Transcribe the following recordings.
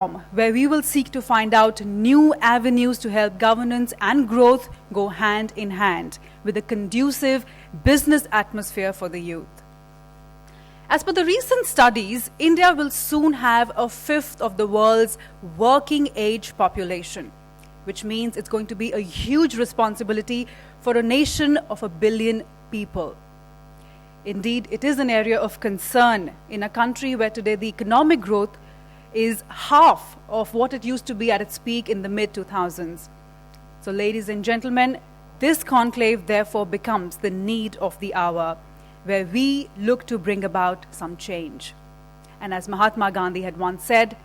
platform where we will seek to find out new avenues to help governance and growth go hand in hand with a conducive business atmosphere for the youth. As per the recent studies, India will soon have a fifth of the world's working age population, which means it's going to be a huge responsibility for a nation of 1 billion people. Indeed, it is an area of concern in a country where today the economic growth is half of what it used to be at its peak in the mid-2000s. So, ladies and gentlemen, this conclave therefore becomes the need of the hour, where we look to bring about some change. And as Mahatma Gandhi had once said,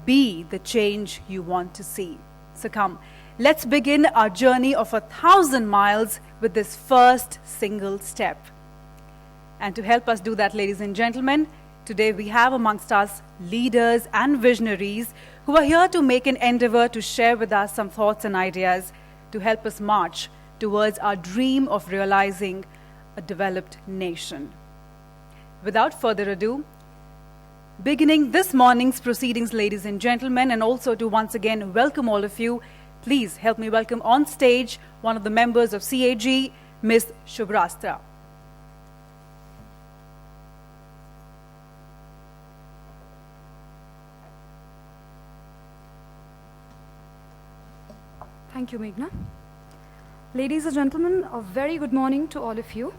be the change you want to see. So come, let's begin our journey of 1,000 miles with this first single step. And to help us do that, ladies and gentlemen, today we have amongst us leaders and visionaries who are here to make an endeavor to share with us some thoughts and ideas to help us march towards our dream of realizing a developed nation. Without further ado, beginning this morning's proceedings, ladies and gentlemen, and also to once again welcome all of you, please help me welcome on stage one of the members of CAG, Ms. Shubhrastra. Thank you, Meghna. Ladies and gentlemen, a very good morning to all of you.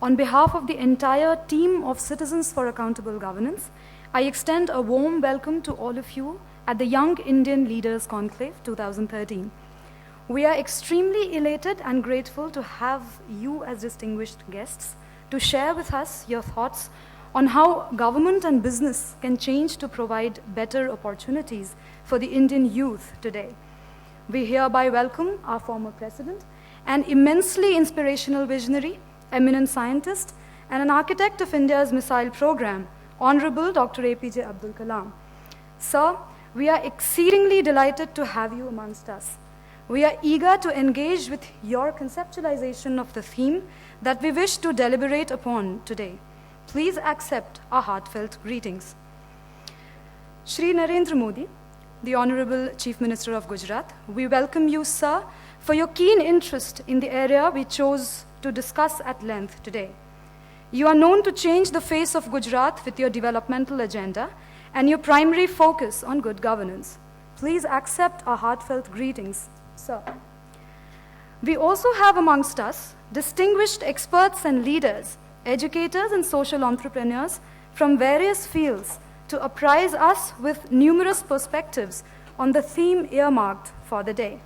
On behalf of the entire team of Citizens for Accountable Governance, I extend a warm welcome to all of you at the Young Indian Leaders Conclave 2013. We are extremely elated and grateful to have you as distinguished guests to share with us your thoughts on how government and business can change to provide better opportunities for the Indian youth today. We hereby welcome our former president, an immensely inspirational visionary, eminent scientist, and an architect of India's missile program, Honorable Dr. APJ Abdul Kalam. Sir, we are exceedingly delighted to have you amongst us. We are eager to engage with your conceptualization of the theme that we wish to deliberate upon today. Please accept our heartfelt greetings. Shri Narendra Modi, the Honorable Chief Minister of Gujarat, we welcome you, sir, for your keen interest in the area we chose to discuss at length today. You are known to change the face of Gujarat with your developmental agenda and your primary focus on good governance. Please accept our heartfelt greetings, sir. We also have amongst us distinguished experts and leaders, educators and social entrepreneurs from various fields to apprise us with numerous perspectives on the theme earmarked for the day.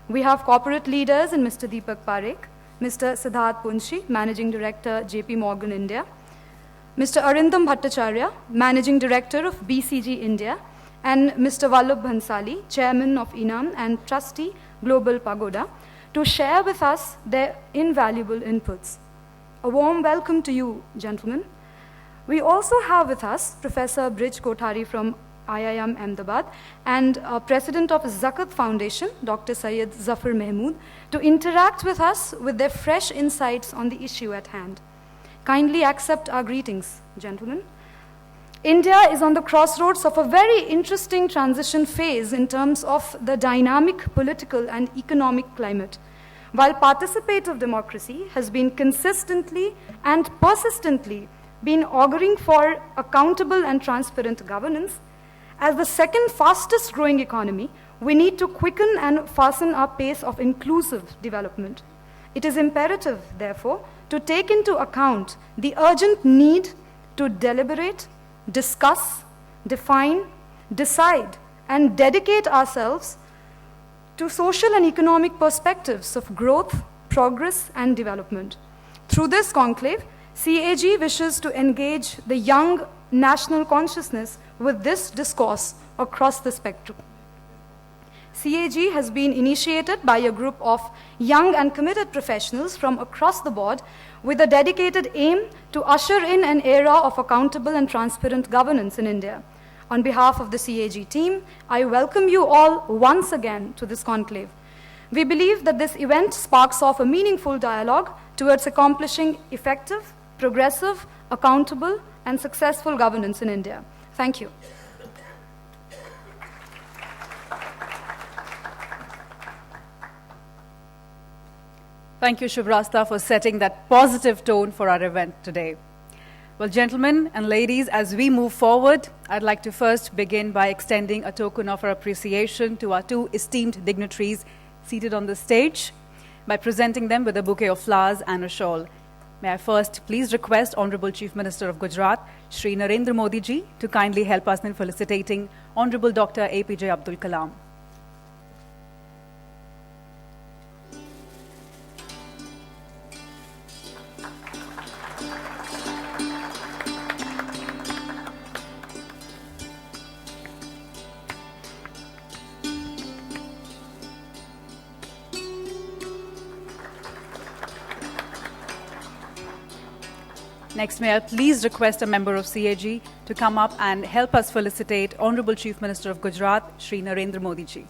We have corporate leaders in Mr. Deepak Parekh, Mr. Siddharth Punshi, Managing Director, JP Morgan India, Mr. Arindam Bhattacharya, Managing Director of BCG India, and Mr. Vallabh Bhansali, Chairman of INAM and Trustee, Global Pagoda, to share with us their invaluable inputs. A warm welcome to you, gentlemen. We also have with us Professor Brij Kothari from IIM Ahmedabad and President of Zakat Foundation, Dr. Syed Zafar Mahmood, to interact with us with their fresh insights on the issue at hand. Kindly accept our greetings, gentlemen. India is on the crossroads of a very interesting transition phase in terms of the dynamic political and economic climate. While participative democracy has been consistently and persistently been auguring for accountable and transparent governance, as the second fastest growing economy, we need to quicken and fasten our pace of inclusive development. It is imperative, therefore, to take into account the urgent need to deliberate, discuss, define, decide, and dedicate ourselves to social and economic perspectives of growth, progress, and development. Through this conclave, CAG wishes to engage the young national consciousness with this discourse across the spectrum. CAG has been initiated by a group of young and committed professionals from across the board with a dedicated aim to usher in an era of accountable and transparent governance in India. On behalf of the CAG team, I welcome you all once again to this conclave. We believe that this event sparks off a meaningful dialogue towards accomplishing effective, progressive, accountable, and successful governance in India. Thank you. Thank you, Shubrasta, for setting that positive tone for our event today. Well, gentlemen and ladies, as we move forward, I'd like to first begin by extending a token of our appreciation to our two esteemed dignitaries seated on the stage by presenting them with a bouquet of flowers and a shawl. May I first please request Honorable Chief Minister of Gujarat, Shri Narendra Modi ji, to kindly help us in felicitating Honorable Dr. APJ Abdul Kalam. Next, may I please request a member of CAG to come up and help us felicitate Honorable Chief Minister of Gujarat, Shri Narendra Modi ji.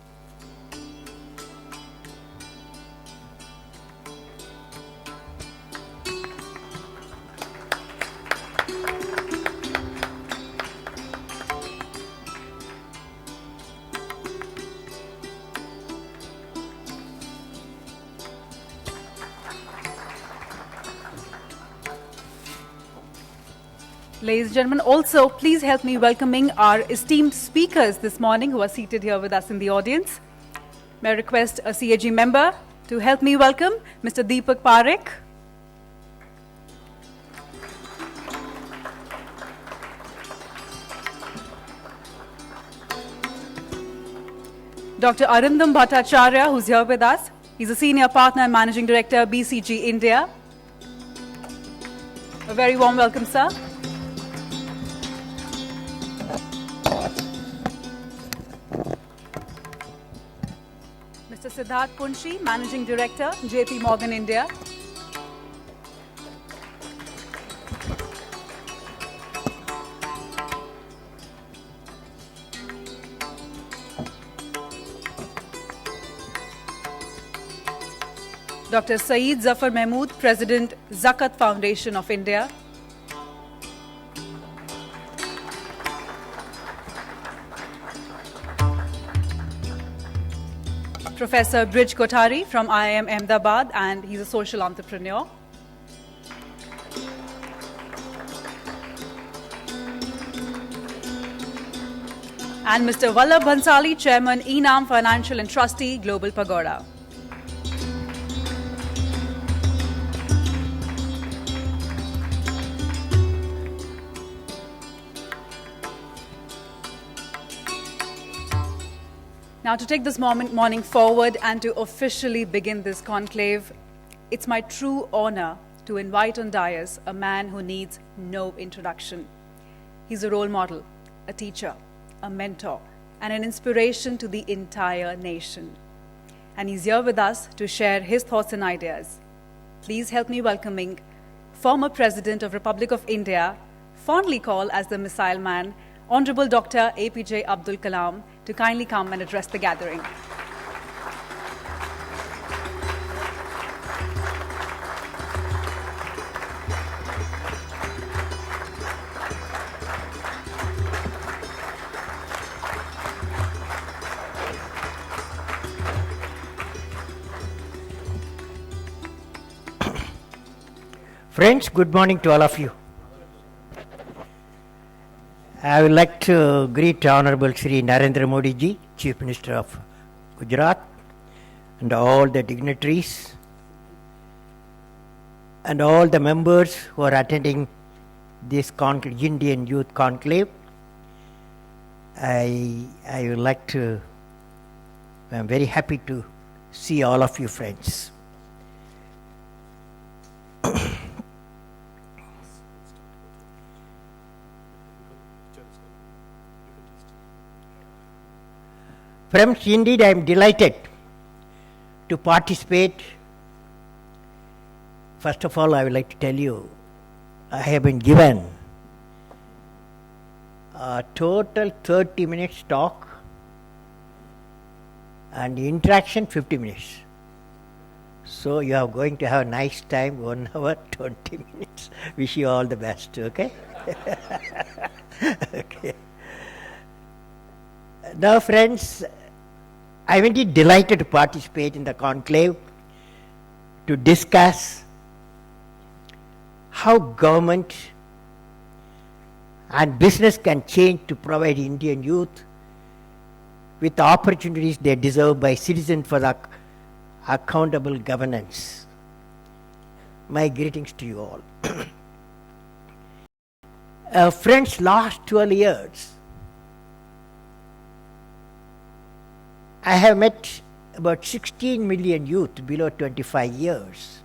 Ladies and gentlemen, also please help me welcoming our esteemed speakers this morning who are seated here with us in the audience. May I request a CAG member to help me welcome Mr. Deepak Parekh. Dr. Arindam Bhattacharya, who's here with us. He's a senior partner and managing director, BCG India. A very warm welcome, sir. Mr. Siddharth Punshi, Managing Director, JP Morgan India. Dr. Saeed Zafar Mahmood, President, Zakat Foundation of India. Professor Brij Kothari from IIM Ahmedabad, and he's a social entrepreneur. And Mr. Vallabh Bhansali, Chairman, Enam Financial and Trustee, Global Pagoda. Now, to take this morning forward and to officially begin this conclave, it's my true honor to invite on dais a man who needs no introduction. He's a role model, a teacher, a mentor, and an inspiration to the entire nation. And he's here with us to share his thoughts and ideas. Please help me welcoming former President of Republic of India, fondly called as the Missile Man, Honorable Dr. APJ Abdul Kalam, to kindly come and address the gathering. Friends, good morning to all of you. I would like to greet Honorable Shri Narendra Modi ji, Chief Minister of Gujarat, and all the dignitaries and all the members who are attending this Indian Youth Conclave. I would like to, I'm very happy to see all of you friends. Friends, indeed I am delighted to participate. First of all, I would like to tell you, I have been given a total 30 minutes talk and interaction 50 minutes. So you are going to have a nice time, 1 hour, 20 minutes. Wish you all the best, okay? Okay. Now friends, I am indeed delighted to participate in the conclave to discuss how government and business can change to provide Indian youth with the opportunities they deserve by citizens for the accountable governance. My greetings to you all. Friends, last 12 years, I have met about 16 million youth below 25 years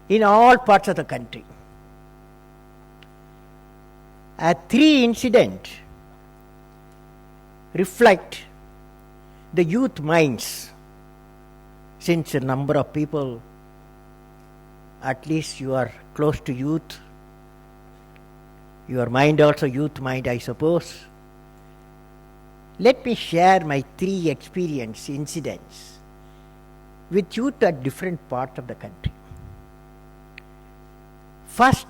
in all parts of the country. Three incidents reflect the youth minds, since a number of people, at least you are close to youth, your mind also youth mind, I suppose. Let me share my three experience incidents with youth at different parts of the country. First,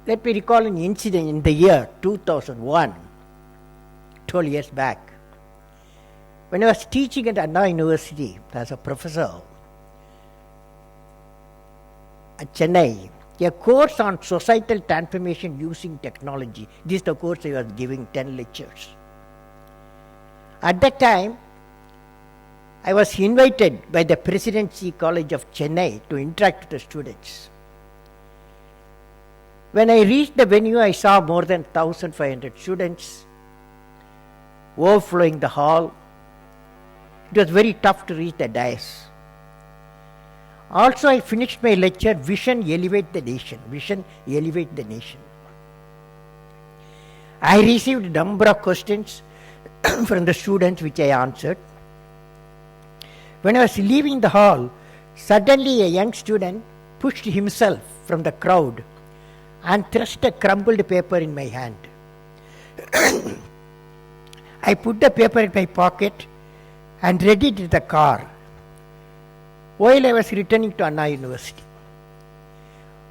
let me recall an incident in the year 2001, 12 years back, when I was teaching at Anna University as a professor at Chennai, a course on societal transformation using technology. This is the course I was giving 10 lectures. At that time, I was invited by the Presidency College of Chennai to interact with the students. When I reached the venue, I saw more than 1,500 students overflowing the hall. It was very tough to reach the dais. Also, I finished my lecture, Vision Elevate the Nation. Vision Elevate the Nation. I received a number of questions from the students which I answered. When I was leaving the hall, suddenly a young student pushed himself from the crowd and thrust a crumpled paper in my hand. I put the paper in my pocket and read it in the car while I was returning to Anna University.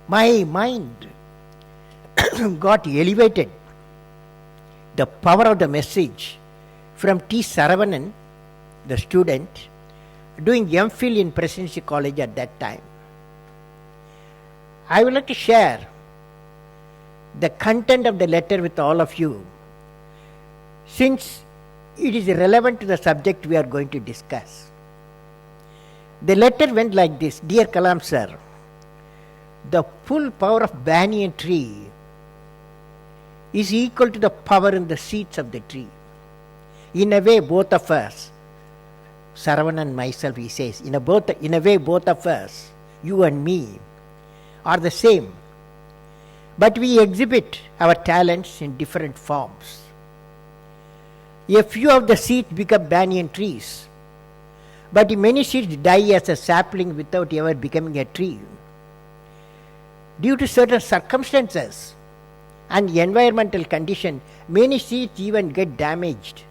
My mind got elevated. The power of the message from T. Saravanan, the student, doing MPhil in Presidency College at that time. I would like to share the content of the letter with all of you, since it is relevant to the subject we are going to discuss. The letter went like this: Dear Kalam sir, the full power of banyan tree is equal to the power in the seeds of the tree. In a way, both of us, Saravanan and myself, he says, in a way, both of us, you and me, are the same. But we exhibit our talents in different forms. A few of the seeds become banyan trees, but many seeds die as a sapling without ever becoming a tree. Due to certain circumstances and environmental conditions, many seeds even get damaged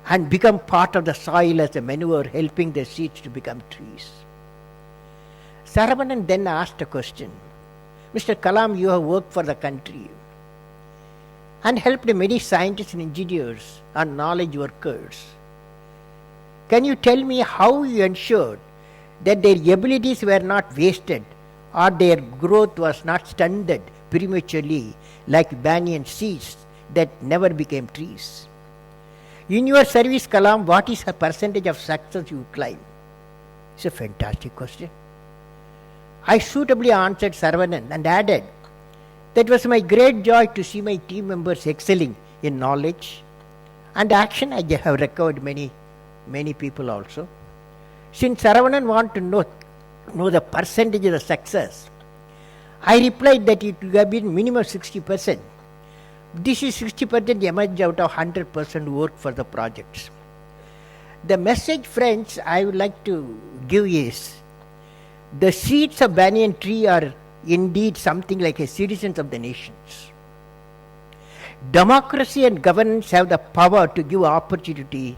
and become part of the soil as a manure, helping the seeds to become trees. Saravanan then asked a question. Mr. Kalam, you have worked for the country and helped many scientists and engineers and knowledge workers. Can you tell me how you ensured that their abilities were not wasted or their growth was not stunted prematurely like banyan seeds that never became trees? In your service, Kalam, what is the percentage of success you claim? It's a fantastic question. I suitably answered Saravanan and added, that was my great joy to see my team members excelling in knowledge and action. I have recovered many people also. Since Saravanan want to know the percentage of the success, I replied that it would have been minimum 60%. This is 60% emerged out of 100% work for the projects. The message, friends, I would like to give is, the seeds of banyan tree are indeed something like a citizens of the nations. Democracy and governance have the power to give opportunity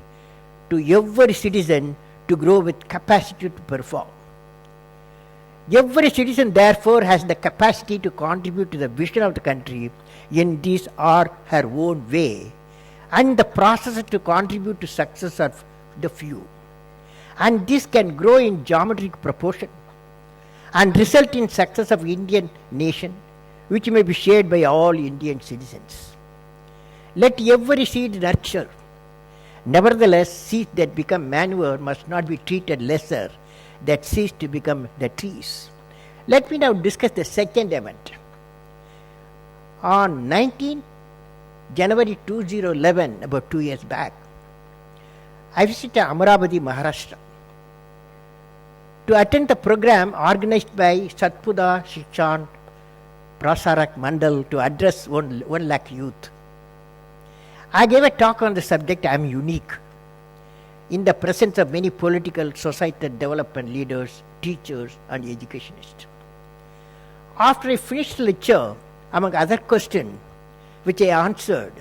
to every citizen to grow with capacity to perform. Every citizen, therefore, has the capacity to contribute to the vision of the country in his or her own way, and the process to contribute to success of the few. And this can grow in geometric proportion and result in success of Indian nation, which may be shared by all Indian citizens. Let every seed nurture. Nevertheless, seeds that become manure must not be treated lesser that cease to become the trees. Let me now discuss the second event. On 19 January 2011, about 2 years back, I visited Amaravati, Maharashtra to attend the program organized by Satpuda Shikshan Prasarak Mandal to address 1 lakh youth. I gave a talk on the subject I am unique in the presence of many political, societal development leaders, teachers and educationists. After I finished the lecture, among other questions which I answered,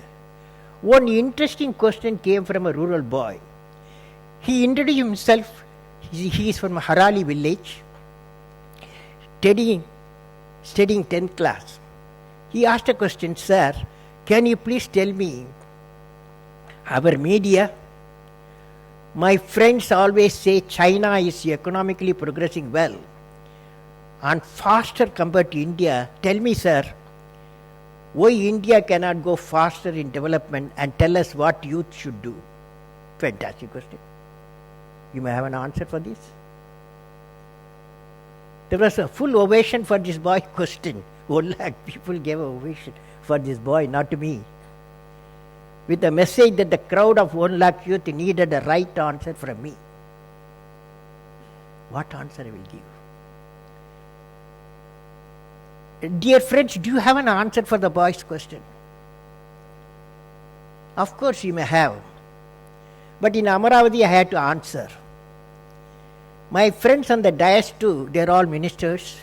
one interesting question came from a rural boy. He introduced himself. He is from a Harali village, studying 10th class. He asked a question, "Sir, can you please tell me, our media, my friends always say China is economically progressing well and faster compared to India. Tell me, sir, why India cannot go faster in development, and tell us what youth should do?" Fantastic question. You may have an answer for this. There was a full ovation for this boy's question. 1 lakh people gave an ovation for this boy, not to me, with the message that the crowd of 1 lakh youth needed a right answer from me. What answer I will give? Dear friends, do you have an answer for the boy's question? Of course you may have. But in Amaravati I had to answer. My friends on the dais too, they are all ministers.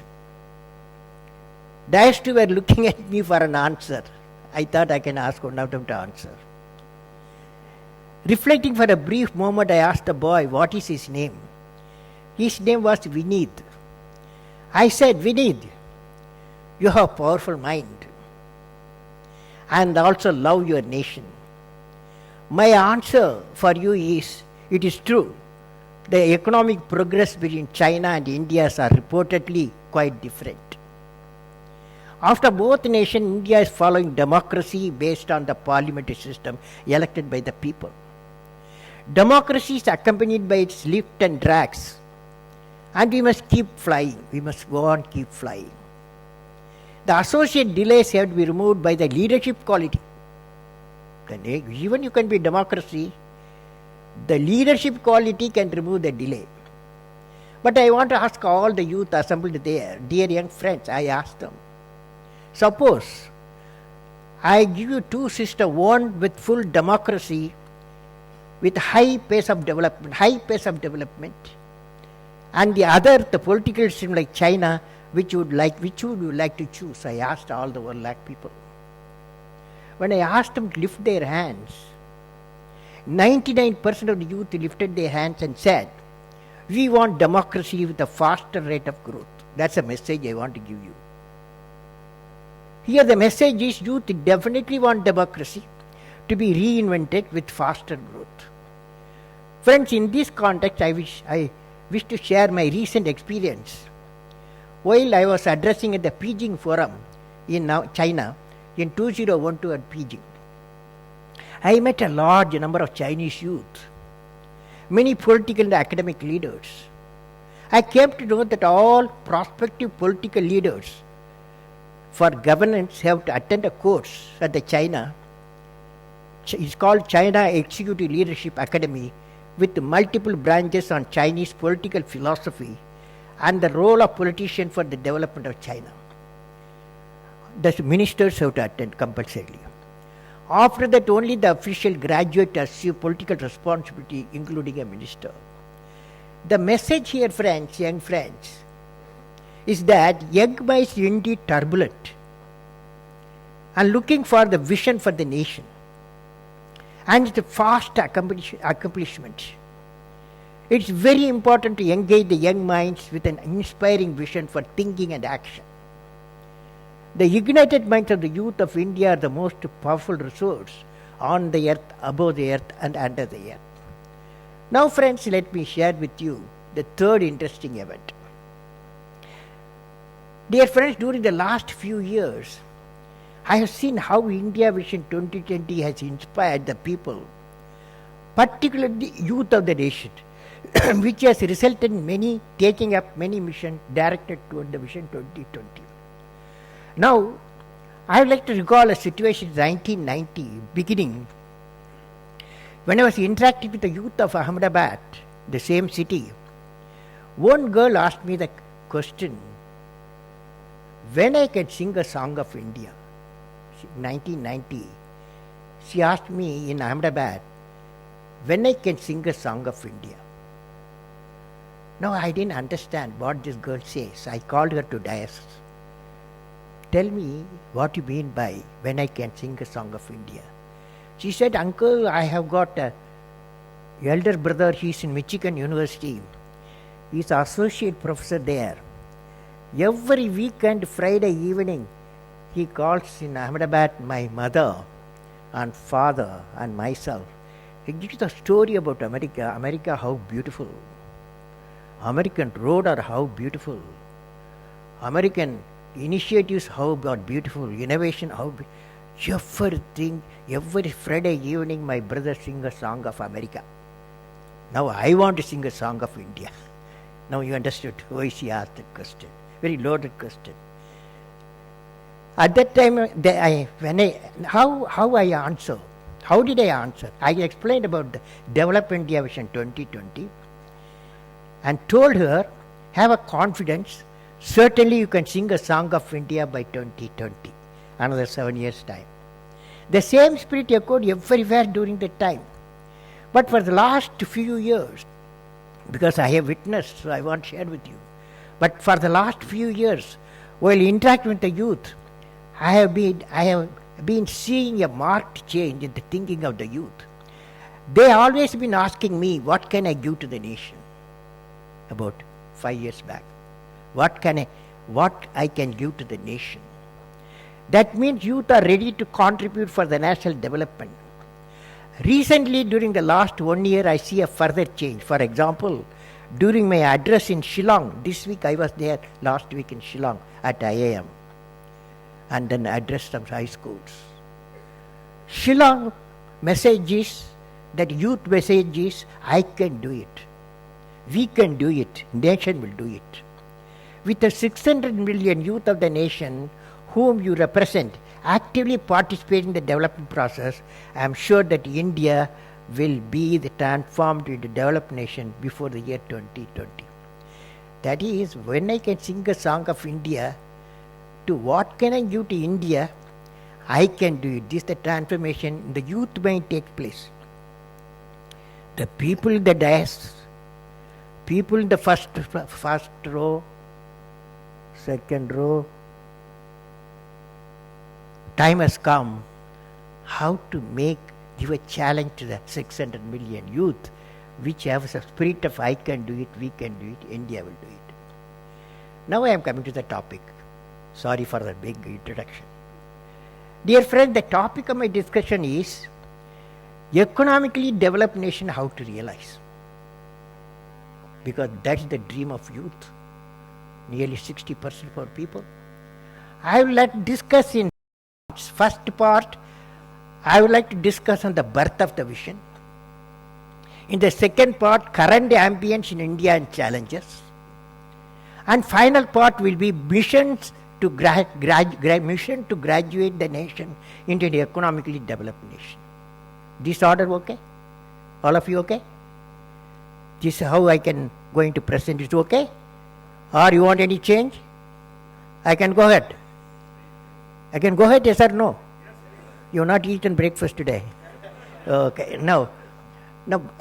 Dais too were looking at me for an answer. I thought I can ask one of them to answer. Reflecting for a brief moment, I asked the boy, what is his name? His name was Vineet. I said, "Vineet, you have a powerful mind and also love your nation. My answer for you is, it is true, the economic progress between China and India are reportedly quite different. After both nations, India is following democracy based on the parliamentary system elected by the people. Democracy is accompanied by its lift and drags, and we must keep flying. We must go on, keep flying. The associate delays have to be removed by the leadership quality. Even you can be democracy, the leadership quality can remove the delay. But I want to ask all the youth assembled there, dear young friends, I ask them, suppose I give you two systems, one with full democracy, with high pace of development, and the other, the political system like China, which would you like to choose? I asked all the 1 lakh people. When I asked them to lift their hands, 99% of the youth lifted their hands and said, we want democracy with a faster rate of growth. That's a message I want to give you. Here the message is, youth definitely want democracy to be reinvented with faster growth. Friends, in this context, I wish to share my recent experience. While I was addressing at the Beijing Forum in China in 2012 at Beijing, I met a large number of Chinese youth, many political and academic leaders. I came to know that all prospective political leaders for governance have to attend a course at the China. It's called China Executive Leadership Academy, with multiple branches on Chinese political philosophy and the role of politician for the development of China. The ministers have to attend compulsorily. After that, only the official graduate assume political responsibility, including a minister. The message here, friends, young friends, is that young minds are indeed turbulent and looking for the vision for the nation and the fast accomplishment. It's very important to engage the young minds with an inspiring vision for thinking and action. The ignited minds of the youth of India are the most powerful resource on the earth, above the earth and under the earth. Now, friends, let me share with you the third interesting event. Dear friends, during the last few years, I have seen how India Vision 2020 has inspired the people, particularly the youth of the nation, which has resulted in many taking up many missions directed toward the Vision 2020. Now, I would like to recall a situation in 1990, beginning, when I was interacting with the youth of Ahmedabad, the same city. One girl asked me the question, when I can sing a song of India. 1990, she asked me in Ahmedabad, when I can sing a song of India. Now I didn't understand what this girl says. I called her to dais. Tell me what you mean by when I can sing a song of India. She said, Uncle, I have got an elder brother, he's in Michigan University. He's an associate professor there. Every weekend, Friday evening, he calls in Ahmedabad my mother and father and myself. He gives a story about America. America, how beautiful. American road are how beautiful. American initiatives, how beautiful. Innovation, how everything. Every Friday evening, my brother sings a song of America. Now I want to sing a song of India. Now you understood why she asked that question. Very loaded question. At that time, how I answer? How did I answer? I explained about the Develop India Vision 2020 and told her, have a confidence, certainly you can sing a song of India by 2020, another 7 years' time. The same spirit echoed everywhere during that time. But for the last few years, because I have witnessed, so I want to share with you, but for the last few years, while interacting with the youth, I have been seeing a marked change in the thinking of the youth. They have always been asking me, what can I give to the nation? About 5 years back. What I can give to the nation? That means youth are ready to contribute for the national development. Recently, during the last 1 year, I see a further change. For example, during my address in Shillong, this week I was there last week in Shillong at IIM, and then addressed some high schools. Shillong message is, that youth message is, I can do it. We can do it. Nation will do it. With the 600 million youth of the nation whom you represent actively participating in the development process, I am sure that India will be transformed into a developed nation before the year 2020. That is, when I can sing a song of India, to what can I give to India, I can do it. This is the transformation in the youth mind takes place. The people in the dais, people in the first row, second row, time has come how to give a challenge to the 600 million youth, which have a spirit of I can do it, we can do it, India will do it. Now I am coming to the topic. Sorry for the big introduction. Dear friend, the topic of my discussion is economically developed nation, how to realize. Because that's the dream of youth, nearly 60% for people. I would like to discuss in first part, I would like to discuss on the birth of the vision. In the second part, current ambience in India and challenges. And final part will be missions to graduate the nation into an economically developed nation. This order okay? All of you okay? This is how I can going to present it, okay? Or you want any change? I can go ahead. I can go ahead, yes or no? You have not eaten breakfast today. Okay, now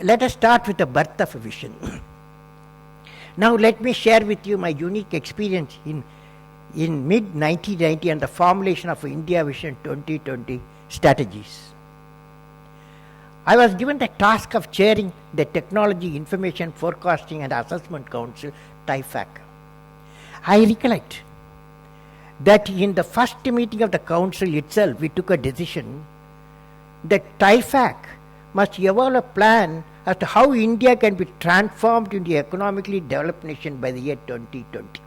let us start with the birth of a vision. Now let me share with you my unique experience in mid-1990 and the formulation of India Vision 2020 strategies. I was given the task of chairing the Technology Information Forecasting and Assessment Council, TIFAC. I recollect that in the first meeting of the council itself, we took a decision that TIFAC must evolve a plan as to how India can be transformed into an economically developed nation by the year 2020.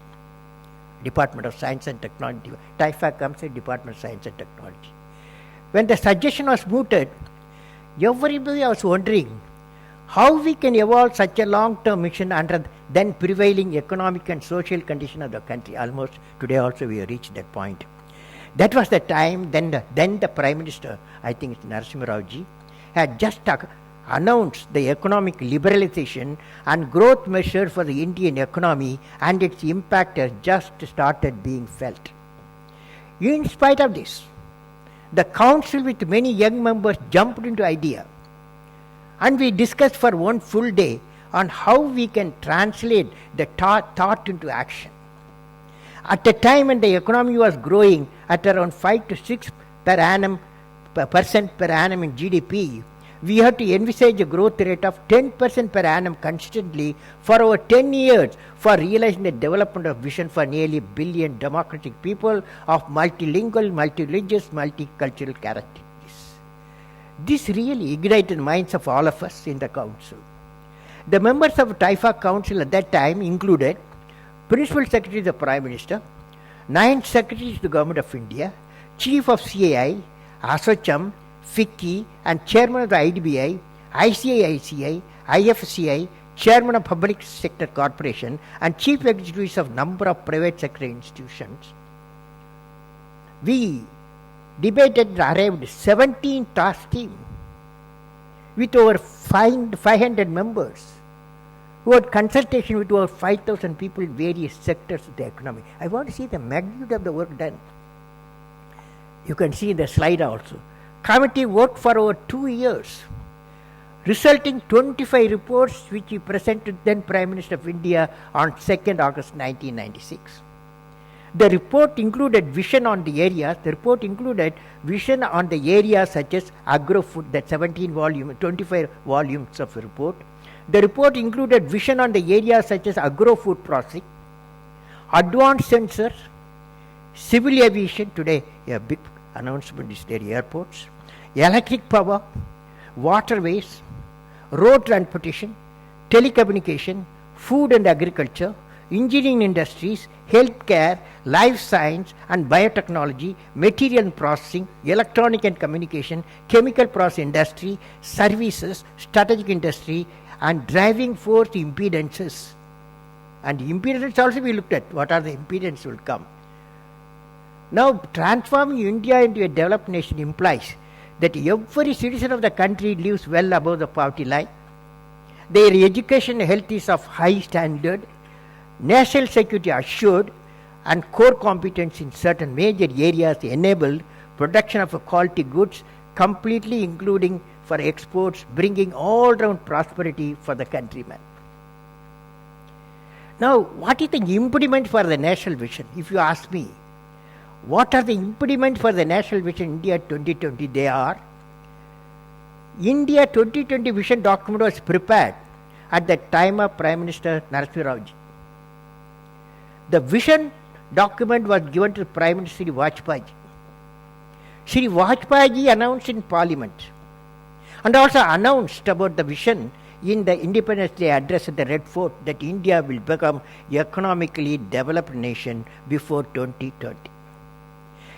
Department of Science and Technology. TIFA comes in Department of Science and Technology. When the suggestion was mooted, everybody was wondering how we can evolve such a long-term mission under then prevailing economic and social condition of the country. Almost today also we have reached that point. That was the time then the Prime Minister, I think it's Narendra Raoji, had just announced the economic liberalization and growth measure for the Indian economy, and its impact has just started being felt. In spite of this, the council with many young members jumped into idea, and we discussed for one full day on how we can translate the thought into action. At a time when the economy was growing at around 5 to 6% per annum in GDP, we had to envisage a growth rate of 10% per annum consistently for over 10 years for realizing the development of vision for nearly a billion democratic people of multilingual, multireligious, multicultural characteristics. This really ignited the minds of all of us in the council. The members of TIFA council at that time included Principal Secretary of the Prime Minister, 9 Secretaries to the Government of India, Chief of CAI, ASSOCHAM, FICCI, and Chairman of the IDBI, ICICI, IFCI, Chairman of Public Sector Corporation, and Chief Executives of number of private sector institutions. We debated and arrived 17 task team with over 500 members who had consultation with over 5,000 people in various sectors of the economy. I want to see the magnitude of the work done. You can see in the slide also. Committee worked for over 2 years, resulting 25 reports which he presented then Prime Minister of India on 2nd August 1996. The report included vision on the areas. The report included vision on the areas such as agro-food, that 25 volumes of the report. The report included vision on the areas such as agro-food processing, advanced sensors, civil aviation, today a big announcement is there, airports, electric power, waterways, road transportation, telecommunication, food and agriculture, engineering industries, healthcare, life science and biotechnology, material processing, electronic and communication, chemical process industry, services, strategic industry, and driving force impedances. And impedance also we looked at. What are the impedances will come. Now, transforming India into a developed nation implies that every citizen of the country lives well above the poverty line. Their education and health is of high standard, national security assured, and core competence in certain major areas enabled production of quality goods, completely including for exports, bringing all-round prosperity for the countrymen. Now, what is the impediment for the national vision? If you ask me, what are the impediments for the national vision India 2020? They are, India 2020 vision document was prepared at the time of Prime Minister Narendra Raoji. The vision document was given to Prime Minister Shri Vajpayee. Shri Vajpayee announced in Parliament and also announced about the vision in the Independence Day address at the Red Fort that India will become an economically developed nation before 2030.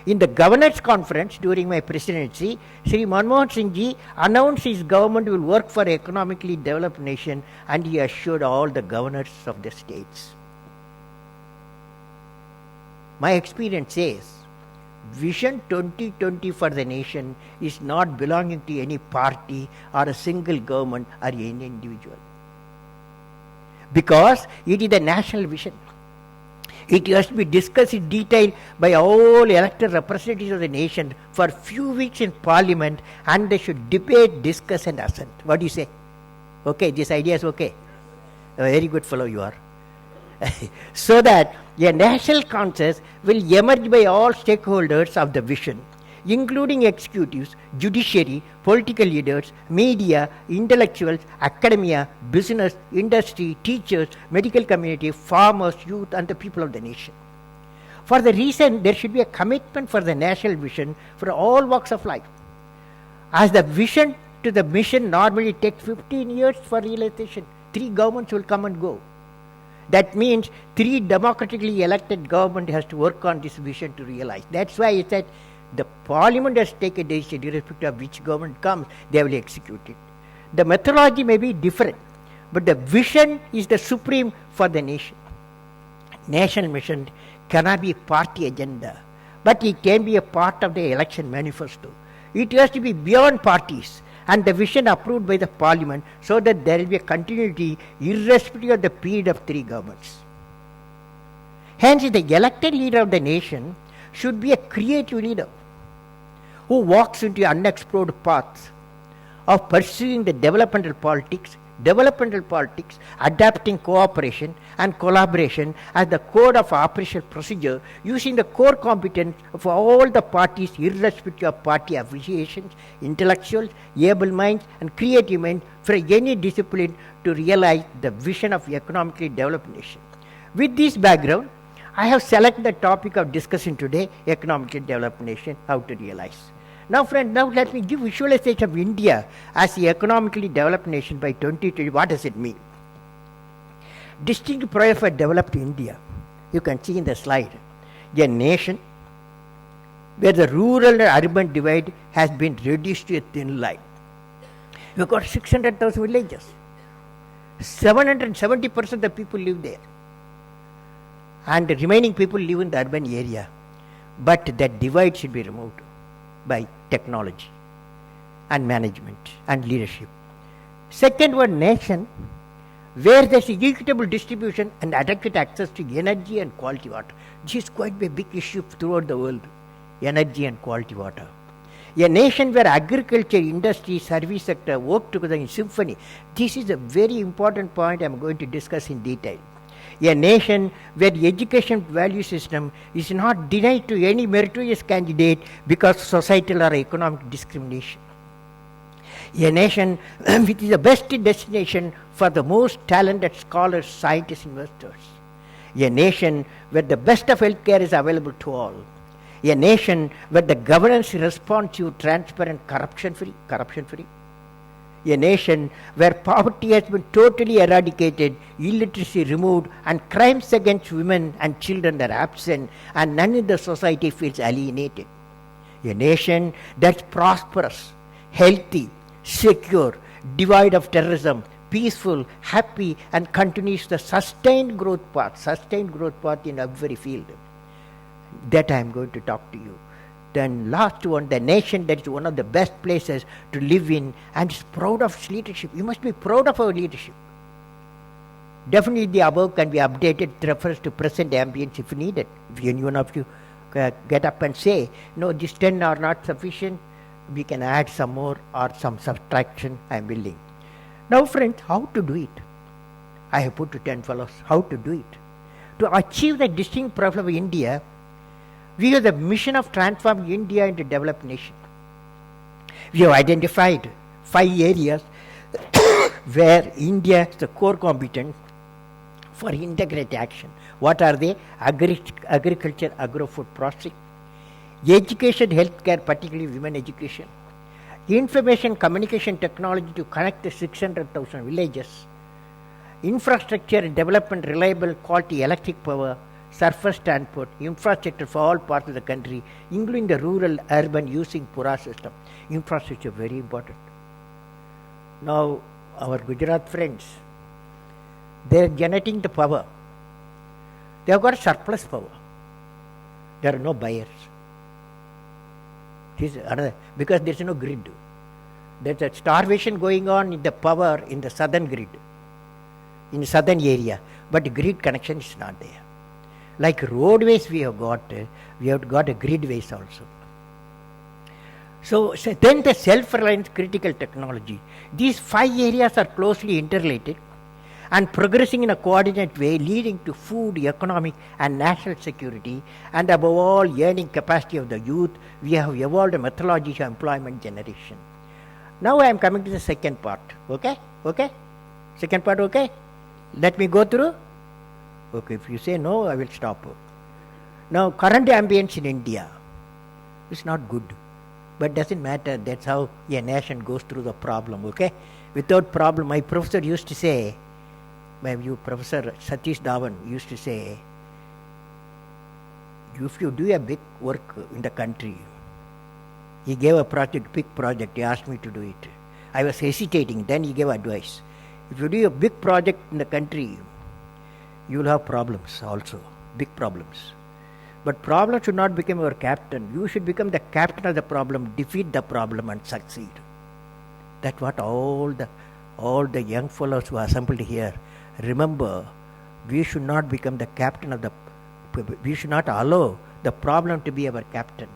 In the governors' conference during my presidency, Shri Manmohan Singh ji announced his government will work for an economically developed nation, and he assured all the governors of the states. My experience says, Vision 2020 for the nation is not belonging to any party or a single government or any individual. Because it is a national vision. It has to be discussed in detail by all elected representatives of the nation for a few weeks in Parliament, and they should debate, discuss and assent. What do you say? Okay, this idea is okay. A very good fellow you are. So that a national consensus will emerge by all stakeholders of the vision, including executives, judiciary, political leaders, media, intellectuals, academia, business, industry, teachers, medical community, farmers, youth, and the people of the nation. For the reason there should be a commitment for the national vision for all walks of life. As the vision to the mission normally takes 15 years for realization. 3 governments will come and go. That means 3 democratically elected government has to work on this vision to realize. That's why I said the parliament has taken a decision irrespective of which government comes, they will execute it. The methodology may be different, but the vision is the supreme for the nation. National mission cannot be a party agenda, but it can be a part of the election manifesto. It has to be beyond parties and the vision approved by the parliament so that there will be a continuity irrespective of the period of 3 governments. Hence, the elected leader of the nation should be a creative leader who walks into unexplored paths of pursuing the developmental politics, adapting cooperation and collaboration as the code of operational procedure, using the core competence of all the parties irrespective of party affiliations, intellectuals, able minds and creative minds for any discipline to realize the vision of economically developed nation. With this background, I have selected the topic of discussion today, economically developed nation, how to realize. Now friends, let me give visualization of India as the economically developed nation by 2020. What does it mean? Distinct profile for developed India. You can see in the slide. A nation where the rural and urban divide has been reduced to a thin line. We've got 600,000 villages. 770% of the people live there. And the remaining people live in the urban area. But that divide should be removed by technology and management and leadership. Second one, nation where there is equitable distribution and adequate access to energy and quality water. This is quite a big issue throughout the world, energy and quality water. A nation where agriculture, industry, service sector work together in symphony. This is a very important point I am going to discuss in detail. A nation where the education value system is not denied to any meritorious candidate because of societal or economic discrimination. A nation which is the best destination for the most talented scholars, scientists, investors. A nation where the best of healthcare is available to all. A nation where the governance is responsive, transparent, corruption-free. A nation where poverty has been totally eradicated, illiteracy removed, and crimes against women and children are absent, and none in the society feels alienated. A nation that's prosperous, healthy, secure, devoid of terrorism, peaceful, happy, and continues the sustained growth path in every field. That I am going to talk to you. Then last one, the nation that is one of the best places to live in and is proud of its leadership. You must be proud of our leadership. Definitely the above can be updated, it refers to present ambience if needed. If any one of you get up and say, no, these 10 are not sufficient, we can add some more or some subtraction, I am willing. Now friends, how to do it? I have put to 10 fellows, how to do it? To achieve the distinct profile of India, we have the mission of transforming India into a developed nation. We have identified 5 areas where India is the core competence for integrated action. What are they? Agriculture, agro-food processing, education, healthcare, particularly women education, information communication technology to connect the 600,000 villages, infrastructure and development, reliable quality electric power, surface transport, infrastructure for all parts of the country, including the rural, urban, using Pura system. Infrastructure very important. Now, our Gujarat friends, they are generating the power. They have got surplus power. There are no buyers. This is another, because there is no grid. There is a starvation going on in the power in the southern grid, in the southern area, but grid connection is not there. Like roadways we have got a gridways also. So then the self-reliance critical technology. These 5 areas are closely interrelated and progressing in a coordinated way, leading to food, economic and national security, and above all earning capacity of the youth. We have evolved a methodology of employment generation. Now I am coming to the second part. Okay? Second part, okay? Let me go through. Okay, if you say no, I will stop. Now, current ambience in India is not good. But doesn't matter, that's how a nation goes through the problem, okay? Without problem, my professor used to say, Professor Satish Dhawan used to say, if you do a big work in the country, he gave a project, big project, he asked me to do it. I was hesitating, then he gave advice. If you do a big project in the country, you will have problems also, big problems. But problem should not become your captain. You should become the captain of the problem, defeat the problem and succeed. That's what all the young fellows who are assembled here, remember, we should not become the captain of we should not allow the problem to be our captain.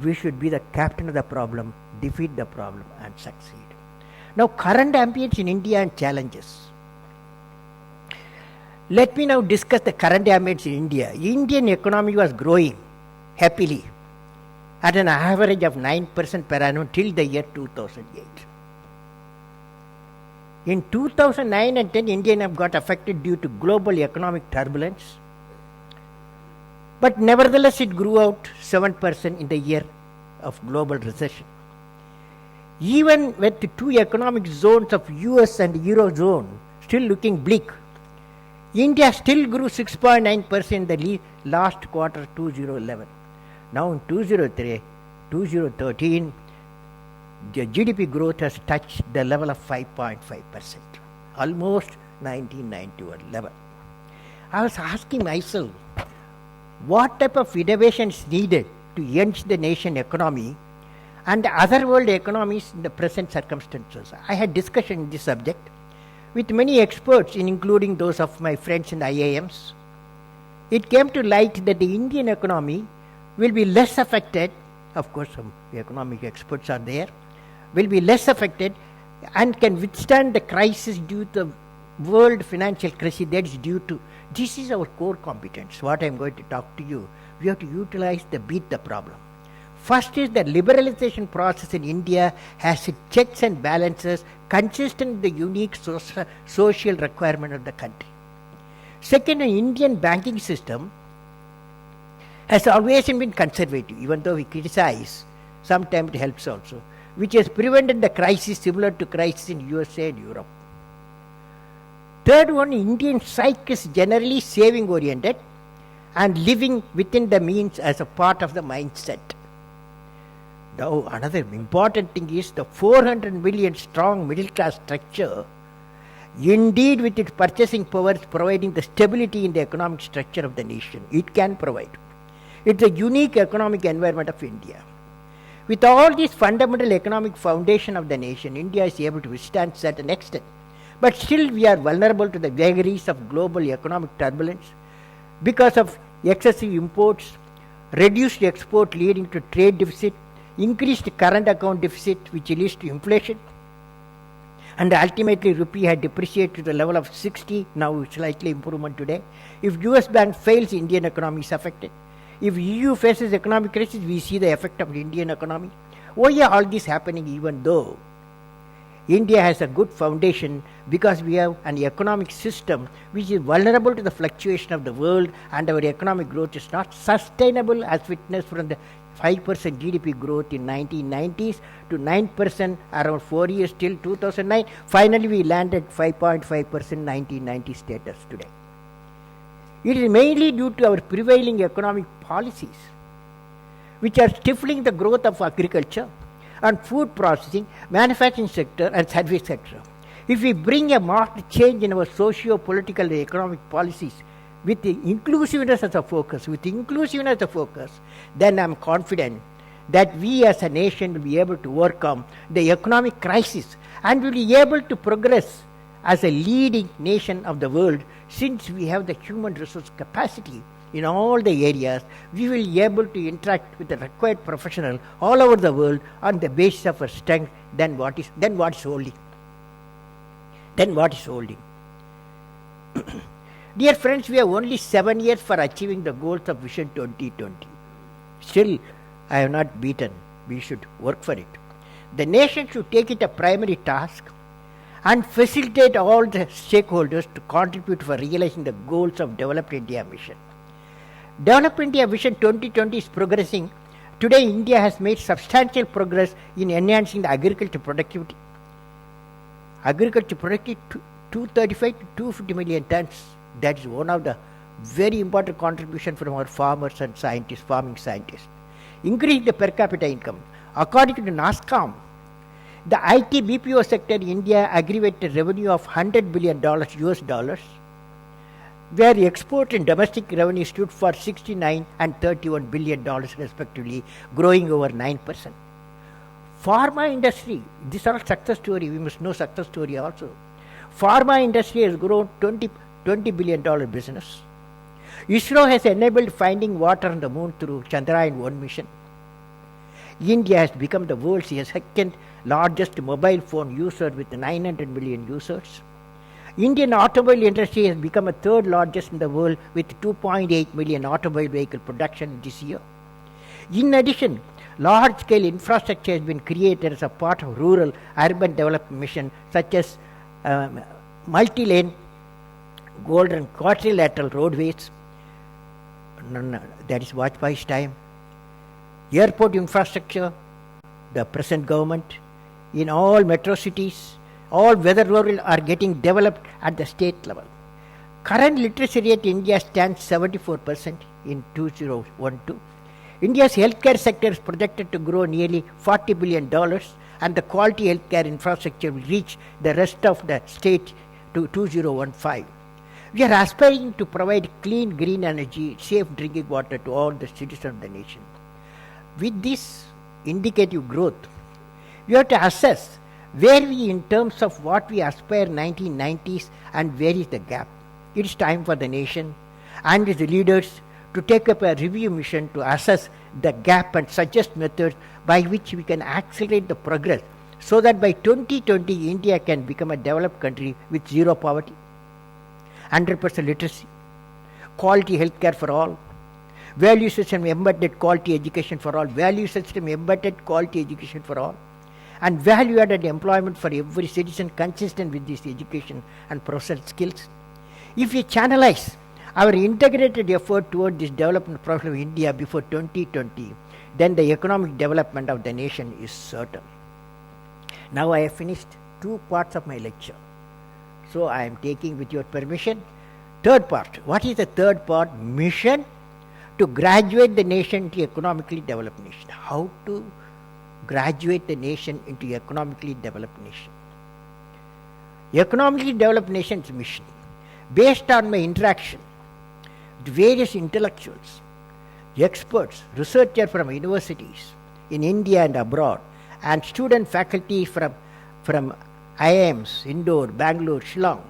We should be the captain of the problem, defeat the problem and succeed. Now, current ambience in India and challenges. Let me now discuss the current ambience in India. Indian economy was growing happily at an average of 9% per annum till the year 2008. In 2009 and 10, India got affected due to global economic turbulence. But nevertheless, it grew out 7% in the year of global recession. Even with the two economic zones of US and Eurozone still looking bleak, India still grew 6.9% in the last quarter 2011. Now in 2013, the GDP growth has touched the level of 5.5%, almost 1991 level. I was asking myself, what type of innovation is needed to enhance the nation economy and other world economies in the present circumstances? I had discussion in this subject with many experts, including those of my friends in IIMs. It came to light that the Indian economy will be less affected, of course some economic experts are there, will be less affected and can withstand the crisis due to the world financial crisis that is due to. This is our core competence, what I am going to talk to you. We have to utilize beat the problem. First is the liberalization process in India has its checks and balances consistent with the unique social requirement of the country. Second, the Indian banking system has always been conservative, even though we criticize, sometimes it helps also, which has prevented the crisis similar to crisis in USA and Europe. Third one, Indian psyche is generally saving oriented and living within the means as a part of the mindset. Now, another important thing is the 400 million strong middle class structure, indeed with its purchasing powers providing the stability in the economic structure of the nation. It can provide. It's a unique economic environment of India. With all this fundamental economic foundation of the nation, India is able to withstand certain extent. But still we are vulnerable to the vagaries of global economic turbulence because of excessive imports, reduced export leading to trade deficit, increased current account deficit which leads to inflation, and ultimately rupee had depreciated to the level of 60, now slightly improvement today. If US bank fails, Indian economy is affected. If EU faces economic crisis, we see the effect of the Indian economy. Why are all this happening even though India has a good foundation? Because we have an economic system which is vulnerable to the fluctuation of the world, and our economic growth is not sustainable as witnessed from the 5% GDP growth in 1990s to 9% around 4 years till 2009. Finally, we landed 5.5% 1990 status today. It is mainly due to our prevailing economic policies, which are stifling the growth of agriculture and food processing, manufacturing sector and service sector. If we bring a marked change in our socio-political and economic policies with the inclusiveness as a focus, then I am confident that we as a nation will be able to overcome the economic crisis and will be able to progress as a leading nation of the world. Since we have the human resource capacity in all the areas, we will be able to interact with the required professional all over the world on the basis of our strength. Then what is holding? Dear friends, we have only 7 years for achieving the goals of Vision 2020. Still, I have not beaten. We should work for it. The nation should take it a primary task and facilitate all the stakeholders to contribute for realizing the goals of Developed India Mission. Developed India Vision 2020 is progressing Today, India has made substantial progress in enhancing the agriculture productivity. Agriculture productivity 235 to 250 million tons. That is one of the very important contributions from our farmers and scientists, farming scientists. Increase the per capita income. According to the NASCOM, the IT BPO sector in India aggregated revenue of $100 billion US dollars, where export and domestic revenue stood for $69 and $31 billion respectively, growing over 9%. Pharma industry, this is our success story, we must know success story also. Pharma industry has grown $20 billion business. ISRO has enabled finding water on the moon through Chandrayaan-1 mission. India has become the world's second largest mobile phone user with 900 million users. Indian automobile industry has become the third largest in the world with 2.8 million automobile vehicle production this year. In addition, large-scale infrastructure has been created as a part of rural urban development mission such as multi-lane, golden quadrilateral roadways, that is Vajpayee's time, airport infrastructure, the present government, in all metro cities, all weather rural are getting developed at the state level. Current literacy rate in India stands 74% in 2012. India's healthcare sector is projected to grow nearly $40 billion, and the quality healthcare infrastructure will reach the rest of the state to 2015. We are aspiring to provide clean, green energy, safe drinking water to all the citizens of the nation. With this indicative growth, we have to assess where we in terms of what we aspire 1990s and where is the gap. It is time for the nation and its leaders to take up a review mission to assess the gap and suggest methods by which we can accelerate the progress so that by 2020 India can become a developed country with zero poverty, 100% literacy, quality healthcare for all, value system embedded quality education for all, value system embedded quality education for all, and value-added employment for every citizen consistent with this education and process skills. If we channelize our integrated effort toward this development process of India before 2020, then the economic development of the nation is certain. Now I have finished 2 parts of my lecture. So I am taking, with your permission, third part. What is the third part? Mission to graduate the nation into economically developed nation. How to graduate the nation into economically developed nation. Economically developed nation's mission, based on my interaction with various intellectuals, experts, researchers from universities in India and abroad, and student faculty from IIMs, Indore, Bangalore, Shillong,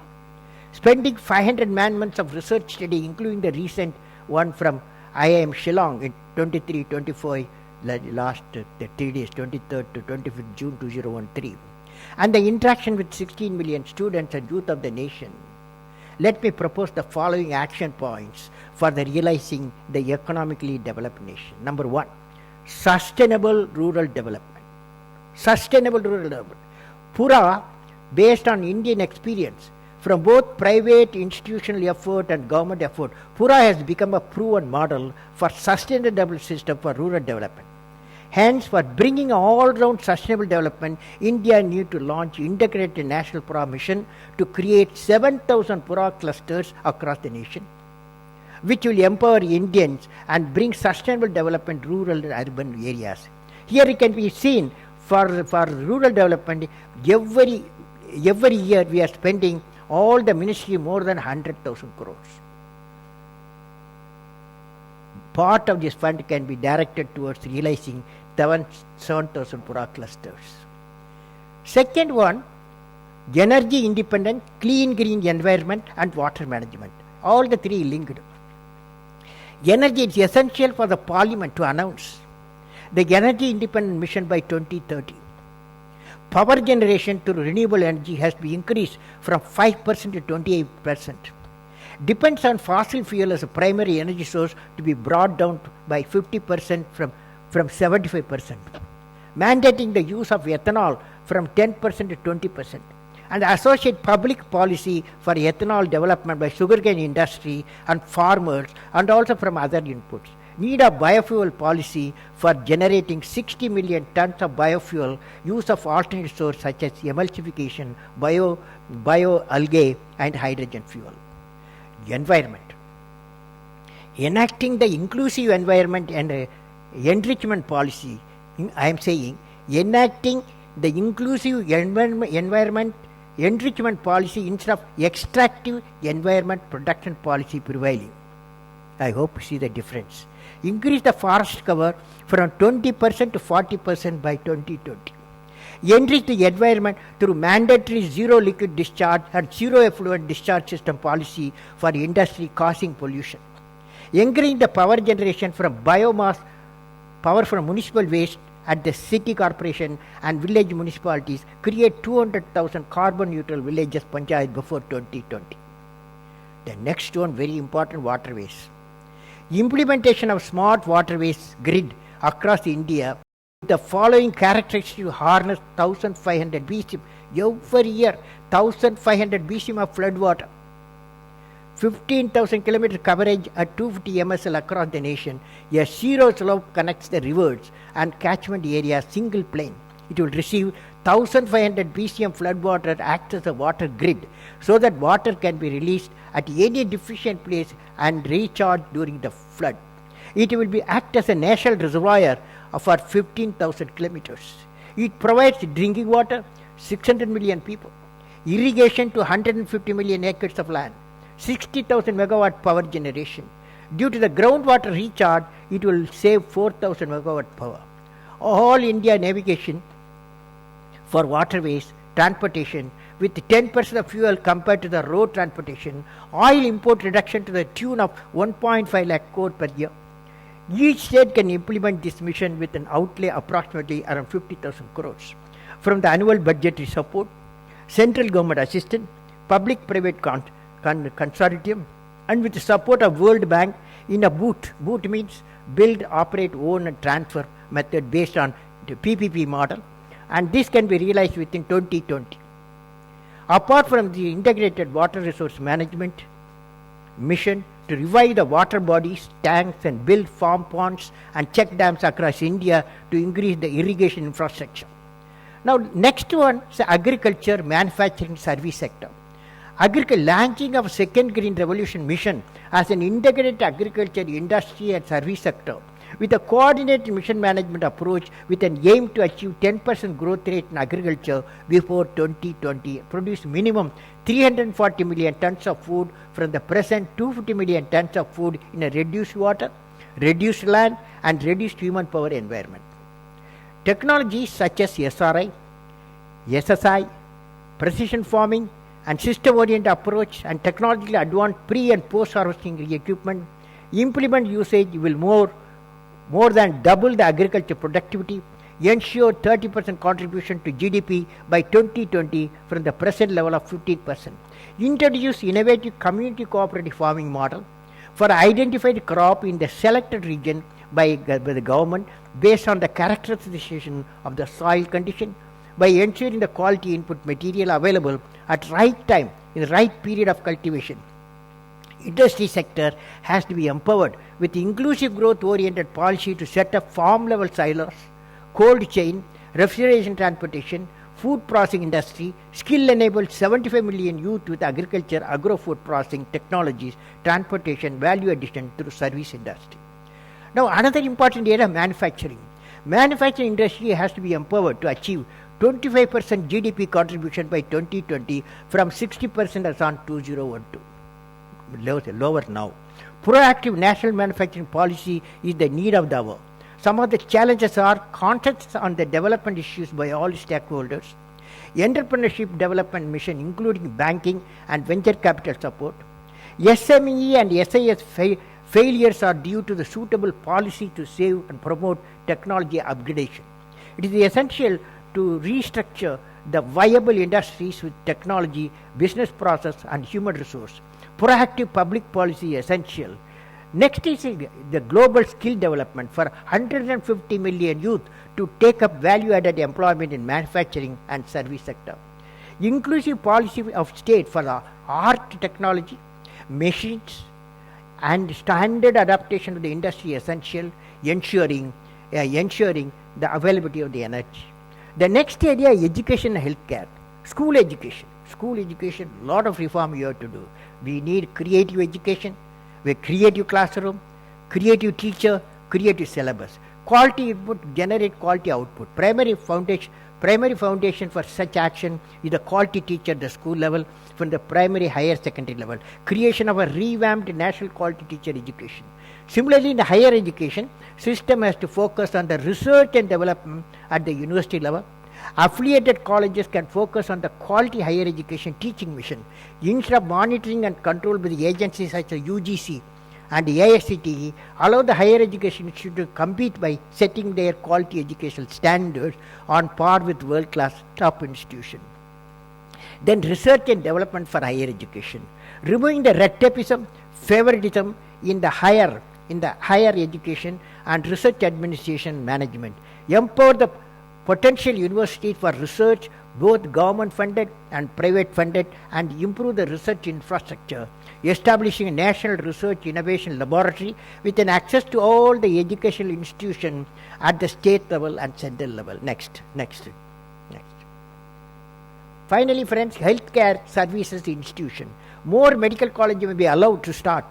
spending 500 man-months of research study, including the recent one from IIM Shillong in 23-24 last 3 days, 23rd to 25th June 2013, and the interaction with 16 million students and youth of the nation. Let me propose the following action points for the realizing the economically developed nation. Number 1, sustainable rural development. Sustainable rural development. Pura, based on Indian experience, from both private institutional effort and government effort, Pura has become a proven model for sustainable system for rural development. Hence, for bringing all-round sustainable development, India needs to launch integrated national Pura mission to create 7,000 Pura clusters across the nation, which will empower Indians and bring sustainable development in rural and urban areas. Here it can be seen for rural development, every year we are spending all the ministry more than 100,000 crores. Part of this fund can be directed towards realizing 7,000 Pura clusters. Second one, energy independent, clean green environment and water management. All the three linked. Energy is essential for the parliament to announce the energy independent mission by 2030. Power generation through renewable energy has to be increased from 5% to 28%. Depends on fossil fuel as a primary energy source to be brought down by 50% from 75%. Mandating the use of ethanol from 10% to 20%. And associate public policy for ethanol development by sugarcane industry and farmers and also from other inputs. need a biofuel policy for generating 60 million tons of biofuel, use of alternate sources such as emulsification, bioalgae and hydrogen fuel. Environment. Enacting the inclusive environment and enrichment policy, I am saying enacting the inclusive environment enrichment policy instead of extractive environment protection policy prevailing. I hope you see the difference. Increase the forest cover from 20% to 40% by 2020. Enrich the environment through mandatory zero liquid discharge and zero effluent discharge system policy for industry causing pollution. Encourage the power generation from biomass, power from municipal waste at the city corporation and village municipalities. Create 200,000 carbon neutral villages panchayat before 2020. The next one, very important, waterways. Implementation of smart waterways grid across India. The following characteristics to harness 1500 BCM every year, 1500 BCM of flood water, 15,000 kilometer coverage at 250 MSL across the nation. A zero slope connects the rivers and catchment area single plane. It will receive 1500 BCM flood water, acts as a water grid so that water can be released at any deficient place and recharged during the flood. It will be act as a national reservoir for 15,000 kilometers. It provides drinking water, 600 million people, irrigation to 150 million acres of land, 60,000 megawatt power generation. Due to the groundwater recharge, it will save 4,000 megawatt power. All India navigation for waterways, transportation with 10% of fuel compared to the road transportation, oil import reduction to the tune of 1.5 lakh crore per year. Each state can implement this mission with an outlay approximately around 50,000 crores. From the annual budgetary support, central government assistance, public-private consortium, and with the support of World Bank in a BOOT. BOOT means build, operate, own and transfer method based on the PPP model, and this can be realized within 2020. Apart from the integrated water resource management mission to revive the water bodies, tanks and build farm ponds and check dams across India to increase the irrigation infrastructure. Now next one is agriculture, manufacturing, service sector. Launching of second green revolution mission as an integrated agriculture, industry and service sector with a coordinated mission management approach with an aim to achieve 10% growth rate in agriculture before 2020, produce minimum 340 million tons of food from the present 250 million tons of food in a reduced water, reduced land and reduced human power environment. Technologies such as SRI, SSI, precision farming and system-oriented approach and technologically advanced pre- and post-harvesting equipment implement usage will more than double the agriculture productivity, ensure 30% contribution to GDP by 2020 from the present level of 15%. Introduce innovative community cooperative farming model for identified crop in the selected region by the government based on the characterization of the soil condition by ensuring the quality input material available at right time in the right period of cultivation. Industry sector has to be empowered with inclusive growth oriented policy to set up farm level silos, cold chain, refrigeration transportation, food processing industry, skill enabled 75 million youth with agriculture, agro-food processing technologies, transportation, value addition through service industry. Now another important area, manufacturing. Manufacturing industry has to be empowered to achieve 25% GDP contribution by 2020 from 60% as on 2012. Lower now. Proactive national manufacturing policy is the need of the hour. Some of the challenges are consensus on the development issues by all stakeholders, entrepreneurship development mission including banking and venture capital support. SME and SIS failures are due to the suitable policy to save and promote technology upgradation. It is essential to restructure the viable industries with technology, business process and human resource. Proactive public policy is essential. Next is the global skill development for 150 million youth to take up value-added employment in manufacturing and service sector. Inclusive policy of state for the art, technology, machines, and standard adaptation to the industry essential, ensuring the availability of the energy. The next area is education and healthcare. School education, lot of reform you have to do. We need creative education, with creative classroom, creative teacher, creative syllabus. Quality input generate quality output. Primary foundation for such action is the quality teacher at the school level from the primary higher secondary level. Creation of a revamped national quality teacher education. Similarly, in the higher education, system has to focus on the research and development at the university level. Affiliated colleges can focus on the quality higher education teaching mission instead of monitoring and controlled by the agencies such as UGC and the AICTE. Allow the higher education institute to compete by setting their quality educational standards on par with world-class top institutions. Then research and development for higher education. Removing the red tapeism, favoritism in the higher education and research administration management. Empower the potential universities for research, both government funded and private funded, and improve the research infrastructure, establishing a national research innovation laboratory with an access to all the educational institutions at the state level and central level. Next. Finally, friends, healthcare services institution. More medical colleges may be allowed to start,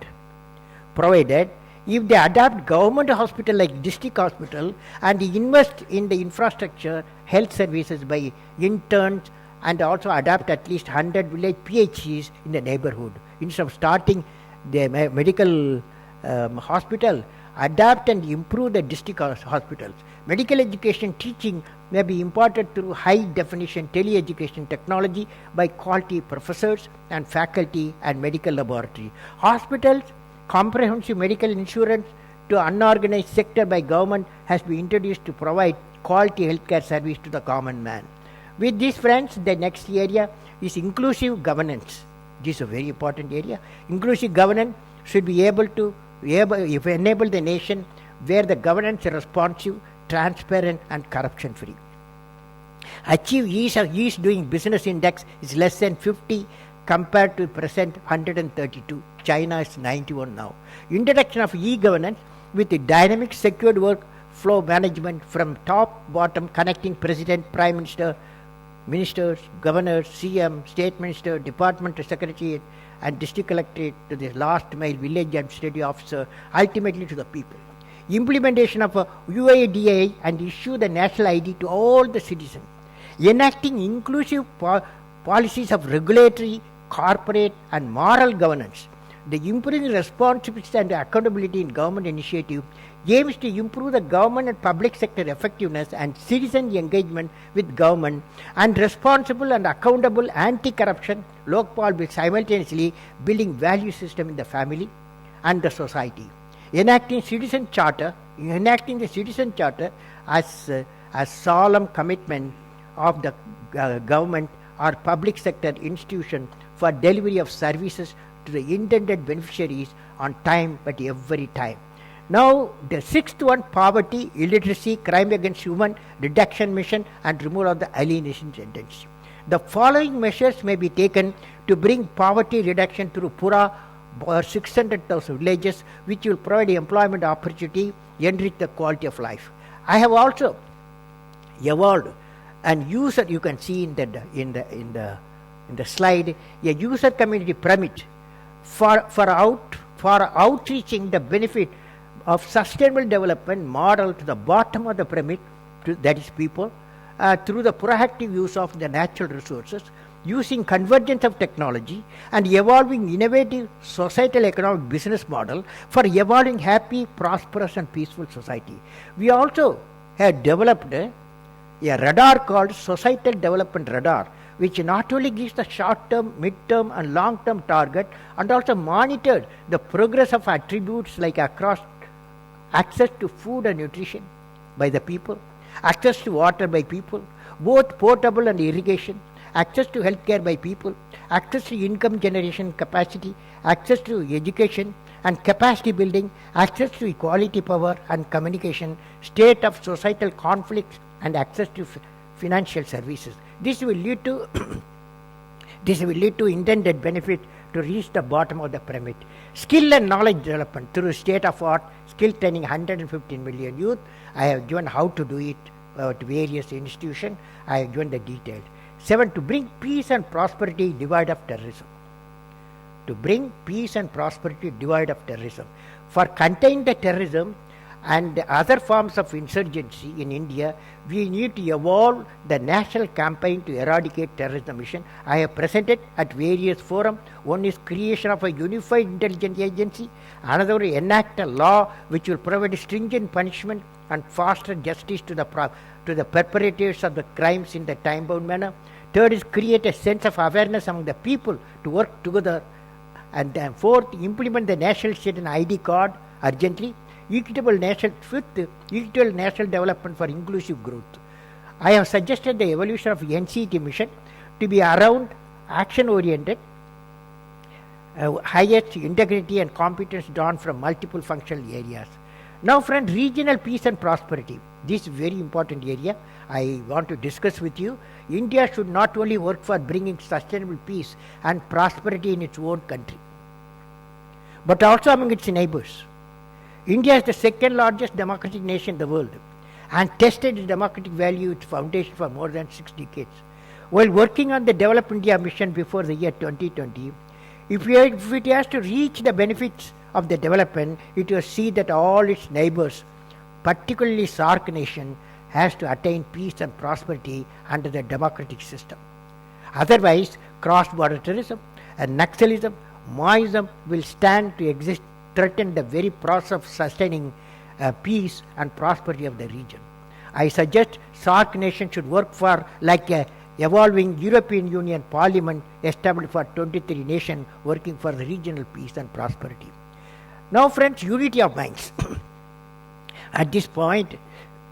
provided if they adapt government hospital like district hospital and invest in the infrastructure, health services by interns, and also adapt at least 100 village PHCs in the neighborhood. Instead of starting the medical hospital, adapt and improve the district hospitals. Medical education teaching may be imparted through high definition tele-education technology by quality professors and faculty and medical laboratory. Hospitals, comprehensive medical insurance to unorganized sector by government has been introduced to provide quality healthcare service to the common man. With this, friends, the next area is inclusive governance. This is a very important area. Inclusive governance should be able to enable the nation where the governance is responsive, transparent, and corruption free. Achieve ease doing business index is less than 50 compared to present 132. China is 91 now. Introduction of e-governance with the dynamic secured workflow management from top bottom, connecting president, prime minister, ministers, governors, CM, state minister, department secretary, and district collectorate to the last mile village administrative officer, ultimately to the people. Implementation of a UIDAI and issue the national ID to all the citizens. Enacting inclusive policies of regulatory, corporate, and moral governance. The improving responsibility and accountability in government initiative aims to improve the government and public sector effectiveness and citizen engagement with government, and responsible and accountable anti-corruption Lokpal will simultaneously building value system in the family and the society. Enacting the citizen charter as a solemn commitment of the government or public sector institution for delivery of services to the intended beneficiaries on time, but every time. Now, the sixth one, poverty, illiteracy, crime against human reduction mission, and removal of the alienation tendency. The following measures may be taken to bring poverty reduction through Pura or 600,000 villages, which will provide employment opportunity, enrich the quality of life. I have also evolved and user, you can see in the slide, a user community pyramid for outreaching the benefit of sustainable development model to the bottom of the pyramid, that is people, through the proactive use of the natural resources, using convergence of technology and evolving innovative societal economic business model for evolving happy, prosperous, and peaceful society. We also have developed a radar called Societal Development Radar, which not only gives the short-term, mid-term, and long-term target, and also monitors the progress of attributes like across access to food and nutrition by the people, access to water by people, both potable and irrigation, access to healthcare by people, access to income generation capacity, access to education and capacity building, access to equality power and communication, state of societal conflicts, and access to financial services. This will lead to intended benefit to to reach the bottom of the pyramid. Skill and knowledge development through state-of-art skill training 115 million youth. I have given how to do it to various institutions. I have given the details. 7. To bring peace and prosperity devoid of terrorism. To bring peace and prosperity devoid of terrorism. For containing the terrorism and other forms of insurgency in India, we need to evolve the national campaign to eradicate terrorism mission. I have presented at various forums. One is creation of a unified intelligence agency. Another, enact a law which will provide stringent punishment and faster justice to the perpetrators of the crimes in the time-bound manner. Third is create a sense of awareness among the people to work together. And then fourth, implement the national state and ID card urgently. Fifth, equitable national development for inclusive growth. I have suggested the evolution of NCT mission to be around action-oriented, highest integrity and competence drawn from multiple functional areas. Now, friends, regional peace and prosperity. This is a very important area I want to discuss with you. India should not only work for bringing sustainable peace and prosperity in its own country, but also among its neighbors. India is the second largest democratic nation in the world and tested its democratic value, its foundation for more than 6 decades. While working on the Develop India mission before the year 2020, if it has to reach the benefits of the development, it will see that all its neighbors, particularly SAARC nation, has to attain peace and prosperity under the democratic system. Otherwise, cross-border terrorism and Naxalism, Maoism will stand to exist, threaten the very process of sustaining peace and prosperity of the region. I suggest SAARC nation should work for like a evolving European Union Parliament established for 23 nations working for the regional peace and prosperity. Now, friends, unity of minds. At this point,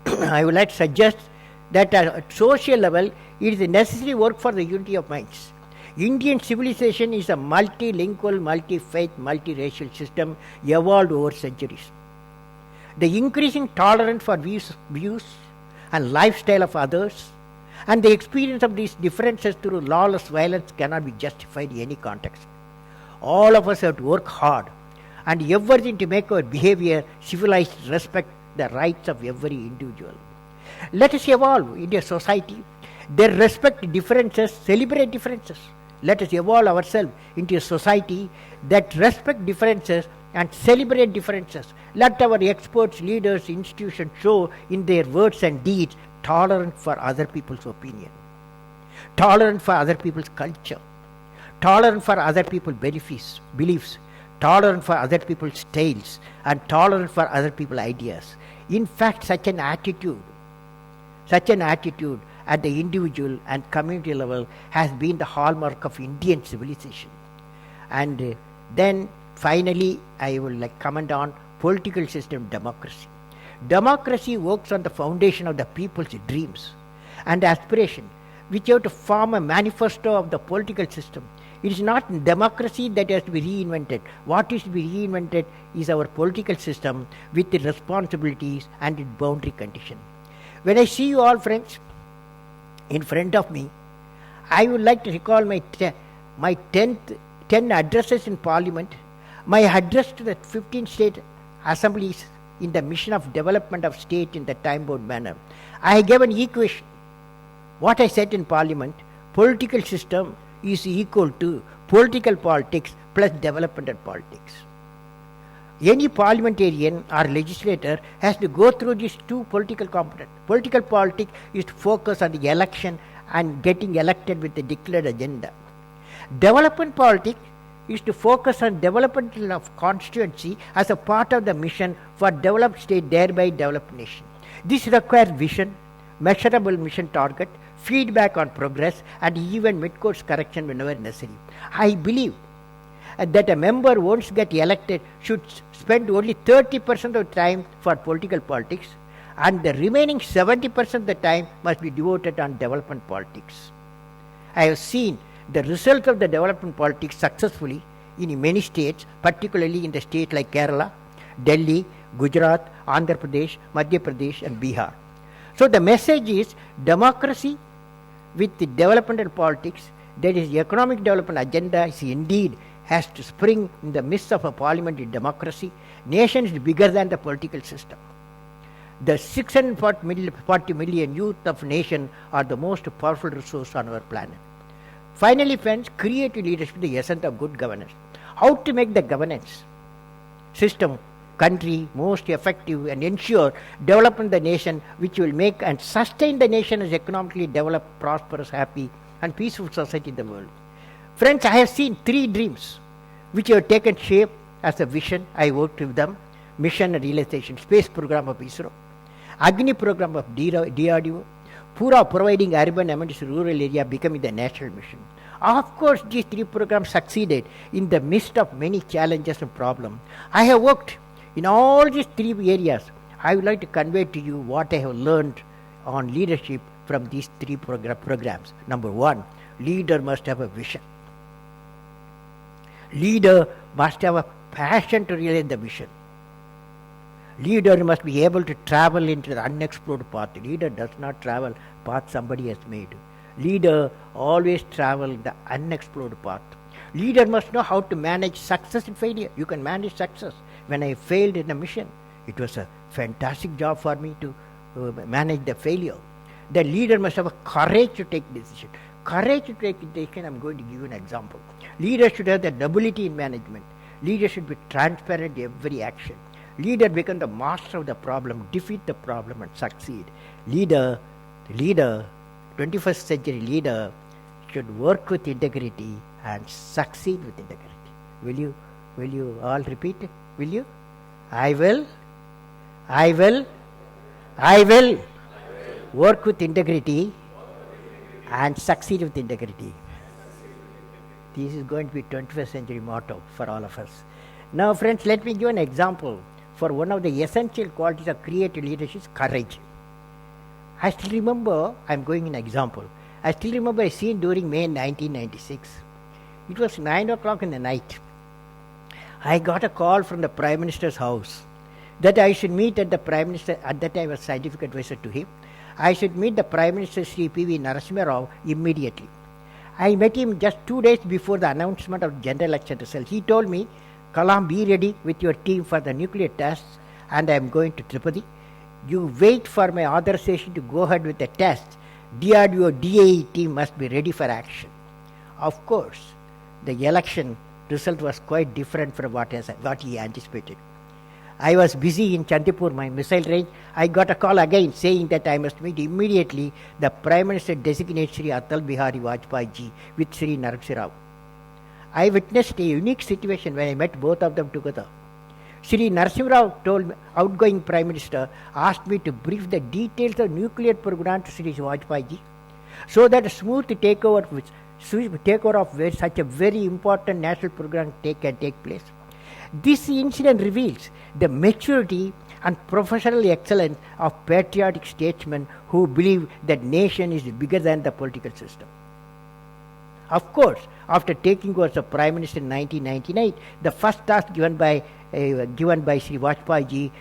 I would like to suggest that at social level, it is a necessary work for the unity of minds. Indian civilization is a multilingual, multi-faith, multiracial system evolved over centuries. The increasing tolerance for views and lifestyle of others and the experience of these differences through lawless violence cannot be justified in any context. All of us have to work hard and everything to make our behavior civilized, respect the rights of every individual. Let us evolve into a society that respect differences, celebrate differences. Let us evolve ourselves into a society that respect differences and celebrate differences. Let our experts, leaders, institutions show in their words and deeds tolerance for other people's opinion, tolerance for other people's culture, tolerance for other people's beliefs, tolerance for other people's styles, and tolerance for other people's ideas. In fact, such an attitude at the individual and community level has been the hallmark of Indian civilization. And then finally, I will comment on political system democracy. Democracy works on the foundation of the people's dreams and aspiration, which have to form a manifesto of the political system. It is not democracy that has to be reinvented. What is to be reinvented is our political system with its responsibilities and its boundary condition. When I see you all, friends, in front of me, I would like to recall my 10 addresses in Parliament, my address to the 15 state assemblies in the mission of development of state in the time-bound manner. I gave an equation. What I said in Parliament, political system is equal to political politics plus developmental politics. Any parliamentarian or legislator has to go through these two political components. Political politics is to focus on the election and getting elected with a declared agenda. Development politics is to focus on development of constituency as a part of the mission for developed state, thereby developed nation. This requires vision, measurable mission target, feedback on progress, and even mid-course correction whenever necessary. I believe that a member once get elected should spend only 30% of the time for political politics, and the remaining 70% of the time must be devoted on development politics. I have seen the result of the development politics successfully in many states, particularly in the states like Kerala, Delhi, Gujarat, Andhra Pradesh, Madhya Pradesh, and Bihar. So the message is democracy with the developmental politics, That is, the economic development agenda is indeed has to spring in the midst of a parliamentary democracy. Nation is bigger than the political system. The 640 million youth of nation are the most powerful resource on our planet. Finally, friends, creative leadership is the essence of good governance. How to make the governance system, country most effective and ensure development of the nation, which will make and sustain the nation as economically developed, prosperous, happy and peaceful society in the world. Friends, I have seen 3 dreams which have taken shape as a vision. I worked with them. Mission and realization, space program of ISRO, Agni program of DRDO, Pura providing urban amenities to rural area becoming the national mission. Of course, these 3 programs succeeded in the midst of many challenges and problems. I have worked in all these 3 areas. I would like to convey to you what I have learned on leadership from these 3 programs. Number 1, leader must have a vision. Leader must have a passion to realize the vision. Leader must be able to travel into the unexplored path. Leader does not travel path somebody has made. Leader always travel the unexplored path. Leader must know how to manage success and failure. You can manage success. When I failed in a mission, it was a fantastic job for me to manage the failure. The leader must have a courage to take decision. Courage to take decision, I'm going to give you an example. Leader should have the nobility in management. Leader should be transparent in every action. Leader become the master of the problem, defeat the problem and succeed. Leader, 21st century leader should work with integrity and succeed with integrity. Will you all repeat it? Will you? I will work with integrity and succeed with integrity. This is going to be 21st century motto for all of us. Now friends, let me give an example for one of the essential qualities of creative leadership is courage. I still remember, I'm going an example. I still remember a scene during May 1996. It was 9 o'clock in the night. I got a call from the Prime Minister's house that I should meet at the Prime Minister, at that time I was scientific advisor to him. I should meet the Prime Minister Shri P.V. Narasimha Rao immediately. I met him just 2 days before the announcement of general election results. He told me, Kalam, be ready with your team for the nuclear tests and I am going to Tripadi. You wait for my authorization to go ahead with the test. DRDO DAE team must be ready for action. Of course, the election result was quite different from what he anticipated. I was busy in Chandipur, my missile range. I got a call again saying that I must meet immediately the Prime Minister designate Shri Atal Bihari Vajpayee ji with Shri Narasimha Rao. I witnessed a unique situation when I met both of them together. Shri Narasimha Rao told me, outgoing Prime Minister, asked me to brief the details of nuclear program to Shri Vajpayee ji so that a smooth takeover of such a very important national program can take place. This incident reveals the maturity and professional excellence of patriotic statesmen who believe that nation is bigger than the political system. Of course, after taking over as Prime Minister in 1998, the first task given by Shri Vajpayee ji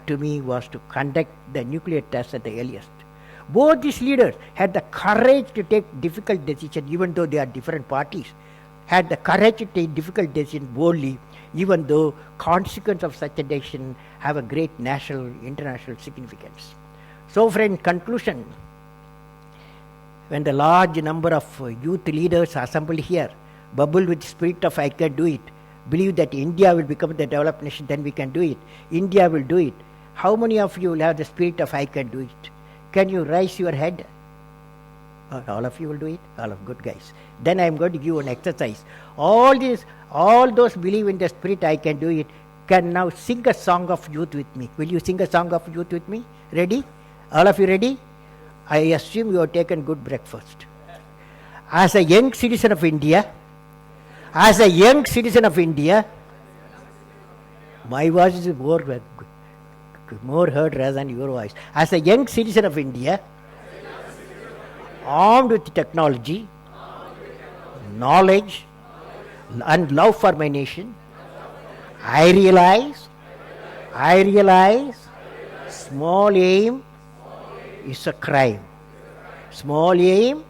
to me was to conduct the nuclear tests at the earliest. Both these leaders had the courage to take difficult decisions, even though they are different parties, had the courage to take difficult decisions boldly, even though consequences of such a decision have a great national, international significance. So, friend, conclusion. When the large number of youth leaders assembled here, bubble with the spirit of I can do it, believe that India will become the developed nation, then we can do it. India will do it. How many of you will have the spirit of I can do it? Can you raise your head? All of you will do it? All of good guys. Then I am going to give you an exercise. All those believe in the spirit I can do it can now sing a song of youth with me. Will you sing a song of youth with me? Ready? All of you ready? I assume you have taken good breakfast. As a young citizen of India, my voice is more heard rather than your voice. As a young citizen of India, armed with technology, knowledge, and love for my nation, I realize small aim is a crime. Small aim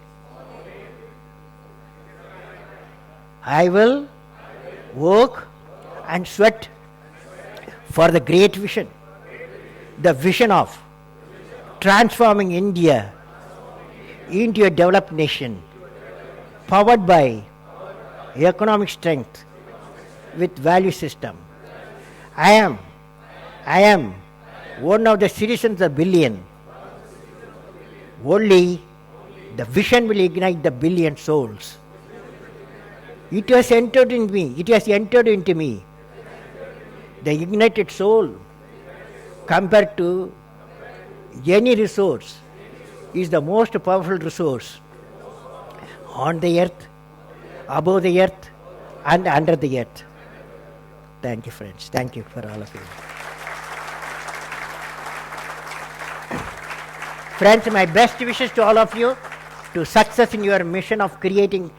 I will work and sweat for the great vision, the vision of transforming India into a developed nation, powered by economic strength with value system. I am one of the citizens of billion. Only the vision will ignite the billion souls. It has entered in me. It has entered into me. The ignited soul, compared to any resource, is the most powerful resource on the earth, above the earth, and under the earth. Thank you, friends. Thank you for all of you. Friends, my best wishes to all of you to success in your mission of creating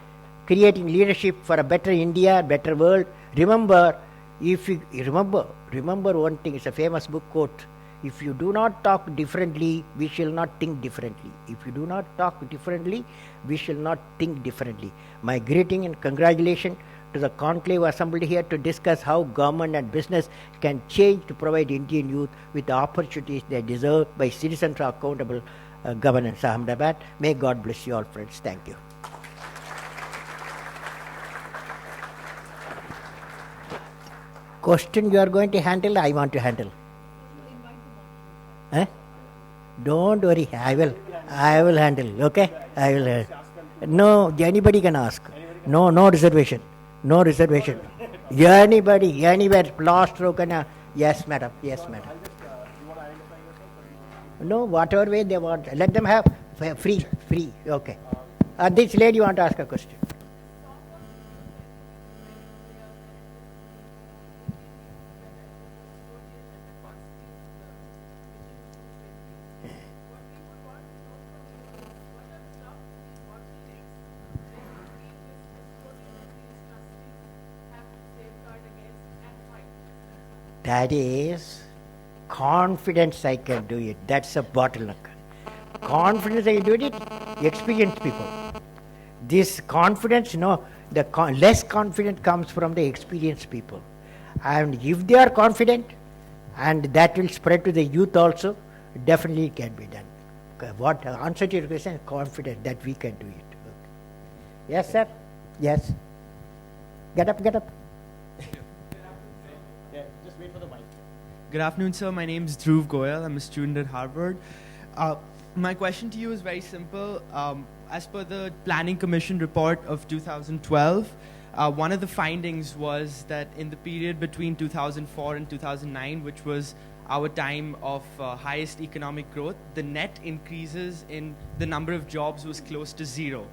leadership for a better India, better world. Remember one thing. It's a famous book quote. If you do not talk differently, we shall not think differently. If you do not talk differently, we shall not think differently. My greeting and congratulations to the conclave assembled here to discuss how government and business can change to provide Indian youth with the opportunities they deserve by citizens for accountable governance. Ahmedabad. May God bless you all, friends. Thank you. Question you are going to handle, I want to handle. Don't worry, I will handle, okay? I will handle. No, anybody can ask. No reservation. No reservation. Anybody, anywhere, lost, broken. Yes, madam. Yes, madam. No, whatever way they want. Let them have free. Okay. This lady want to ask a question. That is confidence I can do it. That's a bottleneck. Confidence I can do it, experienced people. This confidence, less confidence comes from the experienced people. And if they are confident, and that will spread to the youth also, definitely it can be done. What answer to your question? Confident that we can do it. Okay. Yes, sir? Yes. Get up. Good afternoon, sir. My name is Dhruv Goyal. I'm a student at Harvard. My question to you is very simple. As per the Planning Commission report of 2012, one of the findings was that in the period between 2004 and 2009, which was our time of highest economic growth, the net increases in the number of jobs was close to zero,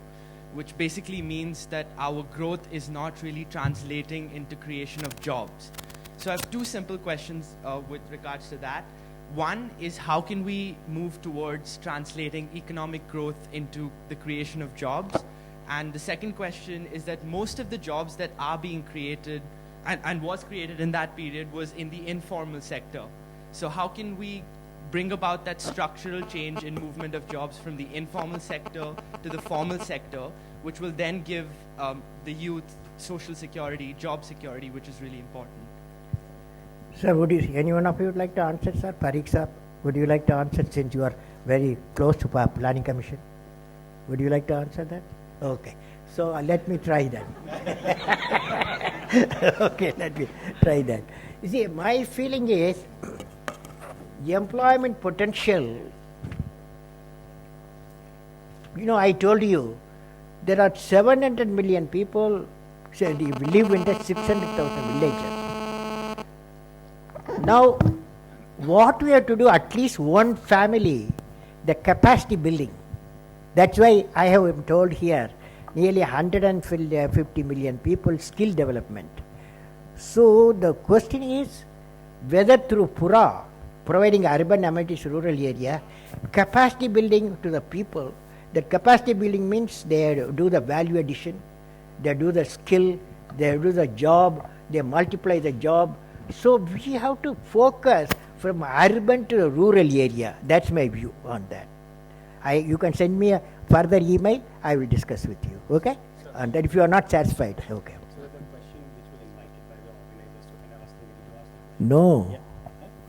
which basically means that our growth is not really translating into creation of jobs. So I have two simple questions with regards to that. One is, how can we move towards translating economic growth into the creation of jobs? And the second question is that most of the jobs that are being created and was created in that period was in the informal sector. So how can we bring about that structural change in movement of jobs from the informal sector to the formal sector, which will then give the youth social security, job security, which is really important? Sir, any one of you would like to answer, sir? Parikh sir, would you like to answer, since you are very close to Planning Commission? Would you like to answer that? Okay. So let me try that. Okay, let me try that. You see, my feeling is the employment potential. I told you there are 700 million people who live in the 600,000 villages. Now, what we have to do, at least one family, the capacity building. That's why I have told here, nearly 150 million people, skill development. So the question is, whether through PURA, providing urban amenities, rural area, capacity building to the people. That capacity building means they do the value addition, they do the skill, they do the job, they multiply the job. So we have to focus from urban to the rural area. That's my view on that. You can send me a further email, I will discuss with you. Okay? And then if you are not satisfied, okay. No. Yeah.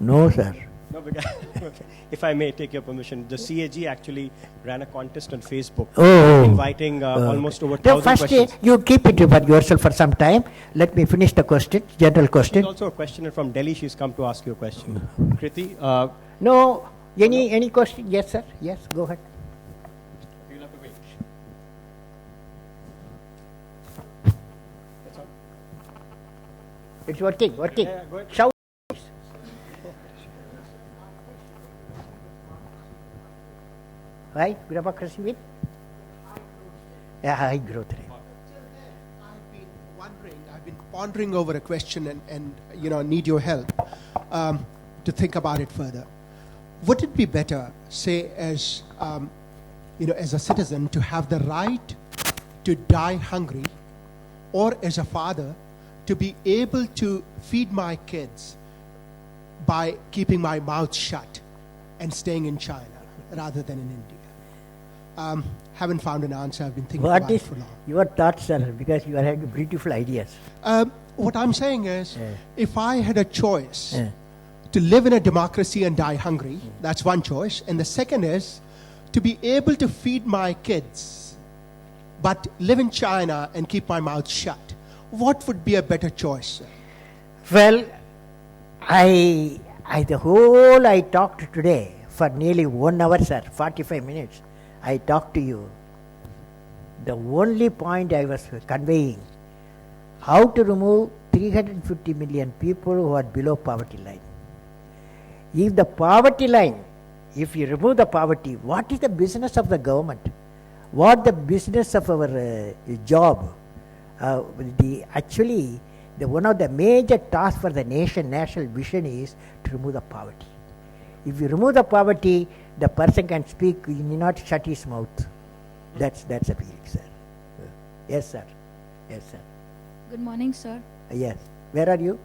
No, sir. No, because if I may take your permission, the CAG actually ran a contest on Facebook inviting almost over 1,000 First, questions. you keep it for yourself for some time. Let me finish the question, general question. There's also a questioner from Delhi. She's come to ask you a question. Kriti, No. Any question? Yes, sir. Yes, go ahead. you'll have to wait. That's all. It's working. Yeah, go ahead. Shout. Right? Democracy with? Yeah, high growth rate. I've been pondering over a question and need your help to think about it further. Would it be better, say, as as a citizen, to have the right to die hungry, or as a father, to be able to feed my kids by keeping my mouth shut and staying in China rather than in India? Haven't found an answer. I've been thinking What about it is for long. your thoughts, sir? Because you are having beautiful ideas. What I'm saying is, if I had a choice Yeah. to live in a democracy and die hungry, that's one choice. And the second is to be able to feed my kids, but live in China and keep my mouth shut. What would be a better choice, sir? Well, I talked today for nearly 1 hour, sir, 45 minutes. I talked to you. The only point I was conveying, how to remove 350 million people who are below poverty line. If the poverty line, if you remove the poverty, what is the business of the government? What the business of our job? One of the major tasks for the national vision is to remove the poverty. If you remove the poverty, the person can speak, you need not shut his mouth. That's a feeling, sir. Yes, sir. Yes, sir. Good morning, sir. Yes. Where are you?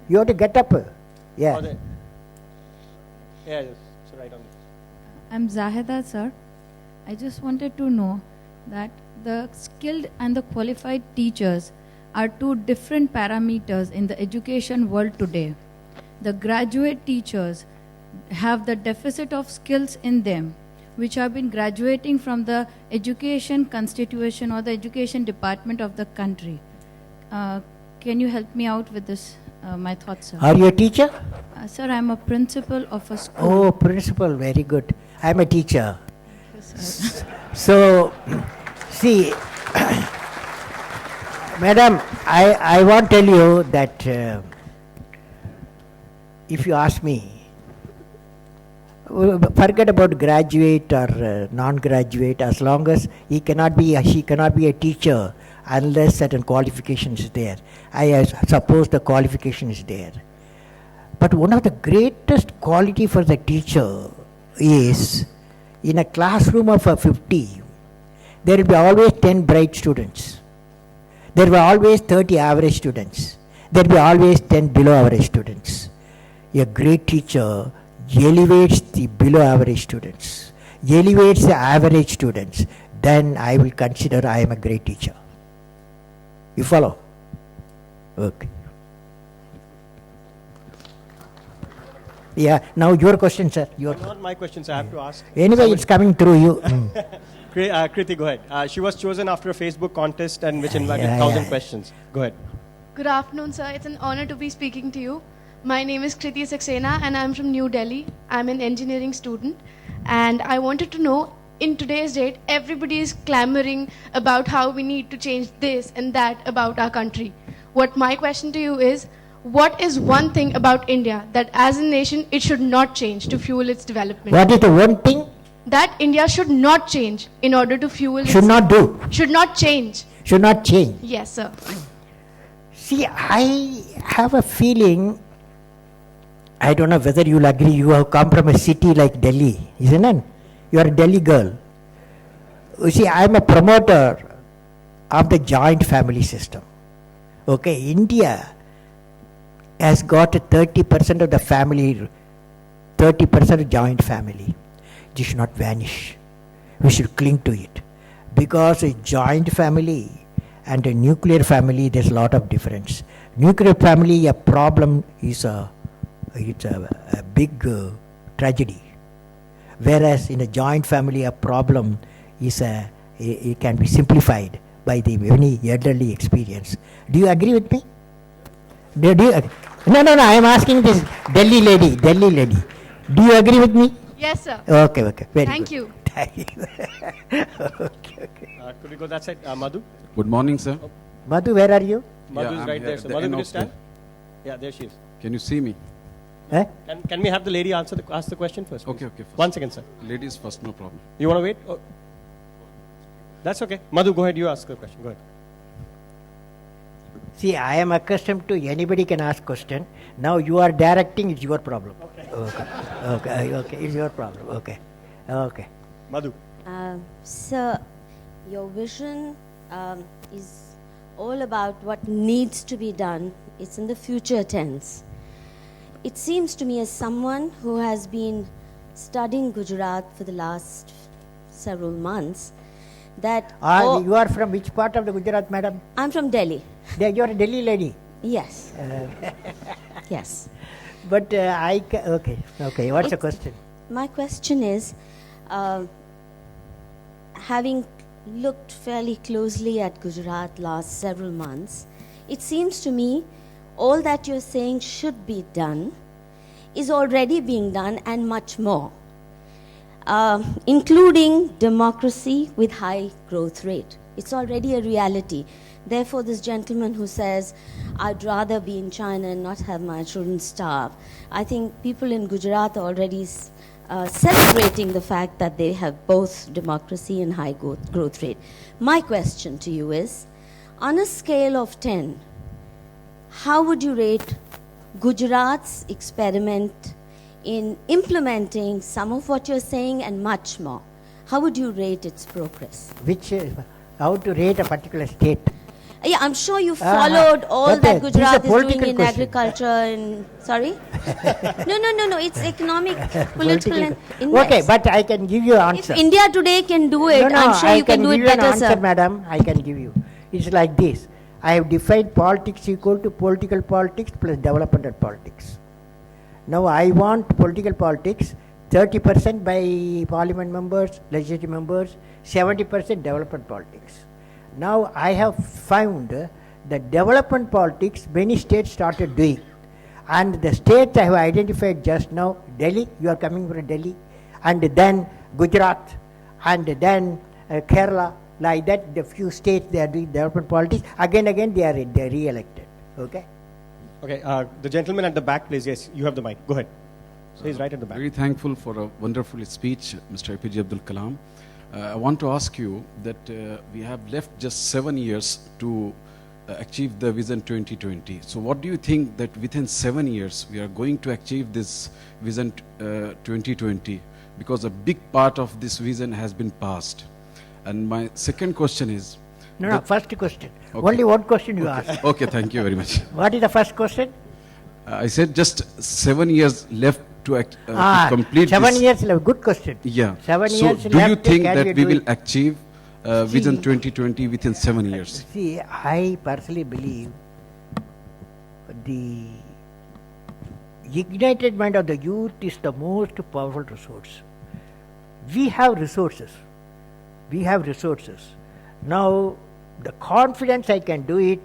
You have to get up. Yeah. Oh, there. Yeah, yes. So right on this. I'm Zaheda, sir. I just wanted to know that the skilled and the qualified teachers are two different parameters in the education world today. The graduate teachers have the deficit of skills in them, which have been graduating from the education constitution or the education department of the country. Can you help me out with this, my thoughts, sir? Are you a teacher? Sir, I'm a principal of a school. Oh, principal, very good. I'm a teacher. Yes, sir. So, see, madam, I want to tell you that if you ask me, forget about graduate or non-graduate, as long as she cannot be a teacher unless certain qualification is there. I suppose the qualification is there. But one of the greatest quality for the teacher is, in a classroom of 50, there will be always 10 bright students. There will be always 30 average students. There will be always 10 below average students. A great teacher elevates the below average students, elevates the average students. Then I will consider I am a great teacher. You follow? Okay. Yeah, now your question, sir. Not my questions, I have to ask. Anyway, it's coming through you. Kriti, go ahead. She was chosen after a Facebook contest and which invited Yeah, 1,000 yeah. questions. Go ahead. Good afternoon, sir. It's an honor to be speaking to you. My name is Kriti Saxena and I'm from New Delhi. I'm an engineering student and I wanted to know, in today's date, everybody is clamoring about how we need to change this and that about our country. What my question to you is, what is one thing about India that as a nation it should not change to fuel its development? What is the one thing? That India should not change in order to fuel Should not do. Should not change. Should not change. Yes, sir. See, I have a feeling, I don't know whether you'll agree, you have come from a city like Delhi, isn't it? You are a Delhi girl. You see, I am a promoter of the joint family system. Okay, India has got 30% of the family, 30% of joint family. This should not vanish. We should cling to it. Because a joint family and a nuclear family, there's a lot of difference. nuclear family, a problem is it's a big tragedy. Whereas in a joint family, a problem is it can be simplified by the many elderly experience. Do you agree with me? Do you no, I am asking this Delhi lady. Do you agree with me? Yes, sir. Okay, very Thank good. you. Thank you. Okay. Could we go that side? Madhu? Good morning, sir. Madhu, where are you? Madhu Yeah, is I'm right here there. at So the Madhu, end will you of stand? Yeah, there she is. Can you see me? Eh? Can we have the lady ask the question first? Okay, please? okay. First. 1 second, sir. Ladies first, no problem. You want to wait? Oh. That's okay. Madhu, go ahead. You ask the question. Go ahead. See, I am accustomed to anybody can ask question. Now you are directing, it's your problem. Okay, it's your problem. Okay. Madhu. Sir, your vision is all about what needs to be done. It's in the future tense. It seems to me, as someone who has been studying Gujarat for the last several months, that You are from which part of the Gujarat, madam? I'm from Delhi. You are a Delhi lady. Yes. Yes. But okay. What's the question? My question is, having looked fairly closely at Gujarat last several months, it seems to me all that you're saying should be done is already being done and much more, including democracy with high growth rate. It's already a reality. Therefore, this gentleman who says, I'd rather be in China and not have my children starve, I think people in Gujarat are already celebrating the fact that they have both democracy and high growth rate. My question to you is, on a scale of 10, how would you rate Gujarat's experiment in implementing some of what you're saying and much more? How would you rate its progress? How to rate a particular state? Yeah, I'm sure you followed all but, that this Gujarat is a is doing political in question. agriculture and sorry? No, it's economic, political and invest. Okay, but I can give you an If answer. India today can do it, No, I'm sure you can do it give you an better, answer, sir. madam. I can give you. It's like this. I have defined politics equal to political politics plus developmental politics. Now I want political politics 30% by parliament members, legislative members, 70% development politics. Now I have found that development politics many states started doing. And the states I have identified just now, Delhi, you are coming from Delhi, and then Gujarat, and then Kerala, like that, the few states they are doing development politics. Again, they are re-elected. Okay? Okay, the gentleman at the back, please. Yes, you have the mic. Go ahead. So he's right at the back. Very thankful for a wonderful speech, Mr. APJ Abdul Kalam. I want to ask you that we have left just 7 years to achieve the Vision 2020. So what do you think that within 7 years we are going to achieve this Vision 2020? Because a big part of this vision has been passed. And my second question is... No, first question. Okay. Only one question you asked. Okay, thank you very much. What is the first question? I said just 7 years left to complete 7 this. years left. Good question. Yeah. 7 So years do you left, think can that you we do will it? achieve Vision 2020 within 7 years? See, I personally believe the ignited mind of the youth is the most powerful resource. We have resources. Now, the confidence I can do it,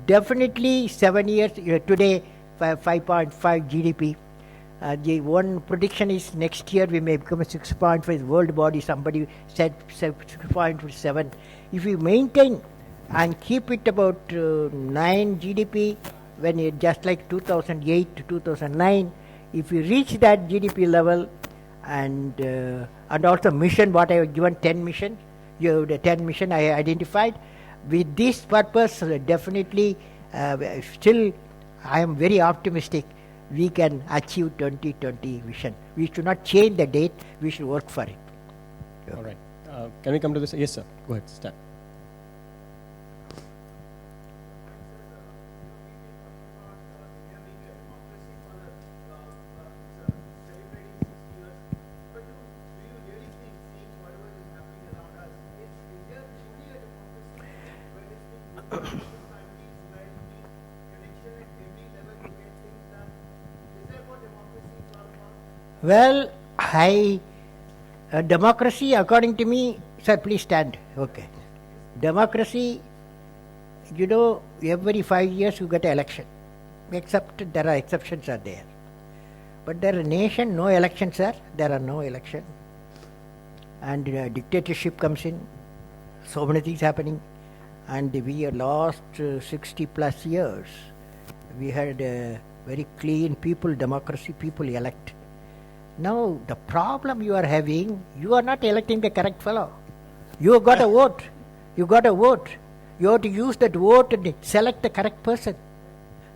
definitely 7 years, today 5.5 GDP. The one prediction is next year we may become a 6.5 world body. Somebody said 6.7. If we maintain and keep it about 9 GDP, when it just like 2008 to 2009, if we reach that GDP level, and also mission, what I have given 10 mission, you have the 10 mission I identified. With this purpose, definitely, still I am very optimistic we can achieve 2020 vision. We should not change the date, we should work for it. All right. Can we come to this? Yes, sir. Go ahead. Start. Well, democracy, according to me, sir, please stand. Okay. Democracy, every 5 years you get an election. Except there are exceptions are there. But there are nation, no elections, sir. There are no election. And dictatorship comes in. So many things happening. And we have lost 60 plus years. We had very clean people, democracy, people elect. Now, the problem you are having, you are not electing the correct fellow. You have got a vote. You got a vote. You have to use that vote and select the correct person.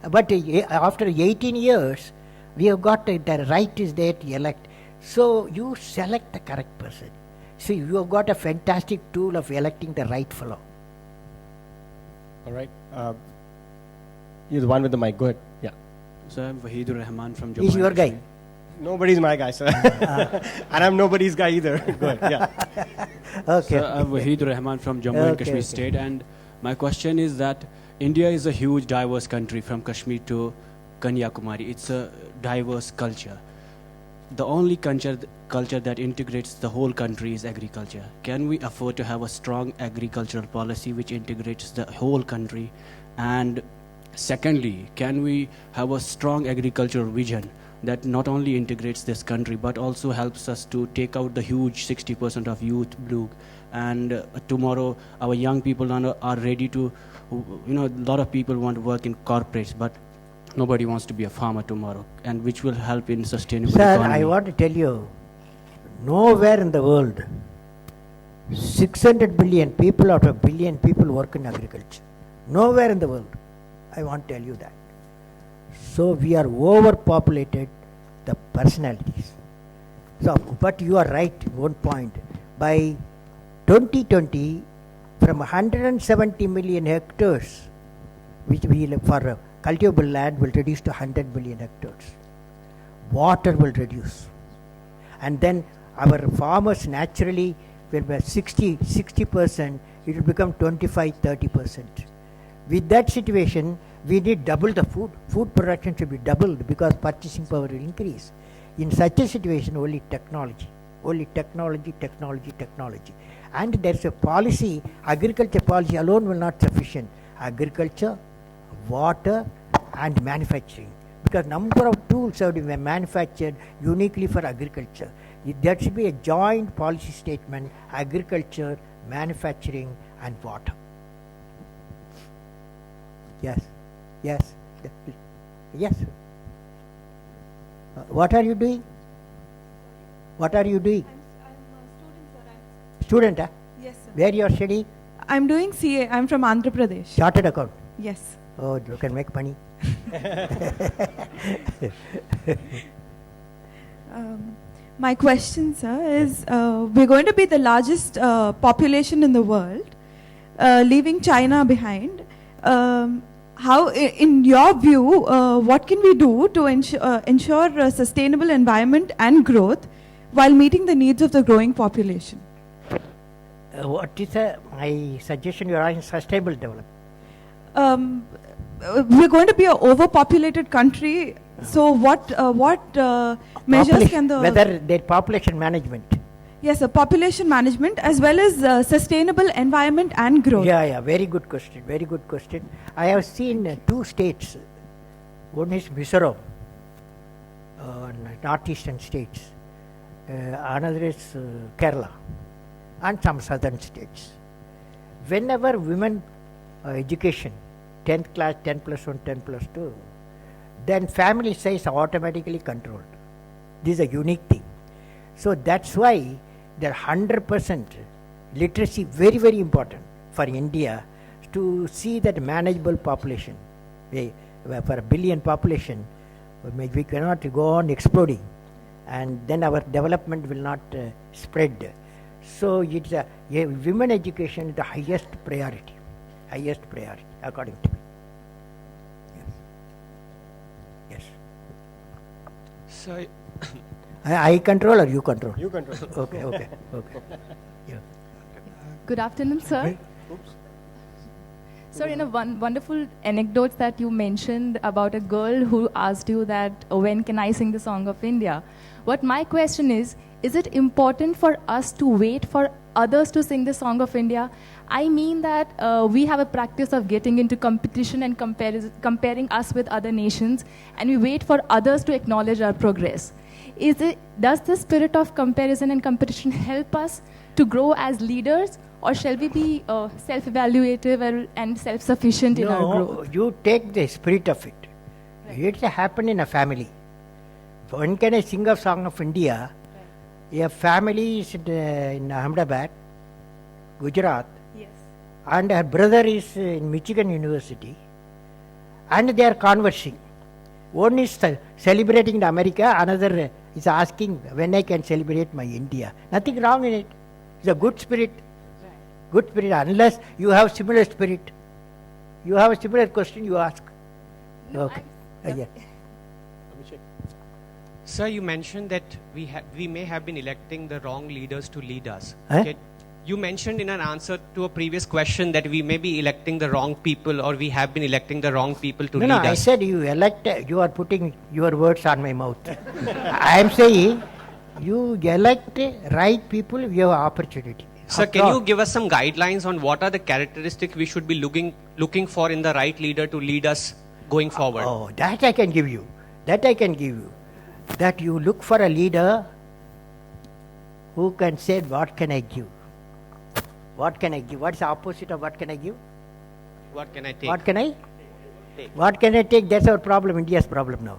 But after 18 years, we have got the right is there to elect. So you select the correct person. So you have got a fantastic tool of electing the right fellow. All right. You're the one with the mic. Go ahead. Yeah. So I'm Waheedur Rahman from Jammu. He's your guy. Nobody's my guy, sir. And I'm nobody's guy either. Go ahead. Yeah. Okay. So I'm Waheedur Rahman from Jammu and Kashmir state, and my question is that India is a huge diverse country from Kashmir to Kanyakumari. It's a diverse culture. The only culture that integrates the whole country is agriculture. Can we afford to have a strong agricultural policy which integrates the whole country? And secondly, can we have a strong agricultural vision that not only integrates this country but also helps us to take out the huge 60% of youth blue? And tomorrow our young people are ready to, a lot of people want to work in corporates, but nobody wants to be a farmer tomorrow, and which will help in sustainable economy. Sir, I want to tell you, nowhere in the world, 600 billion people out of billion people work in agriculture. Nowhere in the world. I want to tell you that. So we are overpopulated, the personalities. So, but you are right, one point. By 2020, from 170 million hectares, which we for cultivable land will reduce to 100 million hectares. Water will reduce. And then our farmers naturally will be 60%, it will become 25-30%. With that situation, we need double the food. Food production should be doubled because purchasing power will increase. In such a situation, only technology. And there is a policy, agriculture policy alone will not sufficient. Agriculture, water and manufacturing. Because number of tools have been manufactured uniquely for agriculture. There should be a joint policy statement, agriculture, manufacturing and water. Yes. What are you doing? I'm a student, sir. Student, huh? Yes, sir. Where you are studying? I'm doing CA. I'm from Andhra Pradesh. Chartered account? Yes. Oh, you can make money. My question, sir, is we're going to be the largest population in the world, leaving China behind. How, in your view, what can we do to ensure sustainable environment and growth while meeting the needs of the growing population? What is my suggestion? You are in sustainable development. We're going to be an overpopulated country. So what measures can the... Whether their population management. Yes, sir, population management as well as sustainable environment and growth. Yeah, very good question. I have seen two states. One is Mizoram, northeastern states. Another is Kerala and some southern states. Whenever women education, 10th class, 10 plus 1, 10 plus 2, then family size automatically controlled. This is a unique thing. So that's why the 100% literacy very, very important for India to see that manageable population. For a billion population, we cannot go on exploding, and then our development will not spread. So it's women education is the highest priority according to me. Yes. So I control or you control? You control. Okay. Yeah. Good afternoon, sir. Sir, in a wonderful anecdote that you mentioned about a girl who asked you that, when can I sing the song of India? What my question is it important for us to wait for others to sing the song of India? I mean that we have a practice of getting into competition and comparing us with other nations, and we wait for others to acknowledge our progress. Does the spirit of comparison and competition help us to grow as leaders, or shall we be self-evaluative and self-sufficient in our growth? No, you take the spirit of it. Right. It's happened in a family. When can I sing a song of India? Right. A family is in Ahmedabad, Gujarat, yes, and her brother is in Michigan University, and they are conversing. One is celebrating the America, another is asking when I can celebrate my India. Nothing wrong in it. It's a good spirit. Good spirit, unless you have similar spirit. You have a similar question, you ask. No, okay. Yeah. Sir, you mentioned that we may have been electing the wrong leaders to lead us. Okay. You mentioned in an answer to a previous question that we may be electing the wrong people, or we have been electing the wrong people to lead us. No, I said you are putting your words on my mouth. I am saying you elect right people, you have opportunity. Sir, can you give us some guidelines on what are the characteristics we should be looking for in the right leader to lead us going forward? Oh, that I can give you. That you look for a leader who can say, what can I give? What can I give? What's the opposite of what can I give? What can I take? What can I take? What can I take? That's our problem, India's problem now.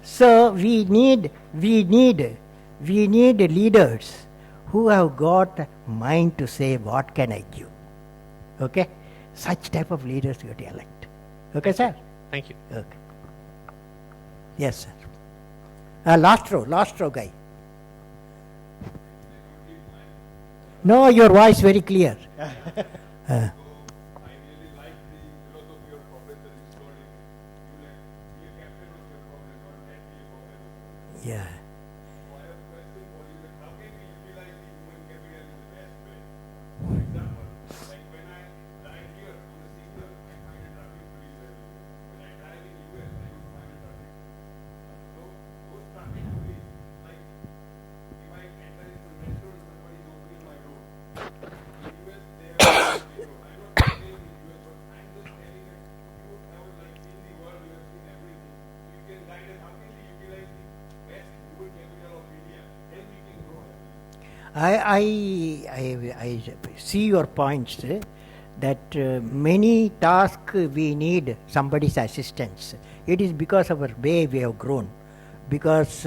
So we need leaders who have got mind to say, what can I give? Okay? Such type of leaders you have to elect. Okay, sir? Thank you. Okay. Yes, sir. Last row guy. No, your voice very clear. Yeah. I see your points that many tasks we need somebody's assistance. It is because of our way we have grown. Because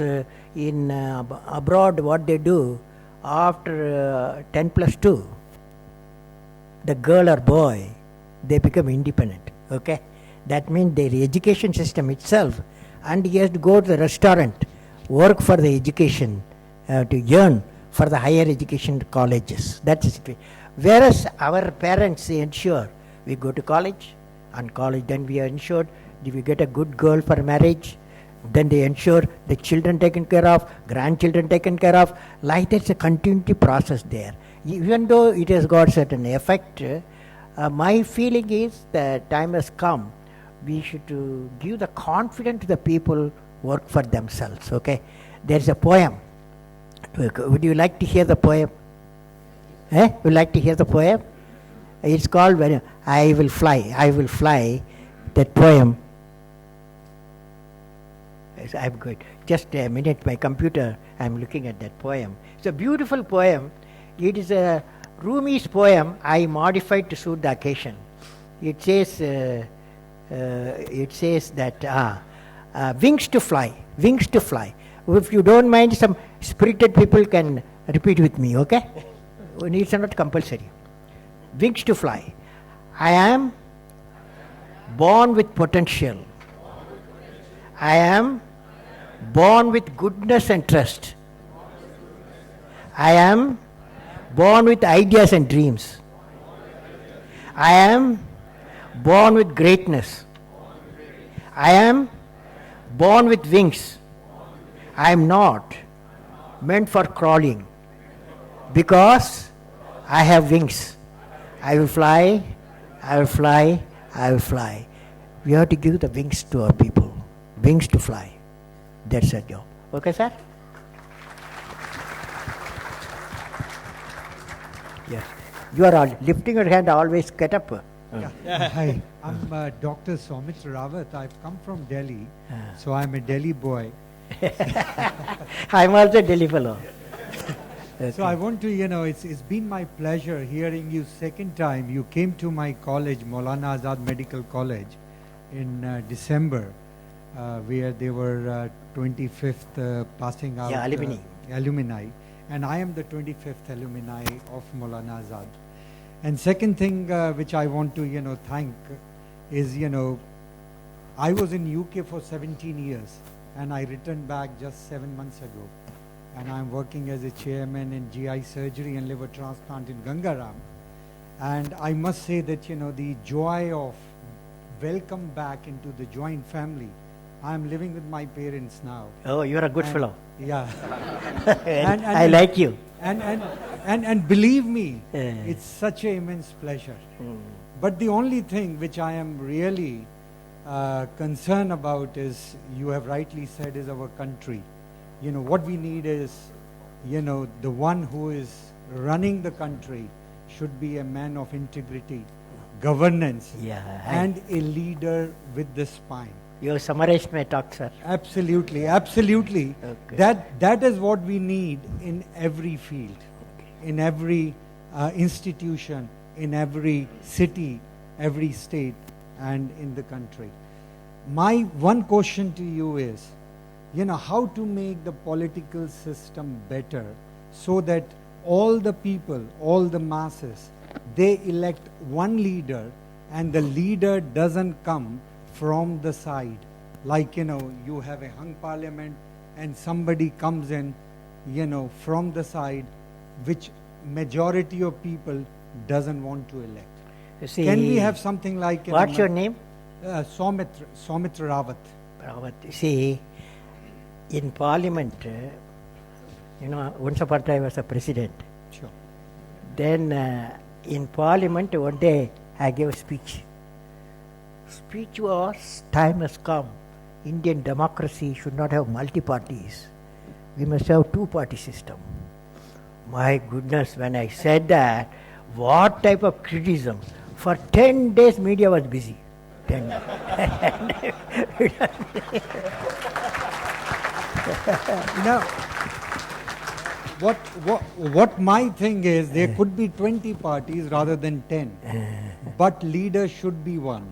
in abroad what they do, after 10+2, the girl or boy, they become independent. Okay? That means their education system itself, and he has to go to the restaurant, work for the education, to earn for the higher education colleges. That's it. Whereas our parents ensure we go to college, and college then we are ensured if we get a good girl for marriage, then they ensure the children taken care of, grandchildren taken care of. Like that's a continuity process there. Even though it has got certain effect, my feeling is that time has come. We should give the confidence to the people work for themselves. Okay, there's a poem. Would you like to hear the poem? Would you like to hear the poem? It's called "When I Will Fly." I will fly. That poem. I'm good. Just a minute. My computer. I'm looking at that poem. It's a beautiful poem. It is a Rumi's poem. I modified to suit the occasion. It says. It says that wings to fly. Wings to fly. If you don't mind, some spirited people can repeat with me, okay? It's not compulsory. Wings to fly. I am born with potential. I am born with goodness and trust. I am born with ideas and dreams. I am born with greatness. I am born with wings. I am not meant for crawling because I have wings. I will fly I will fly, I will fly. We have to give the wings to our people. Wings to fly. That's our job. Okay, sir? Yes. You are all lifting your hand, always get up. Hi, I'm Dr. Soumitra Rawat. I've come from Delhi, so I'm a Delhi boy. I'm also a Delhi fellow. Okay. So I want to, it's been my pleasure hearing you second time. You came to my college, Maulana Azad Medical College, in December, where they were 25th passing out alumni. And I am the 25th alumni of Maulana Azad. And second thing which I want to, thank is, I was in UK for 17 years and I returned back just 7 months ago. And I'm working as a chairman in GI surgery and liver transplant in Gangaram. And I must say that, the joy of welcome back into the joint family. I'm living with my parents now. Oh, you're a good fellow. Yeah. and I like you. And believe me, it's such an immense pleasure. But the only thing which I am really concerned about is, you have rightly said, is our country. What we need is, the one who is running the country should be a man of integrity, governance, and a leader with the spine. You summarized my talk, sir. Absolutely, absolutely. Okay. That is what we need in every field, in every institution, in every city, every state, and in the country. My one question to you is, how to make the political system better so that all the people, all the masses, they elect one leader and the leader doesn't come from the side. Like, you have a hung parliament and somebody comes in, from the side, which majority of people doesn't want to elect. Can we have something like... What's your name? Soumitra Rawat. See, in parliament, once upon a time I was a president. Sure. Then in parliament, one day I gave a speech. Speech was, time has come. Indian democracy should not have multi-parties. We must have two-party system. My goodness, when I said that, what type of criticism? For 10 days media was busy. 10 Now, what my thing is, there could be 20 parties rather than 10, but leader should be one.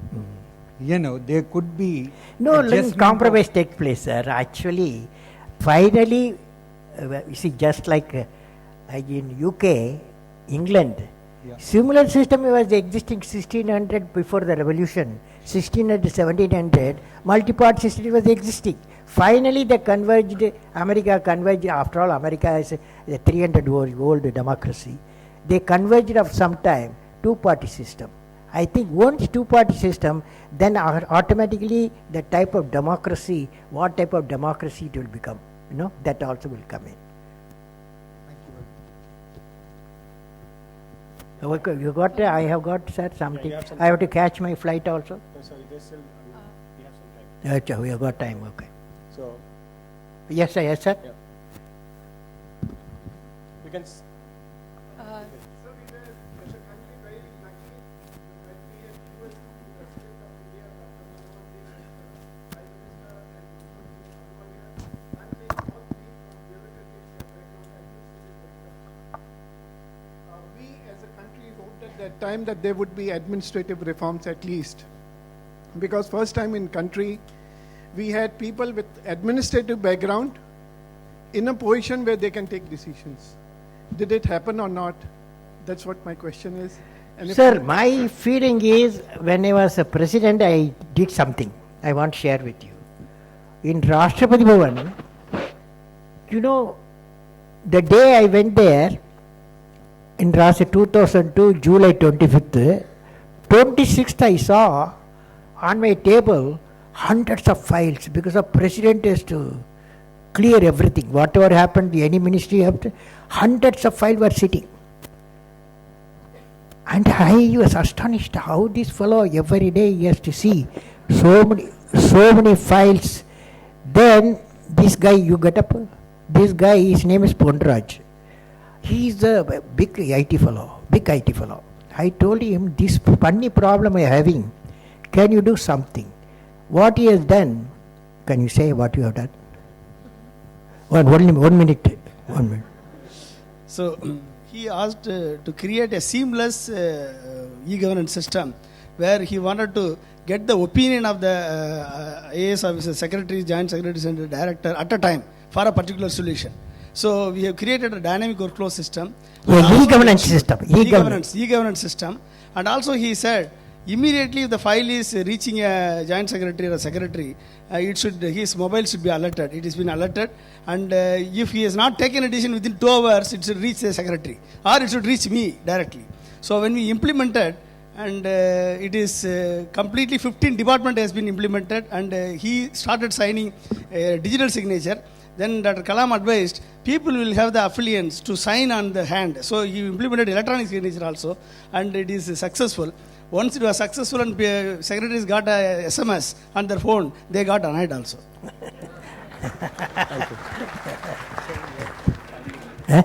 There could be... No, let compromise take place, sir. Actually, finally, you see, just like in UK, England, similar system was existing 1600 before the revolution. 1600 to 1700, multi-part system was existing. Finally, they converged, America converged, after all, America is a 300-year-old democracy. They converged of some time, two-party system. I think once two-party system, then automatically the type of democracy, what type of democracy it will become, that also will come in. Thank you. You got, I have got, sir, something. I have to catch my flight also. No, sorry, there's still, we have some time. We have got time, okay. So, yes, sir, yes, sir. Yeah. We can. That time that there would be administrative reforms at least, because first time in country we had people with administrative background in a position where they can take decisions. Did it happen or not? That's what my question is. And sir, my feeling is, when I was a president, I did something I want to share with you. In Rashtrapati Bhavan, the day I went there, in 2002, July 25th, 26th I saw on my table hundreds of files, because the president has to clear everything. Whatever happened, any ministry, hundreds of files were sitting. And I was astonished how this fellow every day he has to see so many files. Then this guy, you get up, this guy, his name is Pondraj. He is a big IT fellow. I told him, this funny problem I am having, can you do something? What he has done, can you say what you have done? One minute. So he asked to create a seamless e-governance system where he wanted to get the opinion of the AS officer, secretary, joint secretaries and director at a time for a particular solution. So we have created a dynamic workflow system. E-governance system. And also he said, immediately if the file is reaching a joint secretary or a secretary, his mobile should be alerted. It has been alerted. And if he has not taken a decision within 2 hours, it should reach the secretary. Or it should reach me directly. So when we implemented, and it is completely 15 department has been implemented, and he started signing digital signature. Then Dr. Kalam advised people will have the affiliates to sign on the hand. So he implemented electronic signature also, and it is successful. Once it was successful and secretaries got a SMS on their phone, they got annoyed also. Thank you.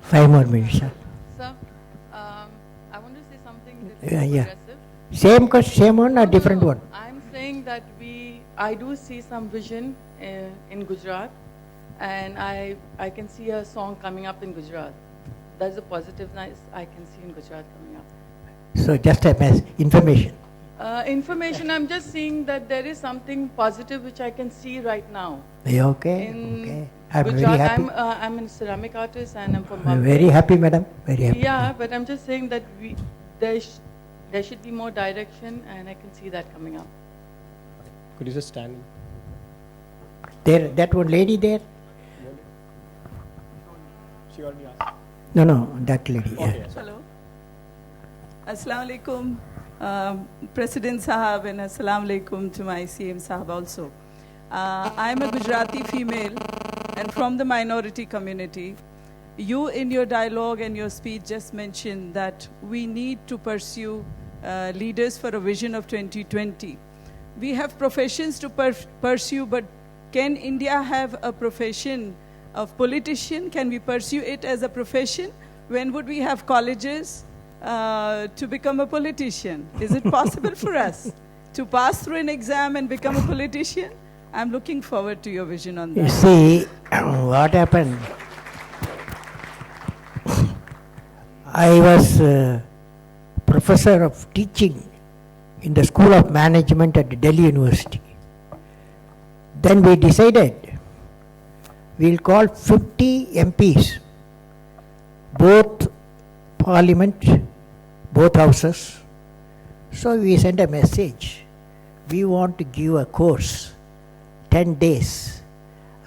5 more minutes. Sir, I want to say something that's progressive. Same one or different one? I'm saying that I do see some vision in Gujarat, and I can see a song coming up in Gujarat. That's a positiveness I can see in Gujarat coming up. So just a information. Information, I'm just seeing that there is something positive which I can see right now. Okay. I'm Gujarat, very happy. I'm a ceramic artist and I'm from I'm very happy, madam. Very happy. Yeah, but I'm just saying that there should be more direction, and I can see that coming up. Could you just stand? There, that one lady there? She already asked. No, that lady. Okay, Hello. Assalamu alaikum, President Sahab, and assalamu alaikum to my CM Sahab also. I'm a Gujarati female and from the minority community. You in your dialogue and your speech just mentioned that we need to pursue leaders for a vision of 2020. We have professions to pursue, but can India have a profession of politician? Can we pursue it as a profession? When would we have colleges to become a politician? Is it possible for us to pass through an exam and become a politician? I'm looking forward to your vision on that. You see, what happened? I was professor of teaching in the School of Management at Delhi University. Then we decided we'll call 50 MPs, both parliament, both houses. So we sent a message. We want to give a course, 10 days,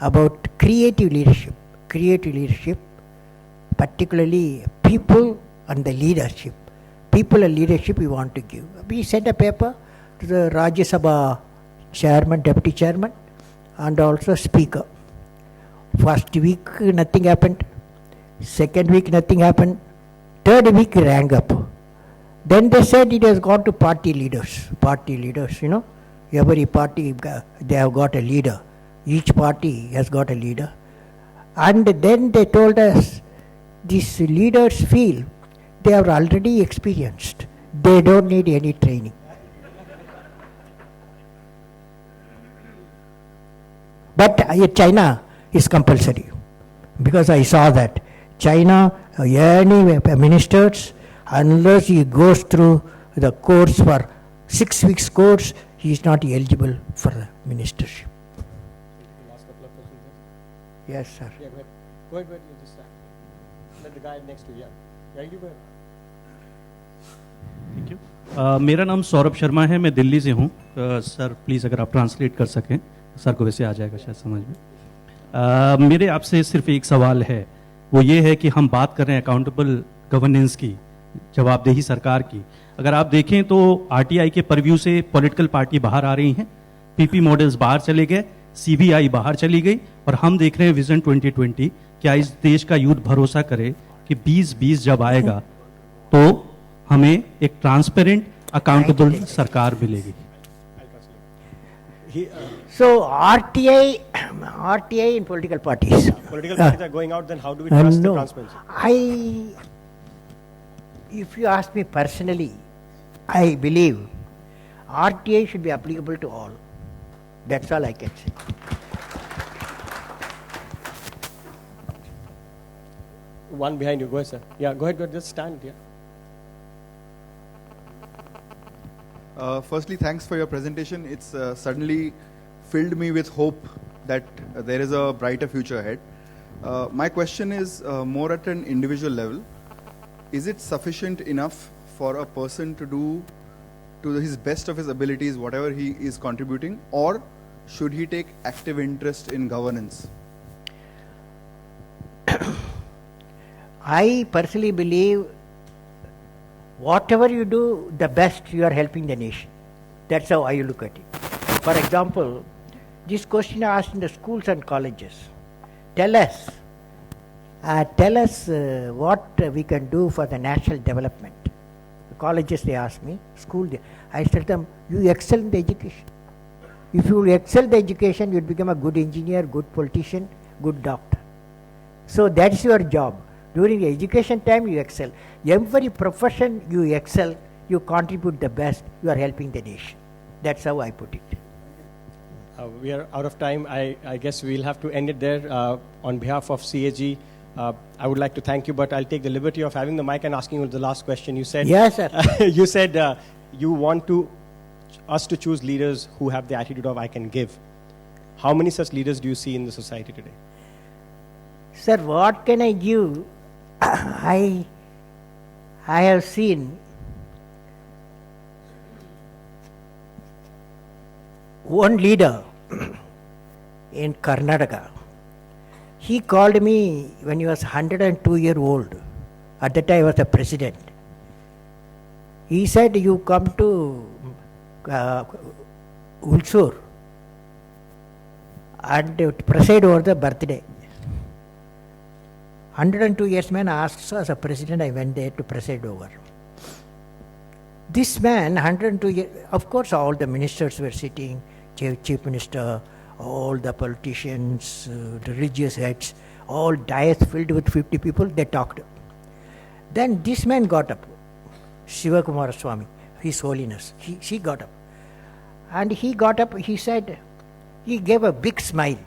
about creative leadership, particularly people and the leadership. People and leadership we want to give. We sent a paper to the Rajya Sabha chairman, deputy chairman, and also speaker. First week nothing happened. Second week nothing happened. Third week rang up. Then they said it has gone to party leaders. Party leaders, you know. Every party, they have got a leader. Each party has got a leader. And then they told us, these leaders feel they are already experienced. They don't need any training. But China is compulsory. Because I saw that. China, any ministers, unless he goes through the course for 6 weeks course, he is not eligible for the ministership. Last couple of questions. Yes, sir. Yeah, go ahead. You just let the guy next to you. Yeah, you go ahead. Thank you. मेरा नाम सौरभ शर्मा है, मैं दिल्ली से हूँ। Sir please अगर आप translate कर सकें, सर को वैसे आ जाएगा शायद समझ में। मेरे आपसे सिर्फ एक सवाल है, वो ये है कि हम बात कर रहे हैं अकाउंटेबल गवर्नेंस की, जवाबदेही सरकार की। अगर आप देखें तो आरटीआई के परव्यू से पॉलिटिकल पार्टी बाहर आ रही हैं, पीपी मॉडल्स बाहर चले गए, सीबीआई बाहर चली गई, और हम देख रहे हैं विजन 2020। क्या इस देश का यूथ भरोसा करे कि 2020 जब आएगा तो हमें एक ट्रांसपेरेंट अकाउंटेबल सरकार मिलेगी. So RTI in political parties. Political parties are going out, then how do we trust the No. transparency? If you ask me personally, I believe RTI should be applicable to all. That's all I can say. One behind you, go ahead, sir. Yeah, go ahead, just stand here. Firstly, thanks for your presentation. It's suddenly filled me with hope that there is a brighter future ahead. My question is more at an individual level. Is it sufficient enough for a person to do to his best of his abilities whatever he is contributing, or should he take active interest in governance? I personally believe whatever you do, the best you are helping the nation. That's how I look at it. For example, this question I asked in the schools and colleges. Tell us what we can do for the national development. The colleges, they ask me, school, I tell them, you excel in the education. If you excel the education, you will become a good engineer, good politician, good doctor. So that's your job. During the education time, you excel. Every profession you excel, you contribute the best, you are helping the nation. That's how I put it. We are out of time. I guess we'll have to end it there. On behalf of CAG, I would like to thank you, but I'll take the liberty of having the mic and asking you the last question. You said, yes, sir. You said you want us to choose leaders who have the attitude of I can give. How many such leaders do you see in the society today? Sir, what can I give? I have seen one leader in Karnataka. He called me when he was 102 years old. At that time I was the president. He said, you come to Ulsur and preside over the birthday. 102 years man asked us as a president, I went there to preside over. This man, 102 years, of course all the ministers were sitting, chief minister, all the politicians, religious heads, all dais filled with 50 people, they talked. Then this man got up, Shiva Kumara Swami, His Holiness, he got up. And he got up, he said, he gave a big smile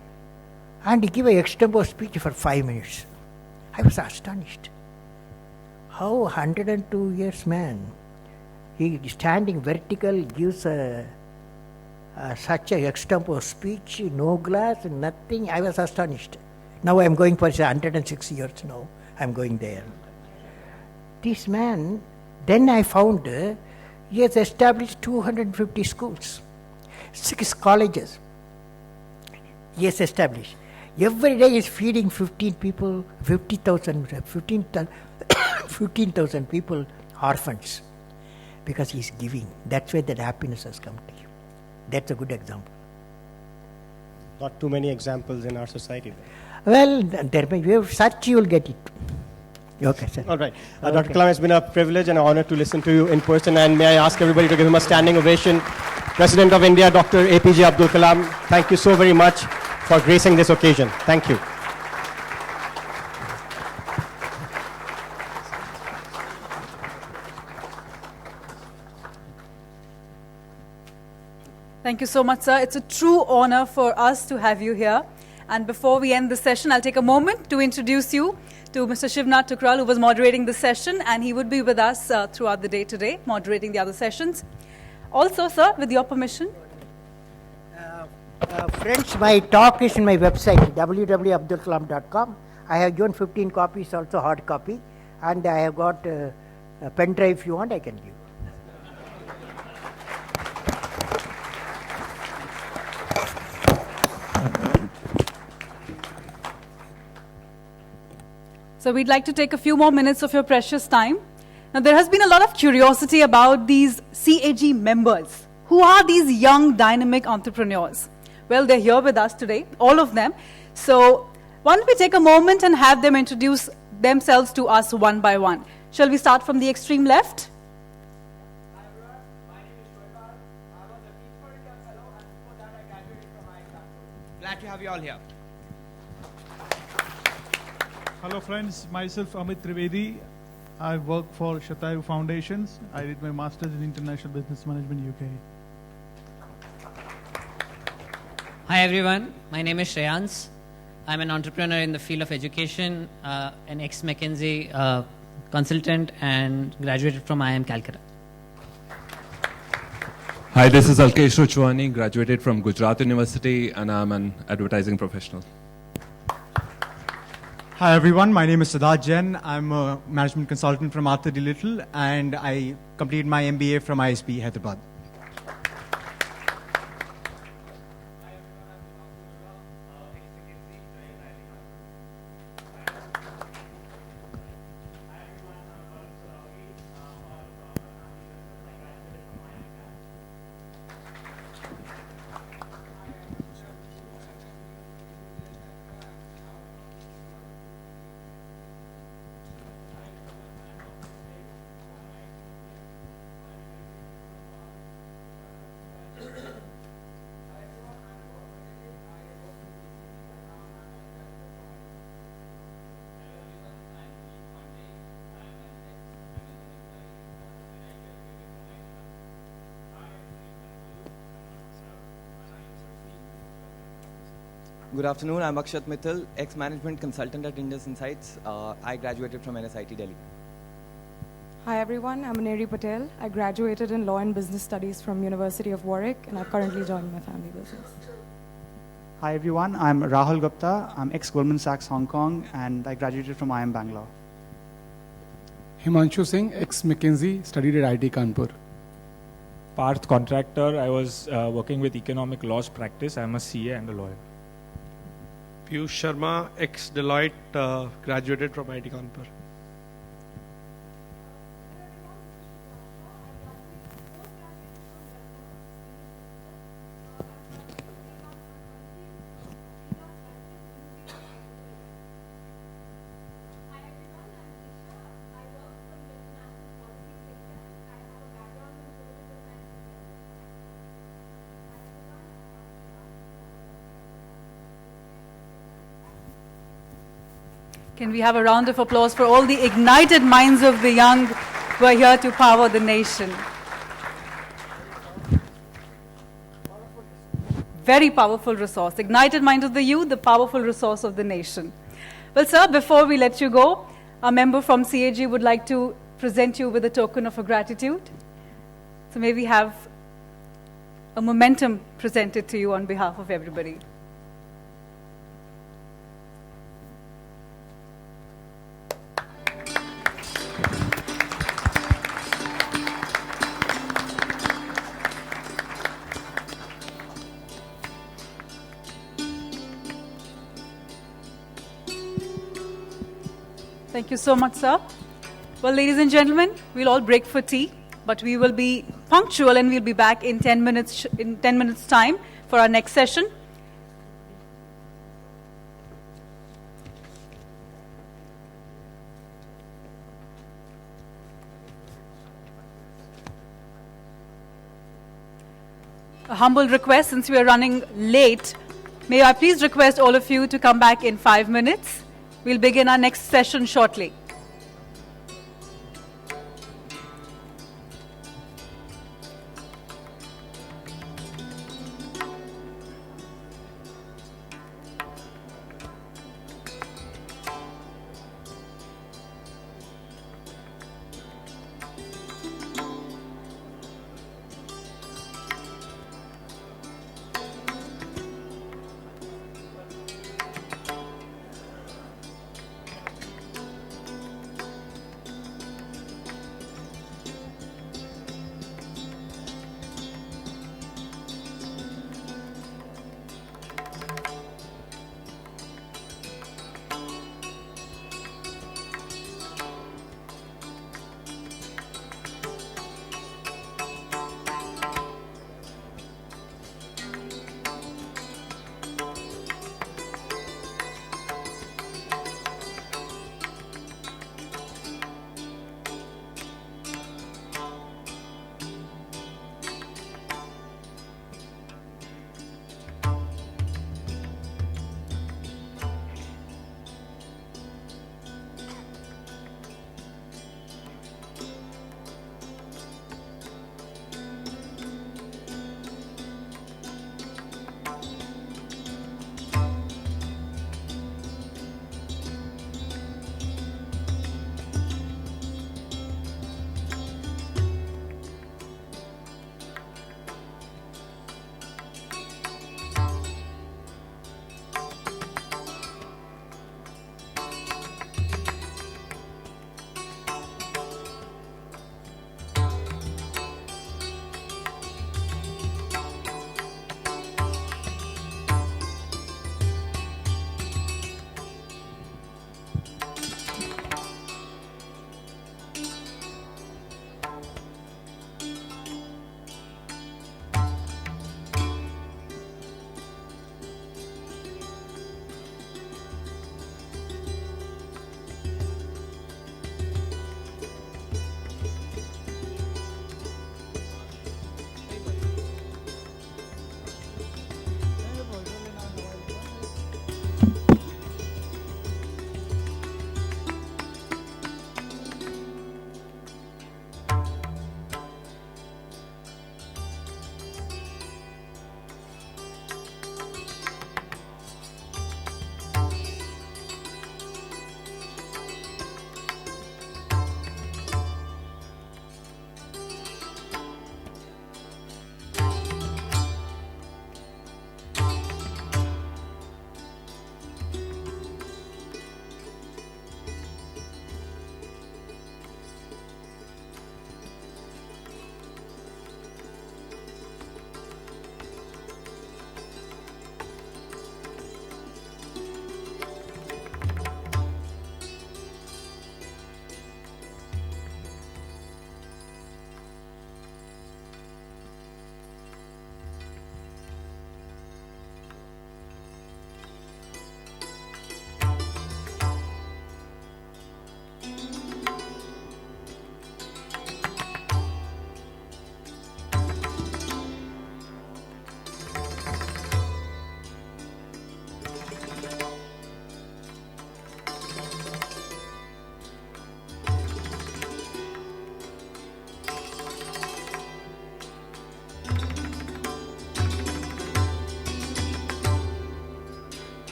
and he gave an extempore speech for 5 minutes. I was astonished. How 102 years man, he standing vertical, gives such a extempore speech, no glass, nothing. I was astonished. Now I am going for 106 years now. I am going there. This man, then I found he has established 250 schools, 6 colleges. He has established. Every day he is feeding 15 people, 15,000 people, orphans, because he is giving. That's where that happiness has come to you. That's a good example. Not too many examples in our society. Well, there may be such you will get it. Okay, sir. All right. Dr. Kalam, it's been a privilege and an honor to listen to you in person, and may I ask everybody to give him a standing ovation. President of India, Dr. APJ Abdul Kalam, thank you so very much for gracing this occasion. Thank you. Thank you so much, sir. It's a true honor for us to have you here. And before we end the session, I'll take a moment to introduce you to Mr. Shivnath Tukral, who was moderating the session, and he would be with us throughout the day today, moderating the other sessions. Also, sir, with your permission. Friends, my talk is in my website, www.abdulkalam.com. I have given 15 copies, also hard copy, and I have got a pen drive. If you want, I can give. So we'd like to take a few more minutes of your precious time. Now, there has been a lot of curiosity about these CAG members. Who are these young, dynamic entrepreneurs? Well, they're here with us today, all of them. So why don't we take a moment and have them introduce themselves to us one by one. Shall we start from the extreme left? Glad to have you all here. Hello friends, myself Amit Trivedi. I work for Shatayu Foundations. I did my Masters in International Business Management, UK. Hi everyone, my name is Shreyans. I'm an entrepreneur in the field of education, an ex-McKinsey consultant and graduated from IIM Calcutta. Hi, this is Alkesh Ruchwani, graduated from Gujarat University, and I'm an advertising professional. Hi everyone, my name is Siddharth Jain. I'm a management consultant from Arthur D. Little, and I completed my MBA from ISB Hyderabad. Good afternoon, I'm Akshat Mittal, ex-management consultant at Indus Insights. I graduated from NSIT Delhi. Hi everyone, I'm Neri Patel. I graduated in Law and Business Studies from University of Warwick, and I've currently joined my family business. Hi everyone, I'm Rahul Gupta. I'm ex-Goldman Sachs Hong Kong, and I graduated from IIM Bangalore. Himanshu Singh, ex-McKinsey, studied at IIT Kanpur. Parth Contractor, I was working with economic laws practice. I'm a CA and a lawyer. Piyush Sharma, ex-Deloitte, graduated from IIT Kanpur. Can we have a round of applause for all the ignited minds of the young who are here to power the nation? Very powerful resource. Ignited mind of the youth, the powerful resource of the nation. Well, sir, before we let you go, a member from CAG would like to present you with a token of gratitude. So may we have a momentum presented to you on behalf of everybody. Thank you so much, sir. Well, ladies and gentlemen, we'll all break for tea, but we will be punctual and we'll be back in 10 minutes time for our next session. A humble request, since we are running late, may I please request all of you to come back in 5 minutes. We'll begin our next session shortly.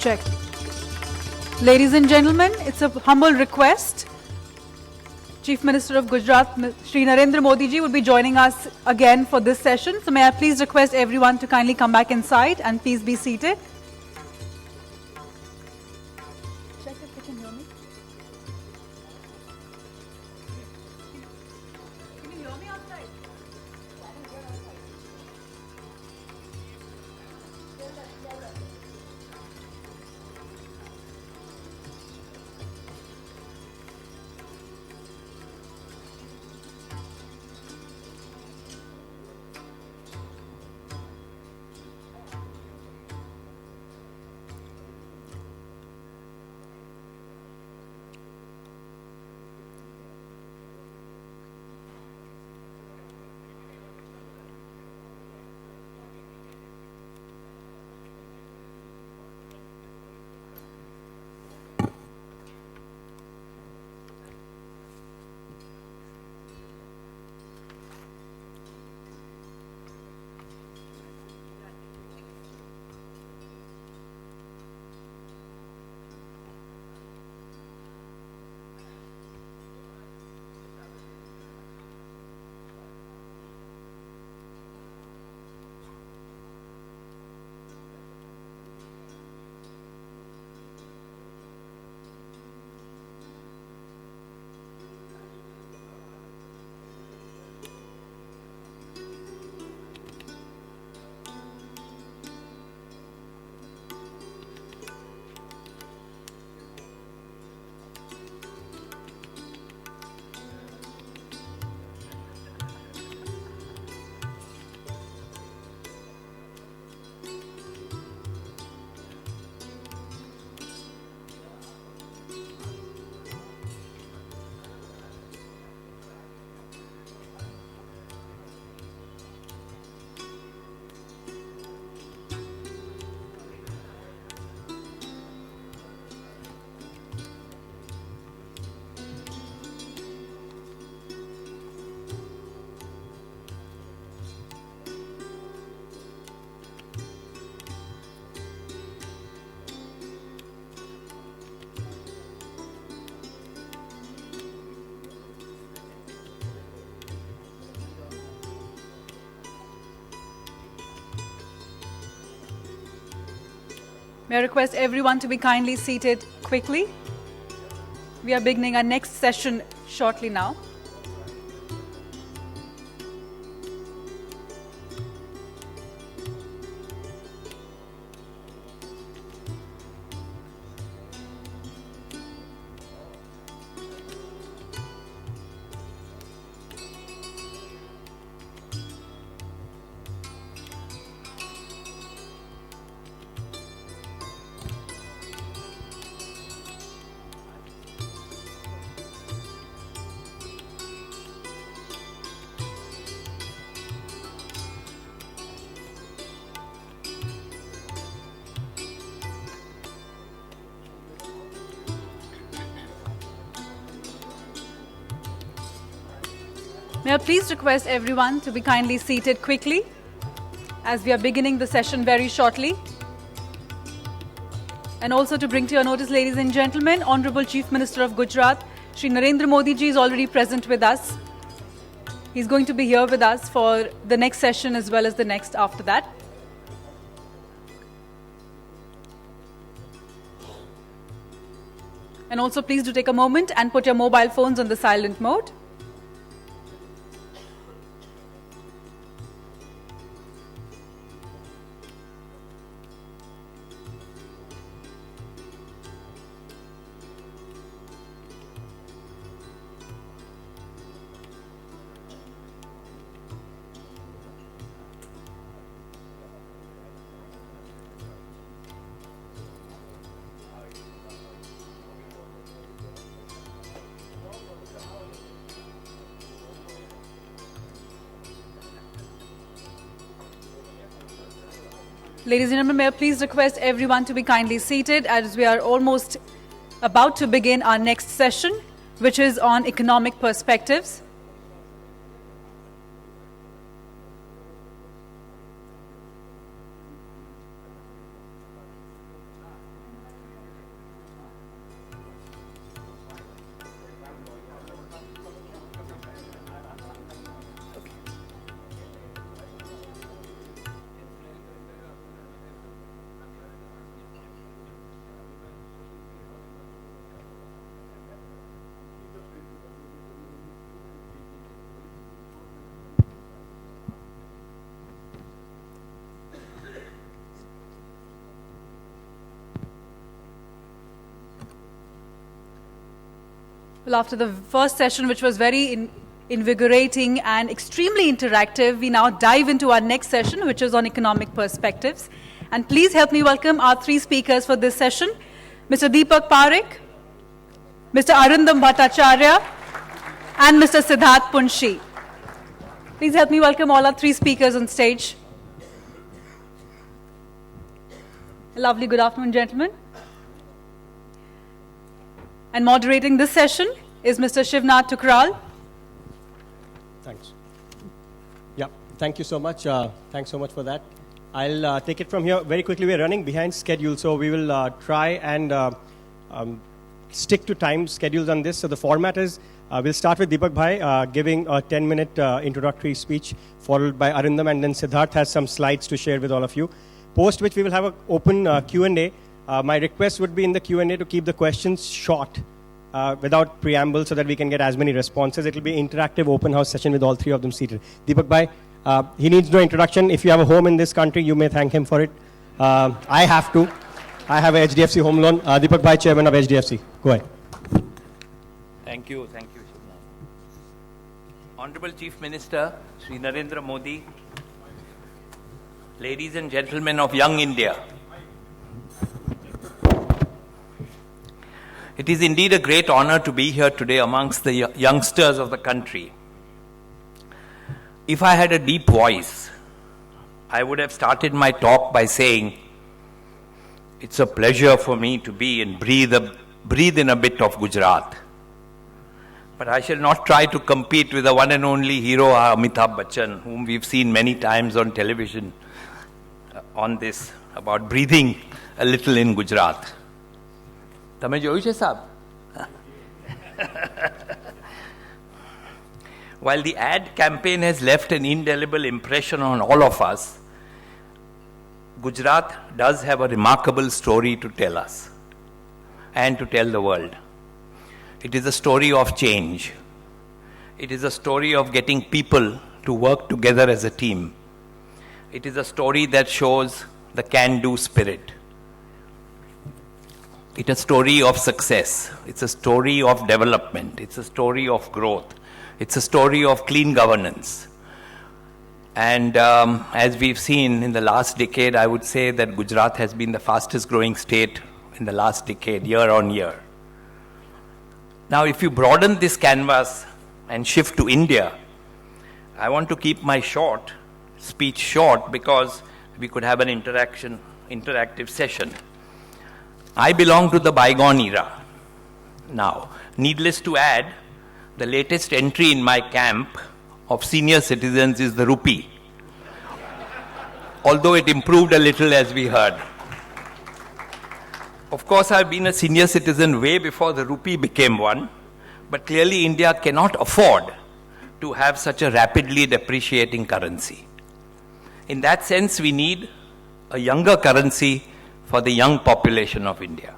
Check. Ladies and gentlemen, it's a humble request. Chief Minister of Gujarat, Shri Narendra Modi ji, will be joining us again for this session. So may I please request everyone to kindly come back inside and please be seated. Check if they can hear me. Can you hear me outside? May I request everyone to be kindly seated quickly. We are beginning our next session shortly now. May I please request everyone to be kindly seated quickly as we are beginning the session very shortly. And also to bring to your notice, ladies and gentlemen, Honorable Chief Minister of Gujarat, Shri Narendra Modi ji is already present with us. He's going to be here with us for the next session as well as the next after that. And also please do take a moment and put your mobile phones on the silent mode. Ladies and gentlemen, may I please request everyone to be kindly seated as we are almost about to begin our next session, which is on economic perspectives. Well, after the first session, which was very invigorating and extremely interactive, we now dive into our next session, which is on economic perspectives. And please help me welcome our three speakers for this session. Mr. Deepak Parekh, Mr. Arundam Bhattacharya, and Mr. Siddharth Punshi. Please help me welcome all our three speakers on stage. A lovely good afternoon, gentlemen. And moderating this session is Mr. Shivnath Tukral. Thanks. Yeah, thank you so much. Thanks so much for that. I'll take it from here very quickly. We're running behind schedule, so we will try and stick to time schedules on this. So the format is we'll start with Deepak Bhai giving a 10-minute introductory speech, followed by Arundam, and then Siddharth has some slides to share with all of you. Post which we will have an open Q&A. My request would be in the Q&A to keep the questions short without preamble so that we can get as many responses. It will be an interactive open house session with all three of them seated. Deepak Bhai, he needs no introduction. If you have a home in this country, you may thank him for it. I have to. I have a HDFC home loan. Deepak Bhai, Chairman of HDFC. Go ahead. Thank you, Shivnath. Honorable Chief Minister, Shri Narendra Modi, ladies and gentlemen of young India, it is indeed a great honor to be here today amongst the youngsters of the country. If I had a deep voice, I would have started my talk by saying, it's a pleasure for me to be and breathe in a bit of Gujarat. But I shall not try to compete with the one and only hero Amitabh Bachchan, whom we've seen many times on television on this, about breathing a little in Gujarat. Tame joyu છે સાહેબ? While the ad campaign has left an indelible impression on all of us, Gujarat does have a remarkable story to tell us and to tell the world. It is a story of change. It is a story of getting people to work together as a team. It is a story that shows the can-do spirit. It's a story of success. It's a story of development. It's a story of growth. It's a story of clean governance. And as we've seen in the last decade, I would say that Gujarat has been the fastest growing state in the last decade, year on year. Now, if you broaden this canvas and shift to India, I want to keep my speech short because we could have an interactive session. I belong to the bygone era. Now, needless to add, the latest entry in my camp of senior citizens is the rupee, although it improved a little as we heard. Of course, I've been a senior citizen way before the rupee became one, but clearly India cannot afford to have such a rapidly depreciating currency. In that sense, we need a younger currency for the young population of India.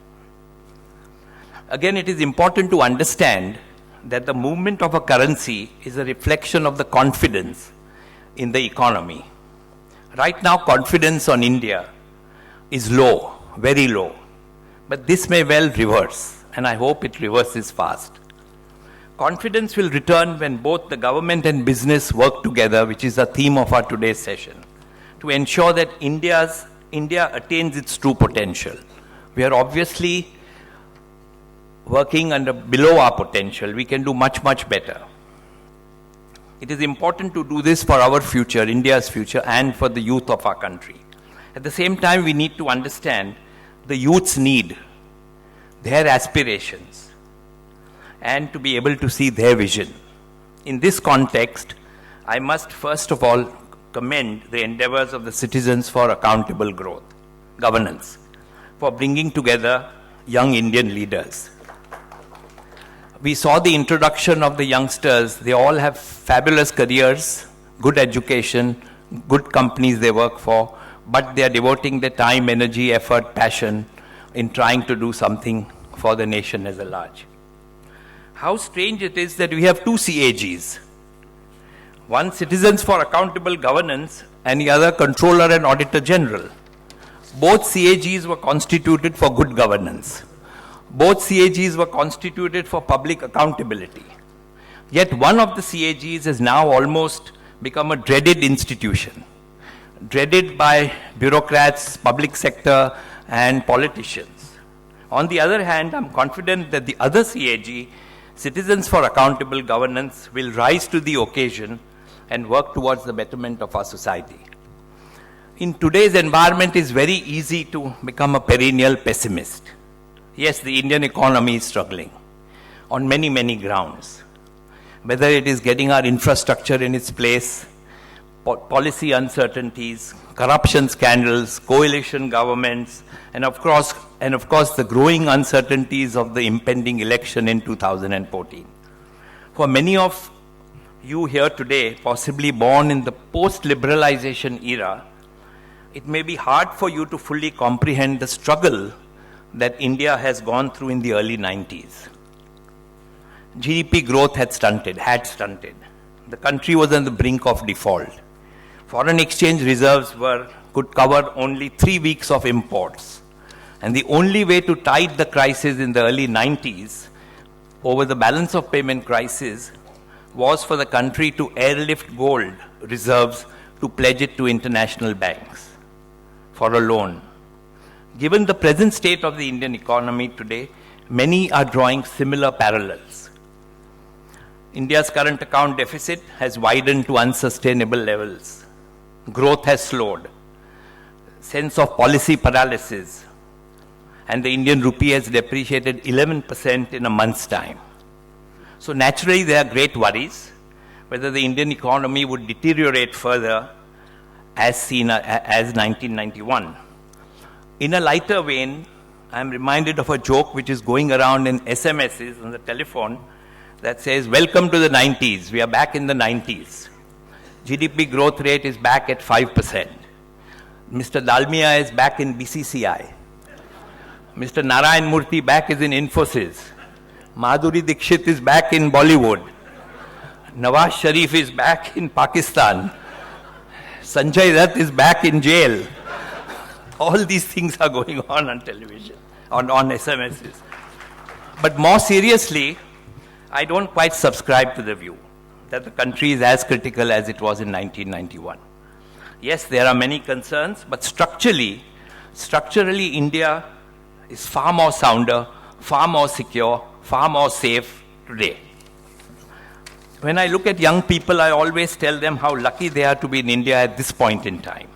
Again, it is important to understand that the movement of a currency is a reflection of the confidence in the economy. Right now, confidence on India is low, very low. But this may well reverse, and I hope it reverses fast. Confidence will return when both the government and business work together, which is the theme of our today's session, to ensure that India attains its true potential. We are obviously working below our potential. We can do much, much better. It is important to do this for our future, India's future, and for the youth of our country. At the same time, we need to understand the youth's need, their aspirations, and to be able to see their vision. In this context, I must first of all commend the endeavors of the Citizens for Accountable Governance for bringing together young Indian leaders. We saw the introduction of the youngsters. They all have fabulous careers, good education, good companies they work for, but they are devoting their time, energy, effort, passion in trying to do something for the nation as a large. How strange it is that we have two CAGs. One Citizens for Accountable Governance and the other Controller and Auditor General. Both CAGs were constituted for good governance. Both CAGs were constituted for public accountability. Yet one of the CAGs has now almost become a dreaded institution, dreaded by bureaucrats, public sector, and politicians. On the other hand, I'm confident that the other CAG, Citizens for Accountable Governance, will rise to the occasion and work towards the betterment of our society. In today's environment, it's very easy to become a perennial pessimist. Yes, the Indian economy is struggling on many, many grounds. Whether it is getting our infrastructure in its place, policy uncertainties, corruption scandals, coalition governments, and of course the growing uncertainties of the impending election in 2014. For many of you here today, possibly born in the post-liberalization era, it may be hard for you to fully comprehend the struggle that India has gone through in the early 90s. GDP growth had stunted. The country was on the brink of default. Foreign exchange reserves could cover only 3 weeks of imports. And the only way to tide the crisis in the early 90s over the balance of payment crisis was for the country to airlift gold reserves to pledge it to international banks for a loan. Given the present state of the Indian economy today, many are drawing similar parallels. India's current account deficit has widened to unsustainable levels. Growth has slowed. Sense of policy paralysis. And the Indian rupee has depreciated 11% in a month's time. So naturally there are great worries whether the Indian economy would deteriorate further as seen as 1991. In a lighter vein, I am reminded of a joke which is going around in SMSs on the telephone that says, "Welcome to the 90s. We are back in the 90s. GDP growth rate is back at 5%. Mr. Dalmia is back in BCCI. Mr. Narayan Murthy back is in Infosys. Madhuri Dixit is back in Bollywood. Nawaz Sharif is back in Pakistan. Sanjay Dutt is back in jail." All these things are going on television, on SMSs. But more seriously, I don't quite subscribe to the view that the country is as critical as it was in 1991. Yes, there are many concerns, but structurally, India is far more sounder, far more secure, far more safe today. When I look at young people, I always tell them how lucky they are to be in India at this point in time.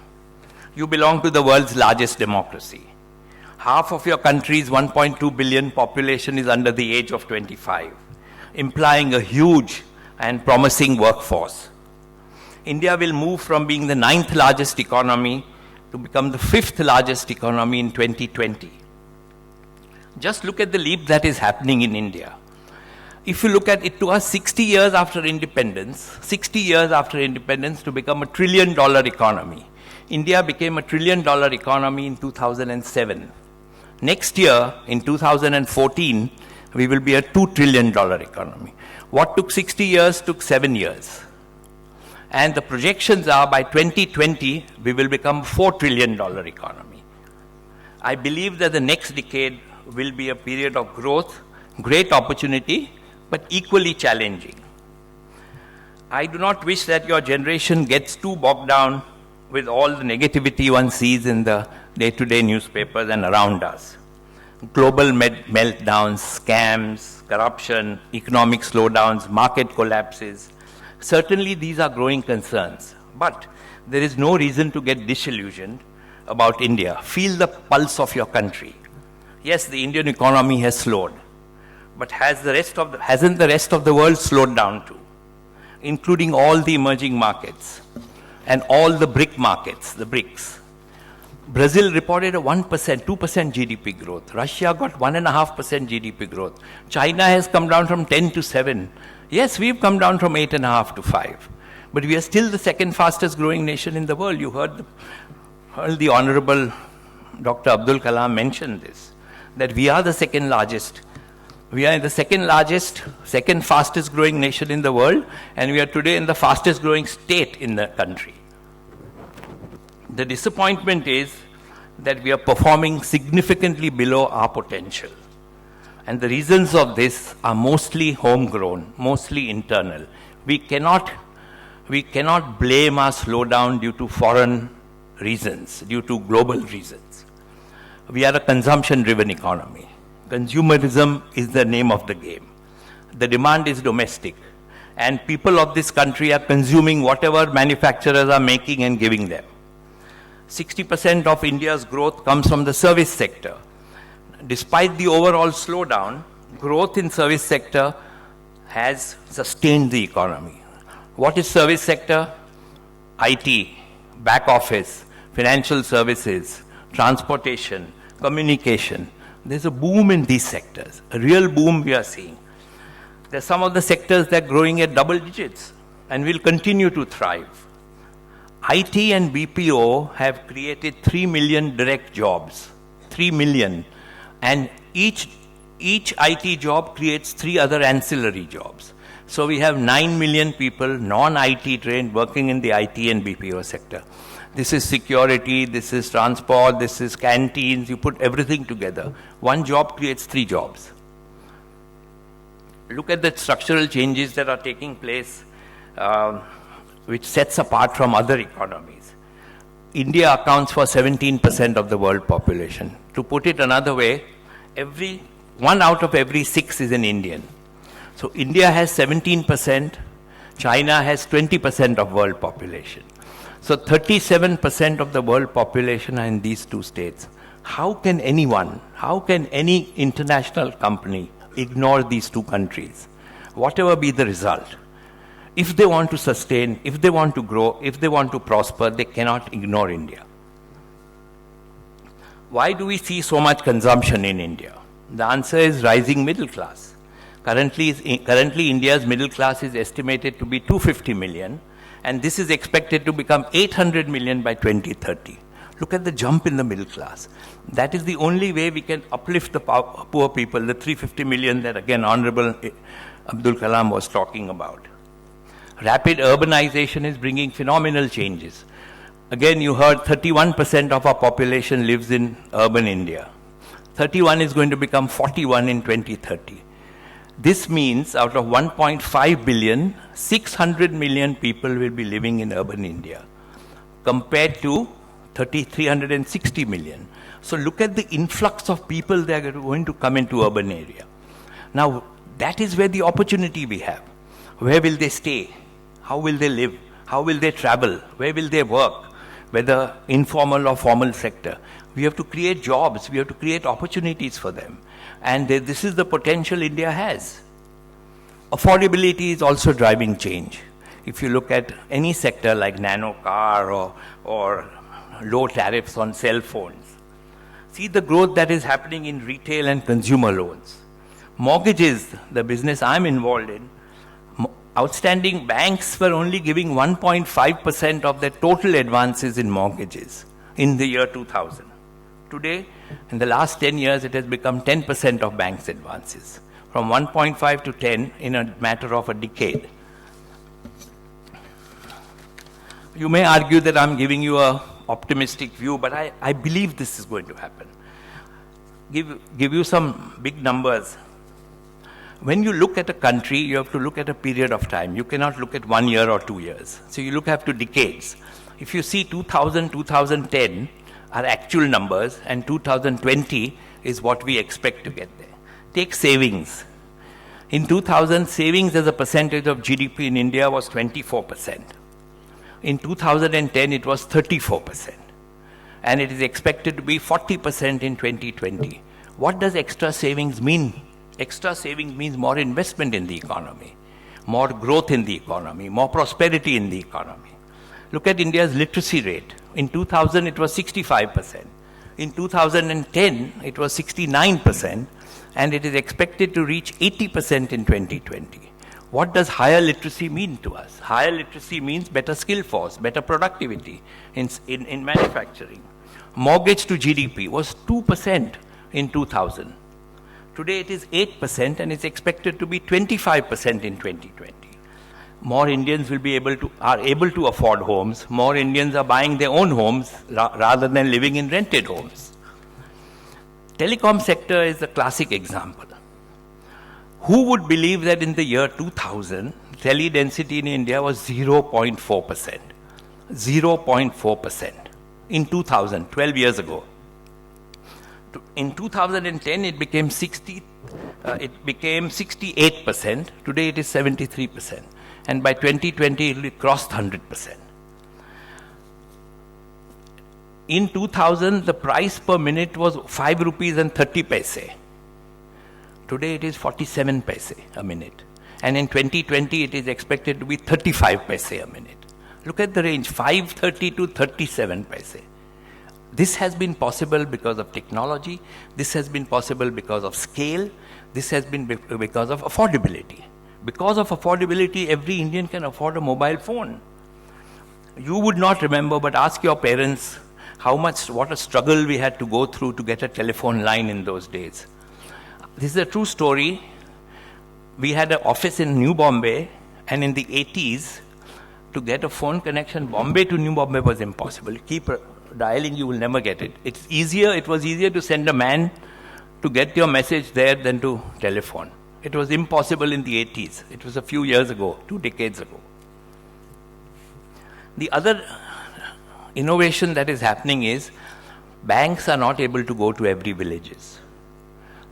You belong to the world's largest democracy. Half of your country's 1.2 billion population is under the age of 25, implying a huge and promising workforce. India will move from being the 9th largest economy to become the 5th largest economy in 2020. Just look at the leap that is happening in India. If you look at it to us 60 years after independence to become $1 trillion economy. India became $1 trillion economy in 2007. Next year, in 2014, we will be a $2 trillion economy. What took 60 years took 7 years. And the projections are by 2020, we will become a $4 trillion economy. I believe that the next decade will be a period of growth, great opportunity, but equally challenging. I do not wish that your generation gets too bogged down with all the negativity one sees in the day-to-day newspapers and around us. Global meltdowns, scams, corruption, economic slowdowns, market collapses. Certainly these are growing concerns, but there is no reason to get disillusioned about India. Feel the pulse of your country. Yes, the Indian economy has slowed, but hasn't the rest of the world slowed down too, including all the emerging markets and all the BRIC markets, the BRICS. Brazil reported a 1%, 2% GDP growth. Russia got 1.5% GDP growth. China has come down from 10 to 7. Yes, we've come down from 8.5 to 5. But we are still the second fastest growing nation in the world. You heard the Honorable Dr. Abdul Kalam mention this, that we are the second largest. We are the second fastest growing nation in the world, and we are today in the fastest growing state in the country. The disappointment is that we are performing significantly below our potential. And the reasons of this are mostly homegrown, mostly internal. We cannot blame our slowdown due to foreign reasons, due to global reasons. We are a consumption-driven economy. Consumerism is the name of the game. The demand is domestic, and people of this country are consuming whatever manufacturers are making and giving them. 60% of India's growth comes from the service sector. Despite the overall slowdown, growth in service sector has sustained the economy. What is service sector? IT, back office, financial services, transportation, communication. There's a boom in these sectors, a real boom we are seeing. There's some of the sectors that are growing at double digits and will continue to thrive. IT and BPO have created 3 million direct jobs, 3 million. And each IT job creates 3 other ancillary jobs. So we have 9 million people, non-IT trained, working in the IT and BPO sector. This is security, this is transport, this is canteens, you put everything together. One job creates 3 jobs. Look at the structural changes that are taking place, which sets apart from other economies. India accounts for 17% of the world population. To put it another way, 1 out of every 6 is an Indian. So India has 17%, China has 20% of world population. So 37% of the world population are in these 2 states. How can any international company ignore these 2 countries? Whatever be the result. If they want to sustain, if they want to grow, if they want to prosper, they cannot ignore India. Why do we see so much consumption in India? The answer is rising middle class. Currently India's middle class is estimated to be 250 million, and this is expected to become 800 million by 2030. Look at the jump in the middle class. That is the only way we can uplift the poor people, the 350 million that again Honorable Abdul Kalam was talking about. Rapid urbanization is bringing phenomenal changes. Again, you heard 31% of our population lives in urban India. 31 is going to become 41 in 2030. This means out of 1.5 billion, 600 million people will be living in urban India, compared to 360 million. So look at the influx of people that are going to come into urban area. Now, that is where the opportunity we have. Where will they stay? How will they live? How will they travel? Where will they work? Whether informal or formal sector. We have to create jobs. We have to create opportunities for them. And this is the potential India has. Affordability is also driving change. If you look at any sector like nano car or low tariffs on cell phones, see the growth that is happening in retail and consumer loans. Mortgages, the business I'm involved in, outstanding banks were only giving 1.5% of their total advances in mortgages in the year 2000. Today, in the last 10 years, it has become 10% of banks' advances, from 1.5 to 10 in a matter of a decade. You may argue that I'm giving you an optimistic view, but I believe this is going to happen. Give you some big numbers. When you look at a country, you have to look at a period of time. You cannot look at 1 year or 2 years. So you look up to decades. If you see 2000, 2010 are actual numbers, and 2020 is what we expect to get there. Take savings. In 2000, savings as a percentage of GDP in India was 24%. In 2010, it was 34%. And it is expected to be 40% in 2020. What does extra savings mean? Extra savings means more investment in the economy, more growth in the economy, more prosperity in the economy. Look at India's literacy rate. In 2000, it was 65%. In 2010, it was 69%, and it is expected to reach 80% in 2020. What does higher literacy mean to us? Higher literacy means better skill force, better productivity in manufacturing. Mortgage to GDP was 2% in 2000. Today it is 8%, and it's expected to be 25% in 2020. More Indians are able to afford homes. More Indians are buying their own homes rather than living in rented homes. Telecom sector is the classic example. Who would believe that in the year 2000, tele density in India was 0.4%? 0.4%. In 2000, 12 years ago. In 2010, it became 68%. Today, it is 73%. And by 2020, it will cross 100%. In 2000, the price per minute was 5 rupees and 30 paise. Today, it is 47 paise a minute. And in 2020, it is expected to be 35 paise a minute. Look at the range, 5.30 to 37 paise. This has been possible because of technology. This has been possible because of scale. This has been because of affordability. Because of affordability, every Indian can afford a mobile phone. You would not remember, but ask your parents what a struggle we had to go through to get a telephone line in those days. This is a true story. We had an office in New Bombay, and in the 80s, to get a phone connection, Bombay to New Bombay was impossible. Keep dialing, you will never get it. It was easier to send a man to get your message there than to telephone. It was impossible in the 80s. It was a few years ago, 2 decades ago. The other innovation that is happening is banks are not able to go to every villages.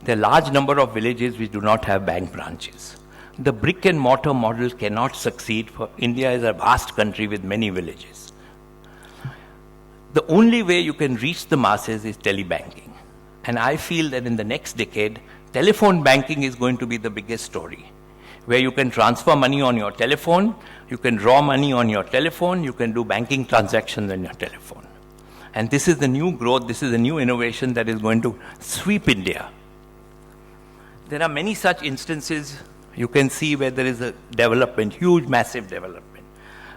There are a large number of villages which do not have bank branches. The brick and mortar model cannot succeed, for India is a vast country with many villages. The only way you can reach the masses is telebanking. And I feel that in the next decade, telephone banking is going to be the biggest story, where you can transfer money on your telephone, you can draw money on your telephone, you can do banking transactions on your telephone. And this is the new growth, this is the new innovation that is going to sweep India. There are many such instances you can see where there is a development, huge, massive development.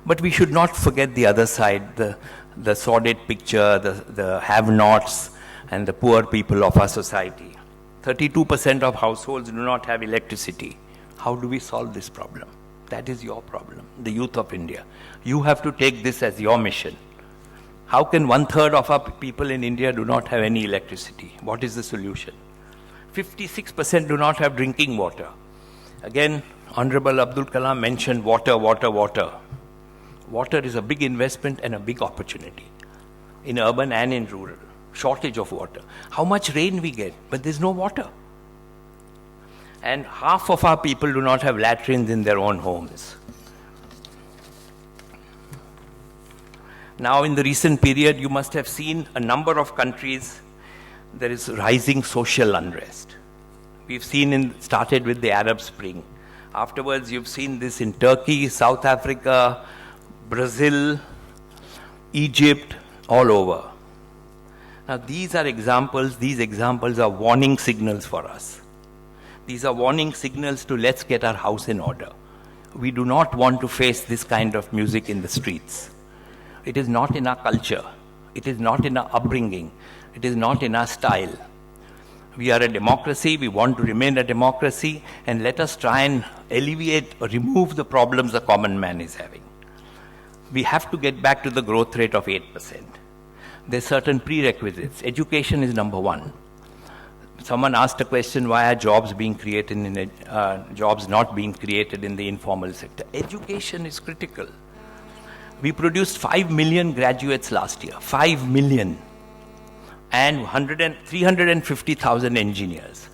But we should not forget the other side, the sordid picture, the have-nots, and the poor people of our society. 32% of households do not have electricity. How do we solve this problem? That is your problem, the youth of India. You have to take this as your mission. How can 1/3 of our people in India do not have any electricity? What is the solution? 56% do not have drinking water. Again, Honorable Abdul Kalam mentioned water, water, water. Water is a big investment and a big opportunity in urban and in rural. Shortage of water. How much rain we get, but there's no water. And half of our people do not have latrines in their own homes. Now, in the recent period, you must have seen a number of countries, there is rising social unrest. We've started with the Arab Spring. Afterwards, you've seen this in Turkey, South Africa, Brazil, Egypt, all over. Now, these examples are warning signals for us. These are warning signals to let's get our house in order. We do not want to face this kind of music in the streets. It is not in our culture. It is not in our upbringing. It is not in our style. We are a democracy. We want to remain a democracy. And let us try and alleviate or remove the problems the common man is having. We have to get back to the growth rate of 8%. There are certain prerequisites. Education is number one. Someone asked a question, why are jobs being created jobs not being created in the informal sector? Education is critical. We produced 5 million graduates last year, 5 million, and 350,000 engineers.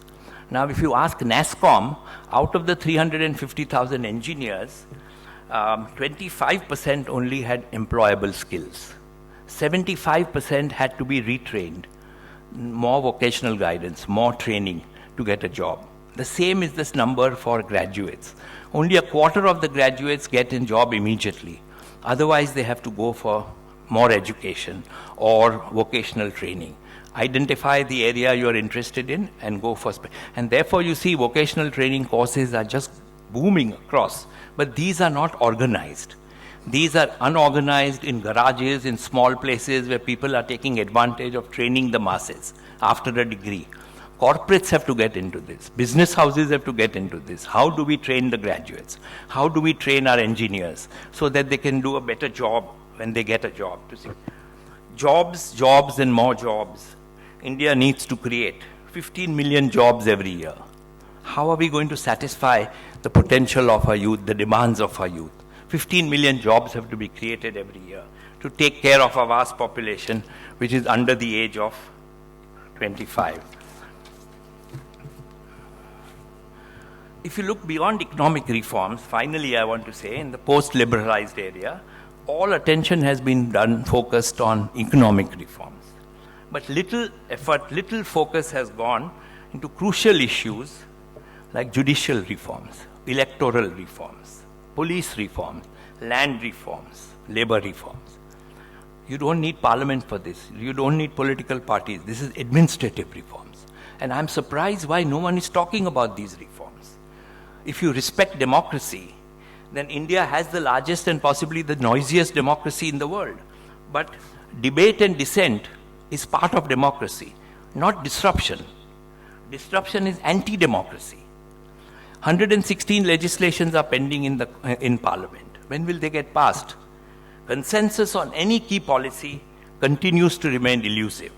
Now, if you ask NASSCOM, out of the 350,000 engineers, 25% only had employable skills. 75% had to be retrained. More vocational guidance, more training to get a job. The same is this number for graduates. Only a quarter of the graduates get a job immediately. Otherwise, they have to go for more education or vocational training. Identify the area you're interested in and go for. And therefore, you see vocational training courses are just booming across. But these are not organized. These are unorganized in garages, in small places where people are taking advantage of training the masses after a degree. Corporates have to get into this. Business houses have to get into this. How do we train the graduates? How do we train our engineers so that they can do a better job when they get a job? To see jobs, jobs, and more jobs. India needs to create 15 million jobs every year. how are we going to satisfy the potential of our youth, the demands of our youth? 15 million jobs have to be created every year to take care of a vast population which is under the age of 25. If you look beyond economic reforms, finally I want to say, in the post-liberalized area, all attention has been focused on economic reforms. But little effort, little focus has gone into crucial issues like judicial reforms, electoral reforms, police reforms, land reforms, labor reforms. You don't need parliament for this. You don't need political parties. This is administrative reforms. And I'm surprised why no one is talking about these reforms. If you respect democracy, then India has the largest and possibly the noisiest democracy in the world. But debate and dissent is part of democracy, not disruption. Disruption is anti-democracy. 116 legislations are pending in Parliament. When will they get passed? Consensus on any key policy continues to remain elusive.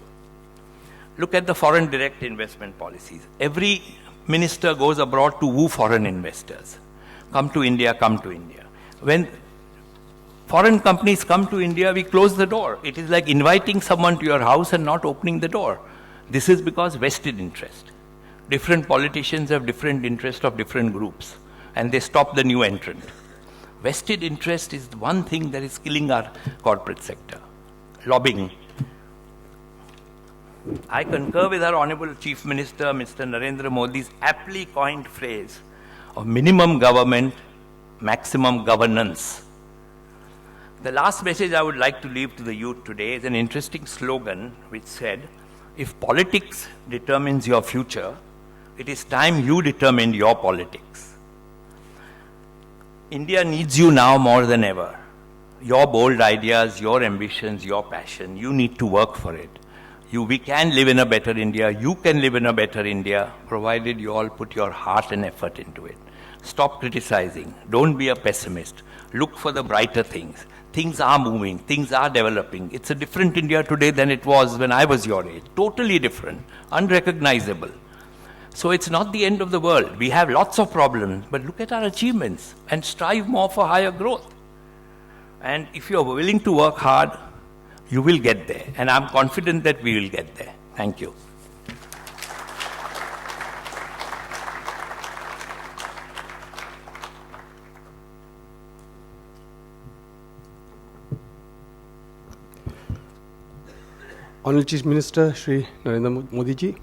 Look at the foreign direct investment policies. Every minister goes abroad to woo foreign investors. Come to India, come to India. When foreign companies come to India, we close the door. It is like inviting someone to your house and not opening the door. This is because vested interest. Different politicians have different interests of different groups, and they stop the new entrant. Vested interest is the one thing that is killing our corporate sector. Lobbying. I concur with our Honorable Chief Minister, Mr. Narendra Modi's aptly coined phrase of minimum government, maximum governance. The last message I would like to leave to the youth today is an interesting slogan which said, if politics determines your future, it is time you determined your politics. India needs you now more than ever. Your bold ideas, your ambitions, your passion, you need to work for it. We can live in a better India, you can live in a better India, provided you all put your heart and effort into it. Stop criticizing, don't be a pessimist, look for the brighter things. Things are moving, things are developing. It's a different India today than it was when I was your age. Totally different, unrecognizable. So it's not the end of the world. We have lots of problems, but look at our achievements and strive more for higher growth. And if you're willing to work hard, you will get there. And I'm confident that we will get there. Thank you. Honorable Chief Minister, Shri Narendra Modi ji,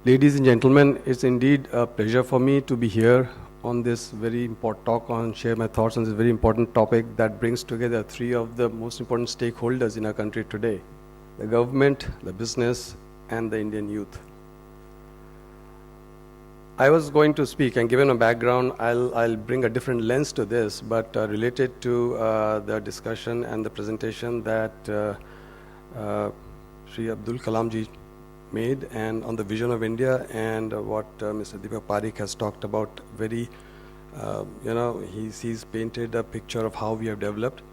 ladies and gentlemen, it's indeed a pleasure for me to be here on this very important talk on share my thoughts on this very important topic that brings together three of the most important stakeholders in our country today: the government, the business, and the Indian youth. I was going to speak, and given a background, I'll bring a different lens to this, but related to the discussion and the presentation that Shri Abdul Kalam ji made, and on the vision of India, and what Mr. Deepak Parekh has talked about. Very, he's painted a picture of how we have developed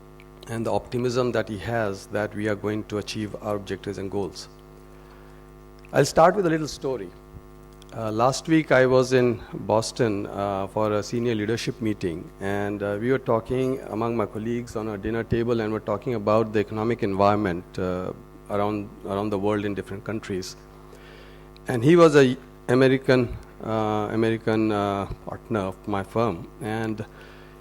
and the optimism that he has that we are going to achieve our objectives and goals. I'll start with a little story. Last week I was in Boston for a senior leadership meeting, and we were talking among my colleagues on a dinner table, and we're talking about the economic environment around the world in different countries. And he was an American partner of my firm, and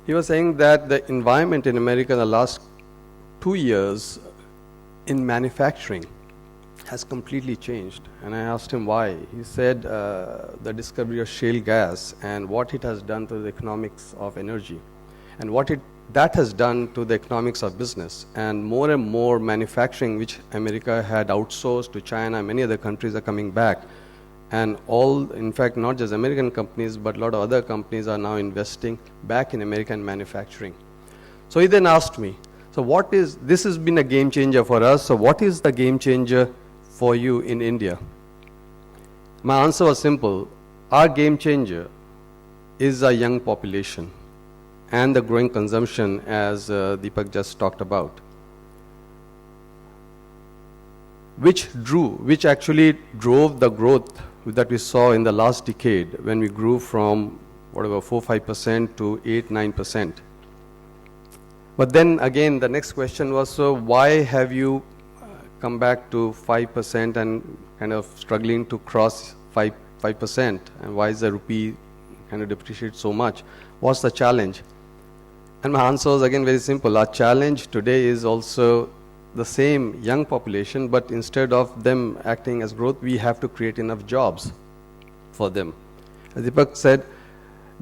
he was saying that the environment in America in the last 2 years in manufacturing has completely changed. And I asked him why. He said the discovery of shale gas and what it has done to the economics of energy, and what that has done to the economics of business. And more manufacturing, which America had outsourced to China, many other countries are coming back. And in fact, not just American companies, but a lot of other companies are now investing back in American manufacturing. So he then asked me, so this has been a game changer for us, so what is the game changer for you in India? My answer was simple. Our game changer is a young population and the growing consumption, as Deepak just talked about, which actually drove the growth that we saw in the last decade when we grew from whatever 4-5% to 8-9%. But then again, the next question was, so why have you come back to 5% and kind of struggling to cross 5%? And why is the rupee kind of depreciate so much? What's the challenge? And my answer was again very simple. Our challenge today is also the same young population, but instead of them acting as growth, we have to create enough jobs for them. As Deepak said,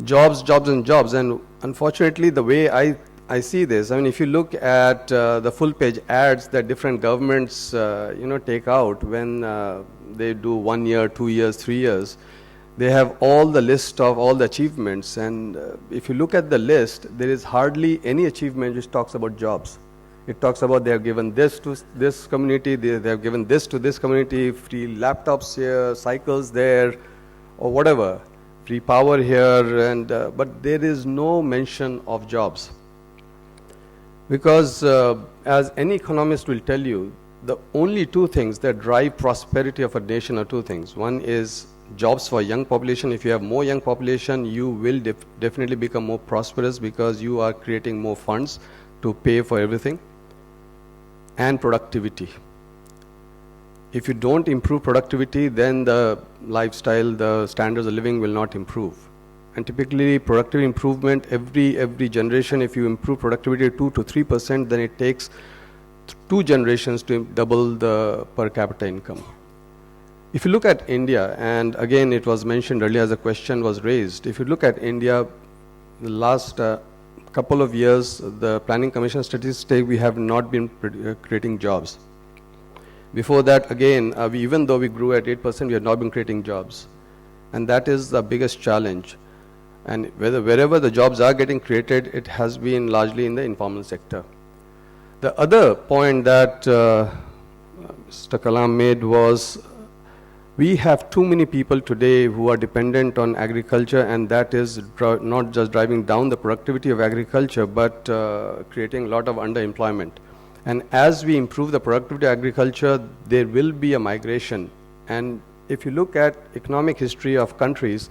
jobs, jobs and jobs. And unfortunately, the way I see this, I mean, if you look at the full page ads that different governments, take out when they do 1 year, 2 years, 3 years, they have all the list of all the achievements. And if you look at the list, there is hardly any achievement which talks about jobs. It talks about they have given this to this community, they have given this to this community, free laptops here, cycles there, or whatever, free power here, and but there is no mention of jobs. Because as any economist will tell you, the only two things that drive prosperity of a nation are two things. One is jobs for young population. If you have more young population, you will definitely become more prosperous because you are creating more funds to pay for everything. And productivity. If you don't improve productivity, then the lifestyle, the standards of living will not improve. And typically, productivity improvement, every generation, if you improve productivity 2 to 3%, then it takes 2 generations to double the per capita income. If you look at India, and again it was mentioned earlier as a question was raised, if you look at India, the last couple of years, the Planning Commission statistics, we have not been creating jobs. Before that, again, even though we grew at 8%, we have not been creating jobs. And that is the biggest challenge. And wherever the jobs are getting created, it has been largely in the informal sector. The other point that Mr. Kalam made was, we have too many people today who are dependent on agriculture, and that is not just driving down the productivity of agriculture, but creating a lot of underemployment. And as we improve the productivity of agriculture, there will be a migration. And if you look at economic history of countries,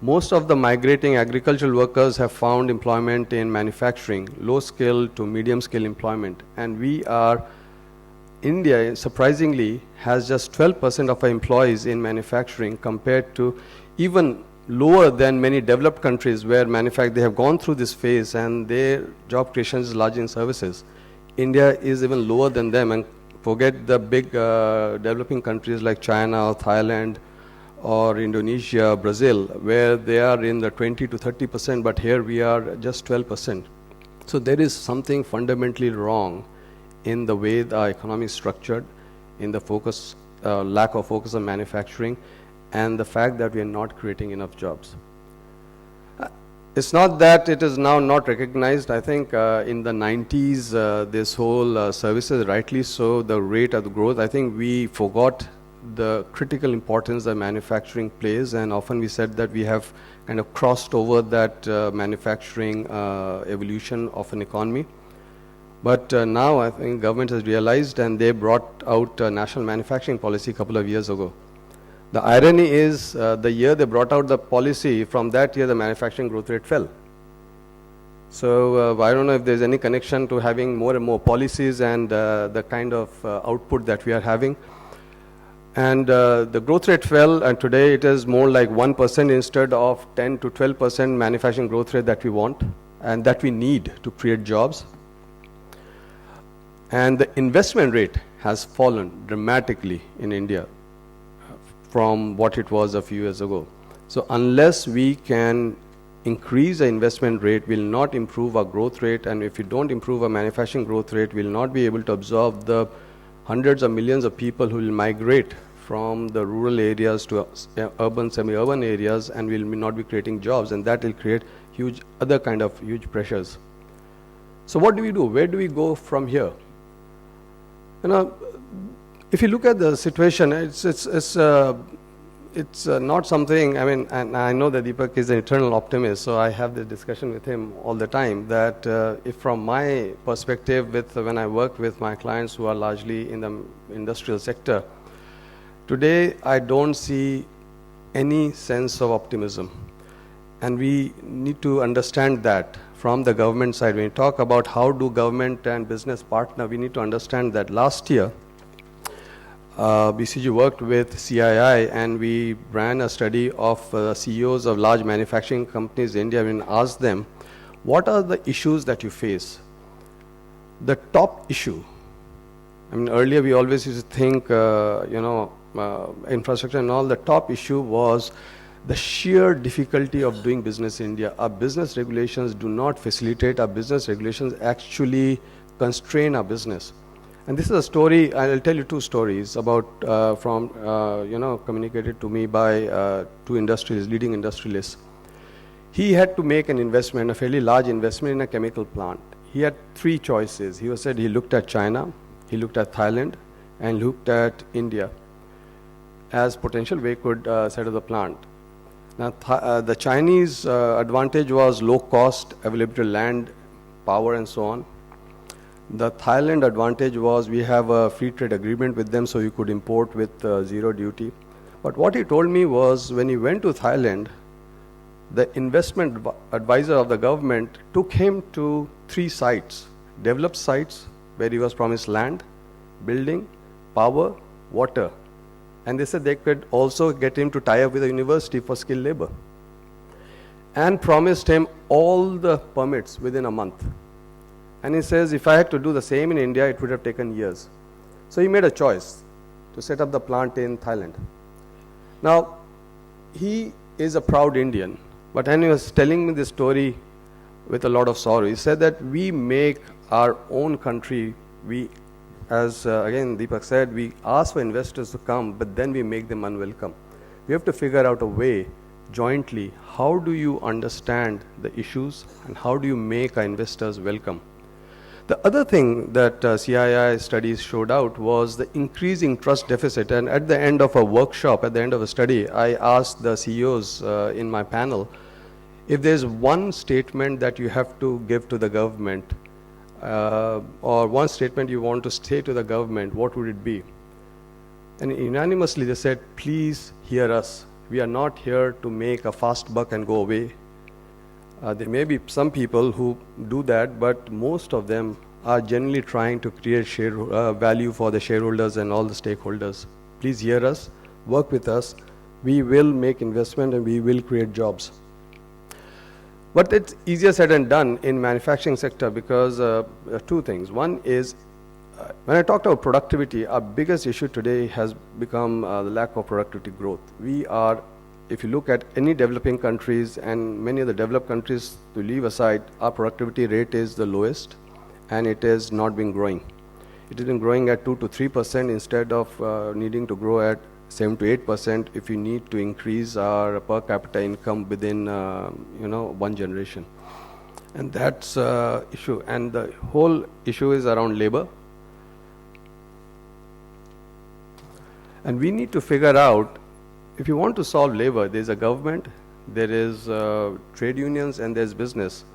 most of the migrating agricultural workers have found employment in manufacturing, low skill to medium skill employment. And India, surprisingly, has just 12% of our employees in manufacturing compared to even lower than many developed countries where they have gone through this phase and their job creation is largely in services. India is even lower than them, and forget the big developing countries like China or Thailand or Indonesia, Brazil, where they are in the 20 to 30%, but here we are just 12%. So there is something fundamentally wrong in the way the economy is structured, in the lack of focus on manufacturing, and the fact that we are not creating enough jobs. It's not that it is now not recognized. I think in the 90s, this whole services, rightly so, the rate of the growth, I think we forgot the critical importance that manufacturing plays, and often we said that we have kind of crossed over that manufacturing evolution of an economy. But now I think government has realized, and they brought out a national manufacturing policy a couple of years ago. The irony is, the year they brought out the policy, from that year the manufacturing growth rate fell. So I don't know if there's any connection to having more and more policies and the kind of output that we are having. And the growth rate fell, and today it is more like 1% instead of 10 to 12% manufacturing growth rate that we want and that we need to create jobs. And the investment rate has fallen dramatically in India from what it was a few years ago. So unless we can increase the investment rate, we'll not improve our growth rate. And if we don't improve our manufacturing growth rate, we'll not be able to absorb the hundreds of millions of people who will migrate from the rural areas to urban, semi-urban areas, and will not be creating jobs. And that will create other kind of huge pressures. So what do we do? Where do we go from here? If you look at the situation, it's not something, I mean, and I know that Deepak is an eternal optimist, so I have this discussion with him all the time, that if from my perspective, when I work with my clients who are largely in the industrial sector, today I don't see any sense of optimism. And we need to understand that from the government side. When you talk about how do government and business partner, we need to understand that last year, BCG worked with CII and we ran a study of CEOs of large manufacturing companies in India and asked them, what are the issues that you face? The top issue, I mean, earlier we always used to think, infrastructure and all, the top issue was the sheer difficulty of doing business in India. Our business regulations do not facilitate, our business regulations actually constrain our business. And this is a story, I'll tell you two stories about, communicated to me by two industrialists, leading industrialists. He had to make an investment, a fairly large investment in a chemical plant. He had three choices. He looked at China, he looked at Thailand, and looked at India as potential where he could set up the plant. Now, the Chinese advantage was low cost, availability of land, power, and so on. The Thailand advantage was we have a free trade agreement with them, so you could import with zero duty. But what he told me was when he went to Thailand, the investment advisor of the government took him to 3 sites, developed sites where he was promised land, building, power, water. And they said they could also get him to tie up with a university for skilled labor. And promised him all the permits within a month. And he says, if I had to do the same in India, it would have taken years. So he made a choice to set up the plant in Thailand. Now, he is a proud Indian, but when he was telling me this story with a lot of sorrow, he said that we make our own country, again Deepak said, we ask for investors to come, but then we make them unwelcome. We have to figure out a way jointly, how do you understand the issues and how do you make our investors welcome? The other thing that CII studies showed out was the increasing trust deficit. And at the end of a workshop, at the end of a study, I asked the CEOs in my panel, if there's one statement that you have to give to the government, or one statement you want to say to the government, what would it be? And unanimously they said, please hear us. We are not here to make a fast buck and go away. There may be some people who do that, but most of them are generally trying to create value for the shareholders and all the stakeholders. Please hear us, work with us. We will make investment and we will create jobs. But it's easier said than done in manufacturing sector because two things. One is, when I talked about productivity, our biggest issue today has become the lack of productivity growth. If you look at any developing countries and many of the developed countries to leave aside, our productivity rate is the lowest and it has not been growing. It has been growing at 2 to 3% instead of needing to grow at 7 to 8% if we need to increase our per capita income within one generation. And that's issue. And the whole issue is around labor. And we need to figure out, if you want to solve labor, there's a government, there is trade unions, and there's business.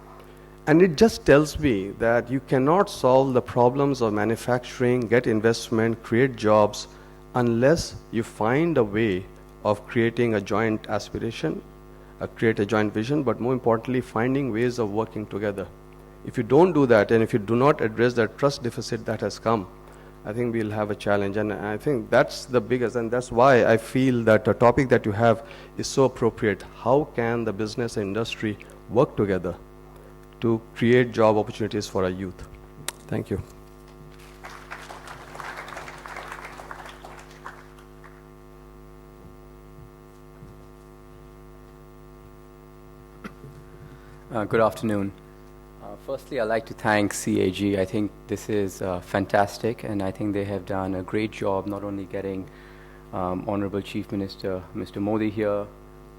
And it just tells me that you cannot solve the problems of manufacturing, get investment, create jobs, unless you find a way of creating a joint aspiration, create a joint vision, but more importantly, finding ways of working together. If you don't do that, and if you do not address that trust deficit that has come, I think we'll have a challenge, and I think that's the biggest, and that's why I feel that the topic that you have is so appropriate. How can the business and industry work together to create job opportunities for our youth? Thank you. Good afternoon. Firstly, I'd like to thank CAG. I think this is fantastic, and I think they have done a great job not only getting Honorable Chief Minister Mr. Modi here,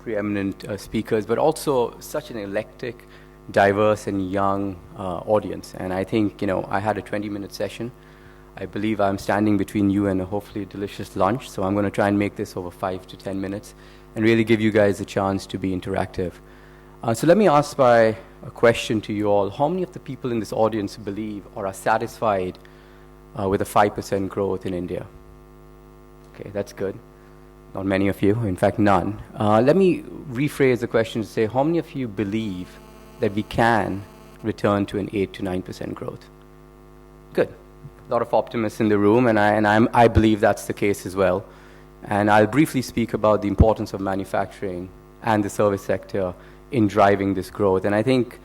preeminent speakers, but also such an eclectic, diverse, and young audience. And I think, I had a 20-minute session. I believe I'm standing between you and a hopefully delicious lunch, so I'm going to try and make this over 5 to 10 minutes and really give you guys a chance to be interactive. So let me ask by a question to you all. How many of the people in this audience believe or are satisfied with a 5% growth in India? Okay, that's good. Not many of you, in fact, none. Let me rephrase the question to say, how many of you believe that we can return to an 8 to 9% growth? Good. A lot of optimists in the room, and I believe that's the case as well. And I'll briefly speak about the importance of manufacturing and the service sector in driving this growth. And I think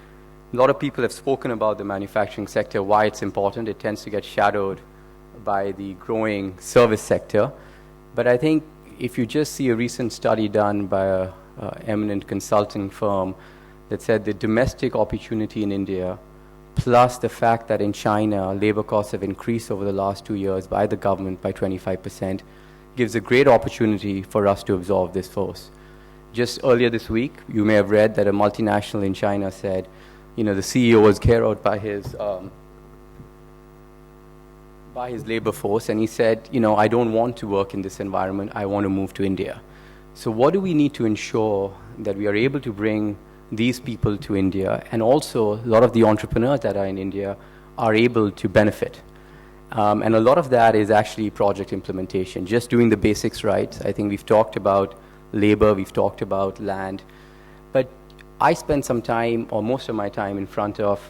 a lot of people have spoken about the manufacturing sector, why it's important. It tends to get shadowed by the growing service sector. But I think if you just see a recent study done by an eminent consulting firm that said the domestic opportunity in India, plus the fact that in China, labor costs have increased over the last 2 years by the government by 25%, gives a great opportunity for us to absorb this force. Just earlier this week, you may have read that a multinational in China said, the CEO was carried out by his labor force, and he said, I don't want to work in this environment, I want to move to India. So what do we need to ensure that we are able to bring these people to India, and also a lot of the entrepreneurs that are in India are able to benefit? And a lot of that is actually project implementation, just doing the basics right. I think we've talked about labor, we've talked about land, but I spend some time, or most of my time, in front of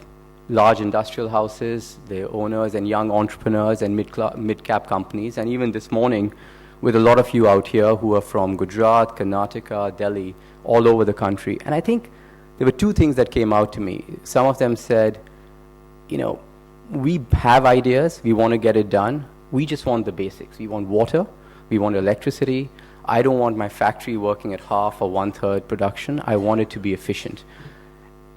large industrial houses, their owners and young entrepreneurs and mid-cap companies, and even this morning with a lot of you out here who are from Gujarat, Karnataka, Delhi, all over the country. And I think there were two things that came out to me. Some of them said, we have ideas, we want to get it done, we just want the basics. We want water, we want electricity. I don't want my factory working at half or 1/3 production. I want it to be efficient.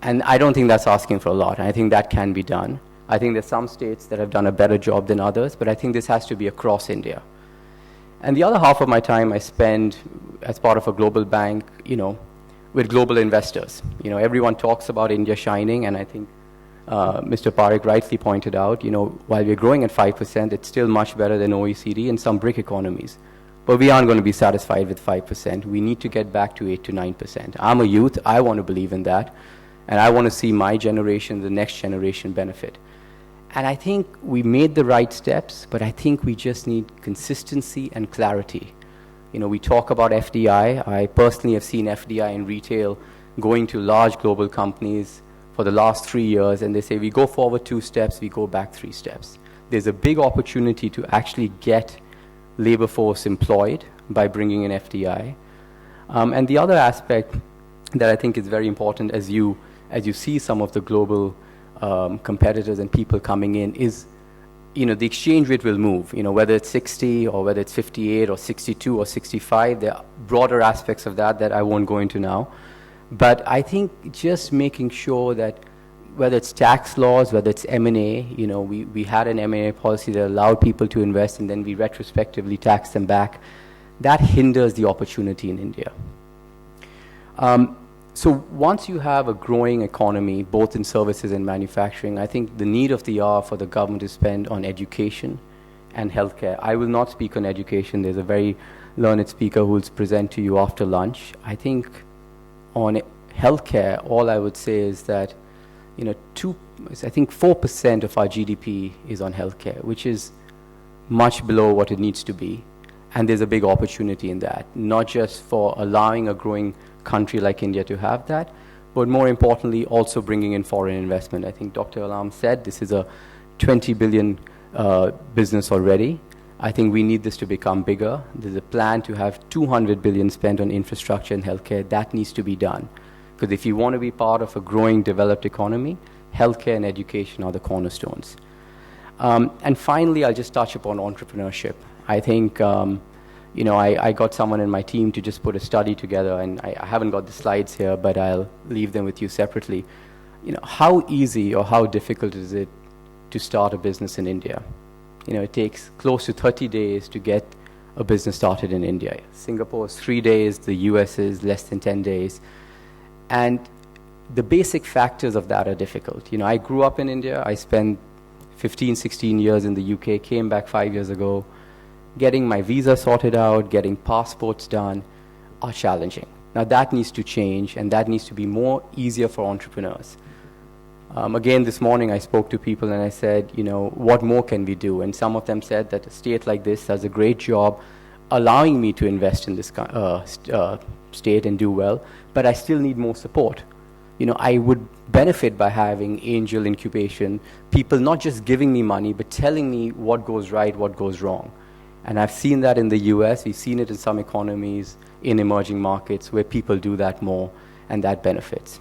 And I don't think that's asking for a lot. I think that can be done. I think there's some states that have done a better job than others, but I think this has to be across India. And the other half of my time I spend as part of a global bank, with global investors. Everyone talks about India shining, and I think Mr. Parekh rightly pointed out, while we're growing at 5%, it's still much better than OECD and some BRIC economies. But we aren't going to be satisfied with 5%. We need to get back to 8 to 9%. I'm a youth. I want to believe in that. And I want to see my generation, the next generation, benefit. And I think we made the right steps, but I think we just need consistency and clarity. We talk about FDI. I personally have seen FDI in retail going to large global companies for the last 3 years, and they say, we go forward 2 steps, we go back 3 steps. There's a big opportunity to actually get labor force employed by bringing in FDI. And the other aspect that I think is very important as you see some of the global competitors and people coming in is, the exchange rate will move, whether it's 60 or whether it's 58 or 62 or 65. There are broader aspects of that I won't go into now. But I think just making sure that whether it's tax laws, whether it's M&A, we had an M&A policy that allowed people to invest and then we retrospectively tax them back. That hinders the opportunity in India. So once you have a growing economy, both in services and manufacturing, I think the need of the hour for the government to spend on education and healthcare. I will not speak on education. There's a very learned speaker who will present to you after lunch. I think on healthcare, all I would say is that, I think 4% of our GDP is on healthcare, which is much below what it needs to be. And there's a big opportunity in that, not just for allowing a growing country like India to have that, but more importantly, also bringing in foreign investment. I think Dr. Alam said this is a 20 billion business already. I think we need this to become bigger. There's a plan to have 200 billion spent on infrastructure and healthcare. That needs to be done. Because if you want to be part of a growing, developed economy, healthcare and education are the cornerstones. And finally, I'll just touch upon entrepreneurship. I think, I got someone in my team to just put a study together, and I haven't got the slides here, but I'll leave them with you separately. How easy or how difficult is it to start a business in India? It takes close to 30 days to get a business started in India. Singapore is 3 days, the US is less than 10 days. And the basic factors of that are difficult. I grew up in India. I spent 15, 16 years in the UK, came back 5 years ago. Getting my visa sorted out, getting passports done are challenging. Now that needs to change, and that needs to be more easier for entrepreneurs. Again, this morning I spoke to people and I said, what more can we do? And some of them said that a state like this does a great job allowing me to invest in this state and do well, but I still need more support. I would benefit by having angel incubation, people not just giving me money, but telling me what goes right, what goes wrong. And I've seen that in the US, we've seen it in some economies, in emerging markets, where people do that more, and that benefits.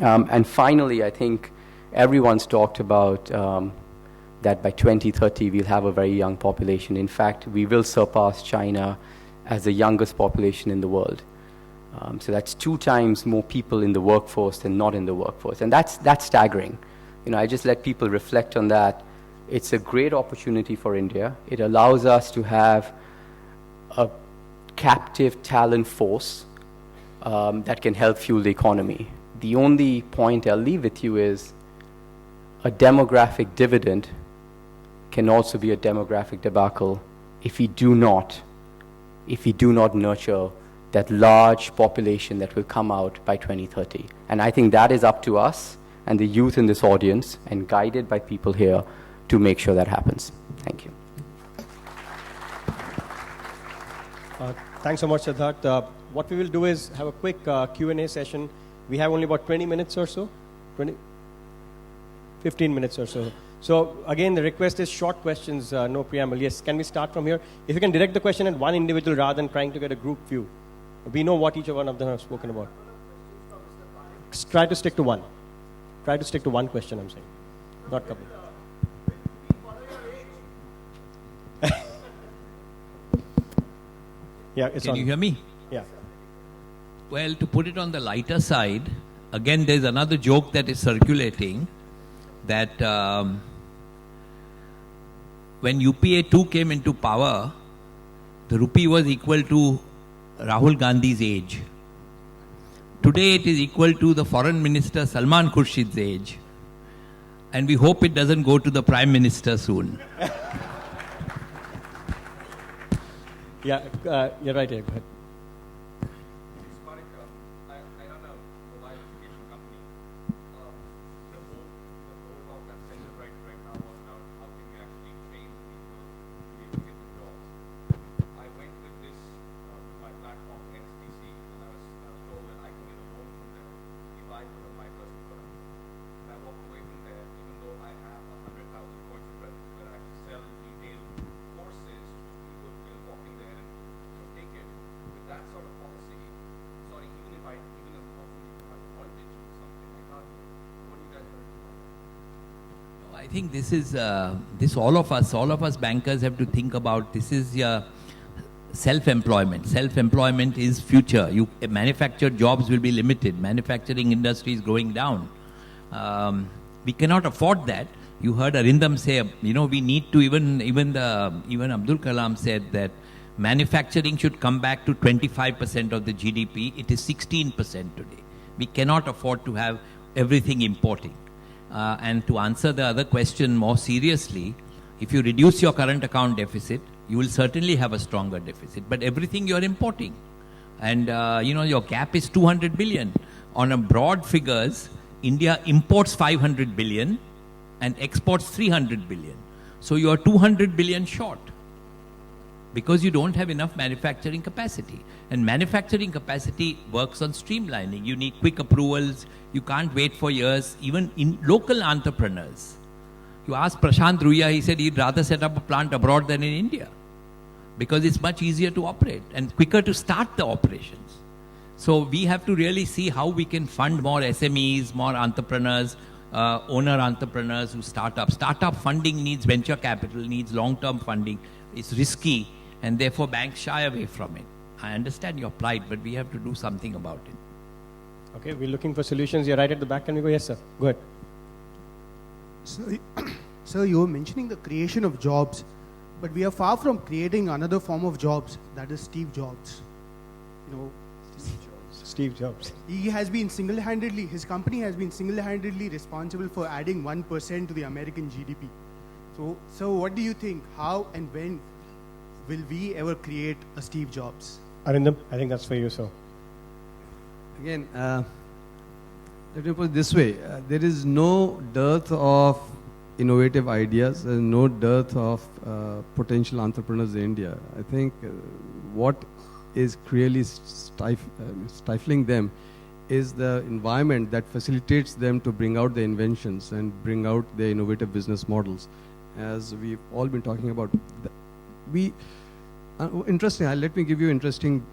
And finally, I think everyone's talked about that by 2030, we'll have a very young population. In fact, we will surpass China as the youngest population in the world. So that's 2 times more people in the workforce than not in the workforce. And that's staggering. I just let people reflect on that. It's a great opportunity for India. It allows us to have a captive talent force that can help fuel the economy. The only point I'll leave with you is a demographic dividend can also be a demographic debacle if we do not nurture that large population that will come out by 2030. And I think that is up to us and the youth in this audience, and guided by people here, to make sure that happens. Thank you. Thanks so much, Siddharth. What we will do is have a quick Q&A session. We have only about 20 minutes or so, 15 minutes or so. So again, the request is short questions, no preamble. Yes, can we start from here? If you can direct the question at one individual rather than trying to get a group view. We know what each one of them have spoken about. Try to stick to one. Try to stick to one question, I'm saying, not couple. Yeah, it's Can on. you hear me? Yeah. Well, to put it on the lighter side, again, there's another joke that is circulating that when UPA 2 came into power, the rupee was equal to Rahul Gandhi's age. Today it is equal to the Foreign Minister Salman Khurshid's age. And we hope it doesn't go to the Prime Minister soon. Yeah, you're right here. Go ahead. I think this is all of us bankers have to think about. This is self-employment. Self-employment is future. Manufactured jobs will be limited. Manufacturing industry is going down. We cannot afford that. You heard Arindam say, we need to even Abdul Kalam said that manufacturing should come back to 25% of the GDP. It is 16% today. We cannot afford to have everything importing. And to answer the other question more seriously, if you reduce your current account deficit, you will certainly have a stronger deficit. But everything you are importing. And, your gap is 200 billion. On a broad figures, India imports 500 billion and exports 300 billion. So you are 200 billion short because you don't have enough manufacturing capacity. And manufacturing capacity works on streamlining. You need quick approvals. You can't wait for years. Even in local entrepreneurs. You ask Prashant Ruya, he said he'd rather set up a plant abroad than in India because it's much easier to operate and quicker to start the operations. So we have to really see how we can fund more SMEs, more entrepreneurs, owner entrepreneurs who start up. Startup funding needs venture capital, needs long-term funding. It's risky and therefore banks shy away from it. I understand your plight, but we have to do something about it. Okay, we're looking for solutions. You're right at the back. Can we go? Yes, sir. Go ahead. Sir, you were mentioning the creation of jobs, but we are far from creating another form of jobs, that is Steve Jobs. Steve Jobs. He has been his company has been single-handedly responsible for adding 1% to the American GDP. So what do you think? How and when will we ever create a Steve Jobs? Arindam, I think that's for you, sir. Again, let me put it this way. There is no dearth of innovative ideas and no dearth of potential entrepreneurs in India. I think what is really stifling them is the environment that facilitates them to bring out their inventions and bring out their innovative business models. As we've all been talking about, interesting. Let me give you interesting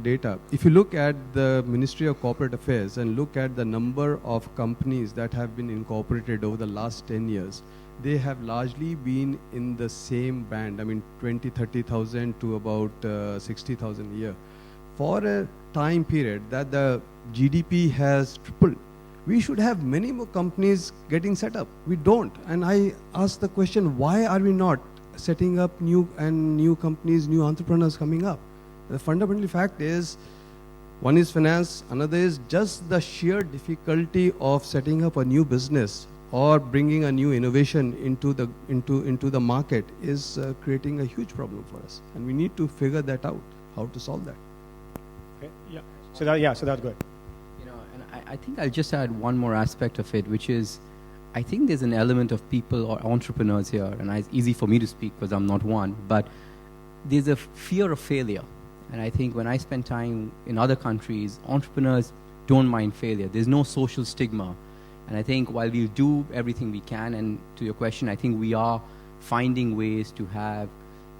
data. If you look at the Ministry of Corporate Affairs and look at the number of companies that have been incorporated over the last 10 years, they have largely been in the same band. I mean, 20, 30,000 to about 60,000 a year. For a time period that the GDP has tripled, we should have many more companies getting set up. We don't. And I ask the question, why are we not setting up new companies, new entrepreneurs coming up? The fundamental fact is, one is finance, another is just the sheer difficulty of setting up a new business or bringing a new innovation into the market is creating a huge problem for us. And we need to figure that out, how to solve that. Okay. Yeah. So that's good. I think I'll just add one more aspect of it, which is, I think there's an element of people or entrepreneurs here, and it's easy for me to speak because I'm not one, but there's a fear of failure. And I think when I spend time in other countries, entrepreneurs don't mind failure. There's no social stigma. And I think while we'll do everything we can, and to your question, I think we are finding ways to have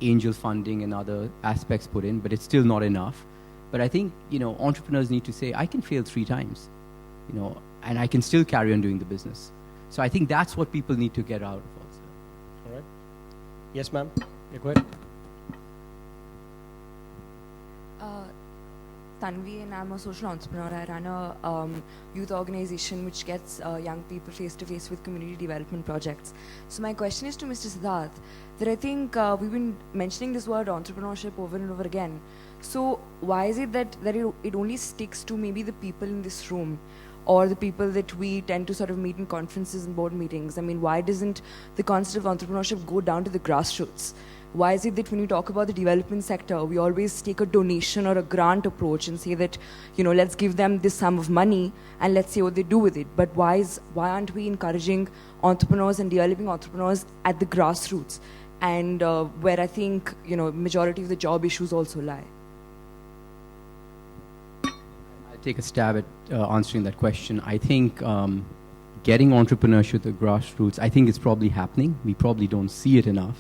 angel funding and other aspects put in, but it's still not enough. But I think, entrepreneurs need to say, I can fail 3 times, and I can still carry on doing the business. So I think that's what people need to get out of also. All right. Yes, ma'am. Yeah, go ahead. Tanvi, and I'm a social entrepreneur. I run a youth organization which gets young people face-to-face with community development projects. So my question is to Mr. Siddharth, that I think we've been mentioning this word entrepreneurship over and over again. So why is it that it only sticks to maybe the people in this room or the people that we tend to sort of meet in conferences and board meetings? I mean, why doesn't the concept of entrepreneurship go down to the grassroots? Why is it that when you talk about the development sector, we always take a donation or a grant approach and say that, let's give them this sum of money and let's see what they do with it? But why aren't we encouraging entrepreneurs and developing entrepreneurs at the grassroots, and where I think, majority of the job issues also lie? I'll take a stab at answering that question. I think getting entrepreneurship at the grassroots, I think it's probably happening. We probably don't see it enough.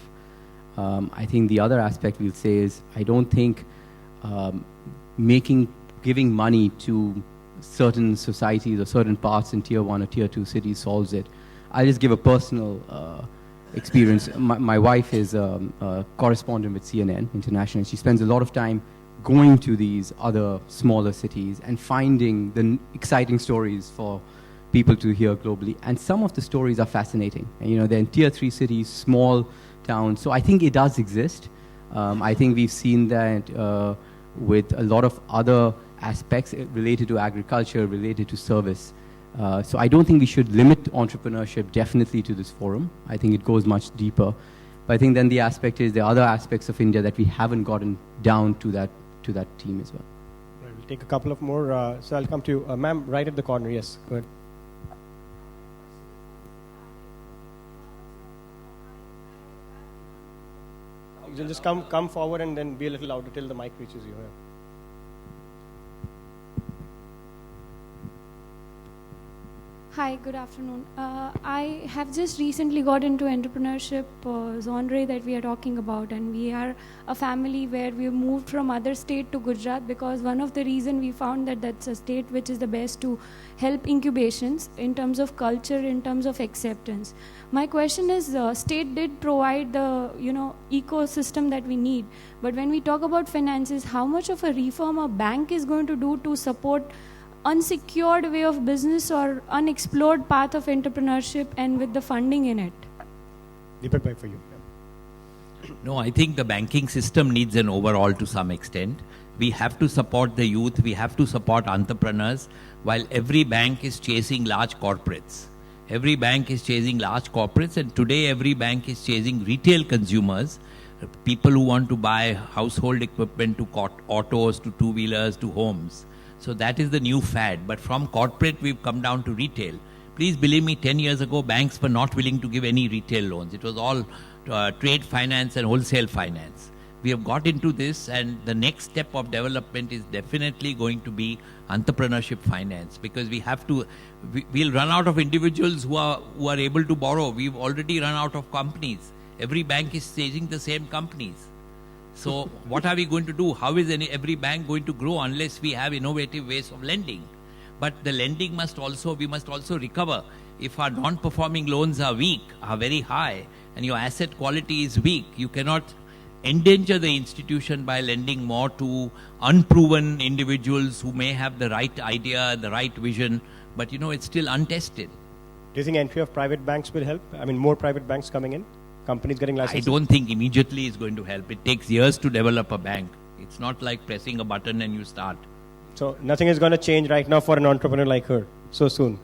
I think the other aspect we'll say is, I don't think giving money to certain societies or certain parts in tier 1 or tier 2 cities solves it. I'll just give a personal experience. My wife is a correspondent with CNN International. She spends a lot of time going to these other smaller cities and finding the exciting stories for people to hear globally. And some of the stories are fascinating. And, they're in tier 3 cities, small towns. So I think it does exist. I think we've seen that with a lot of other aspects related to agriculture, related to service. So I don't think we should limit entrepreneurship definitely to this forum. I think it goes much deeper. But I think then the aspect is there are other aspects of India that we haven't gotten down to that team as well. Right, we'll take a couple of more. So I'll come to you. Ma'am, right at the corner. Yes, go ahead. You can just come forward and then be a little louder till the mic reaches you. Yeah. Hi, good afternoon. I have just recently got into entrepreneurship genre that we are talking about, and we are a family where we moved from other state to Gujarat because one of the reason we found that that's a state which is the best to help incubations in terms of culture, in terms of acceptance. My question is, state did provide the ecosystem that we need, but when we talk about finances, how much of a reform a bank is going to do to support unsecured way of business or unexplored path of entrepreneurship and with the funding in it? Deepak bhai, for you. No, I think the banking system needs an overhaul to some extent. We have to support the youth, we have to support entrepreneurs, while every bank is chasing large corporates. Every bank is chasing large corporates, and today every bank is chasing retail consumers, people who want to buy household equipment, to autos, to two-wheelers, to homes. So that is the new fad. But from corporate, we've come down to retail. Please believe me, 10 years ago, banks were not willing to give any retail loans. It was all trade finance and wholesale finance. We have got into this, and the next step of development is definitely going to be entrepreneurship finance, because we'll run out of individuals who are able to borrow. We've already run out of companies. Every bank is chasing the same companies. So what are we going to do? How is every bank going to grow unless we have innovative ways of lending? But the lending we must also recover. If our non-performing loans are weak, are very high, and your asset quality is weak, you cannot endanger the institution by lending more to unproven individuals who may have the right idea, the right vision, but it's still untested. Do you think entry of private banks will help? I mean, more private banks coming in? Companies getting licenses? I don't think immediately is going to help. It takes years to develop a bank. It's not like pressing a button and you start. So nothing is going to change right now for an entrepreneur like her so soon.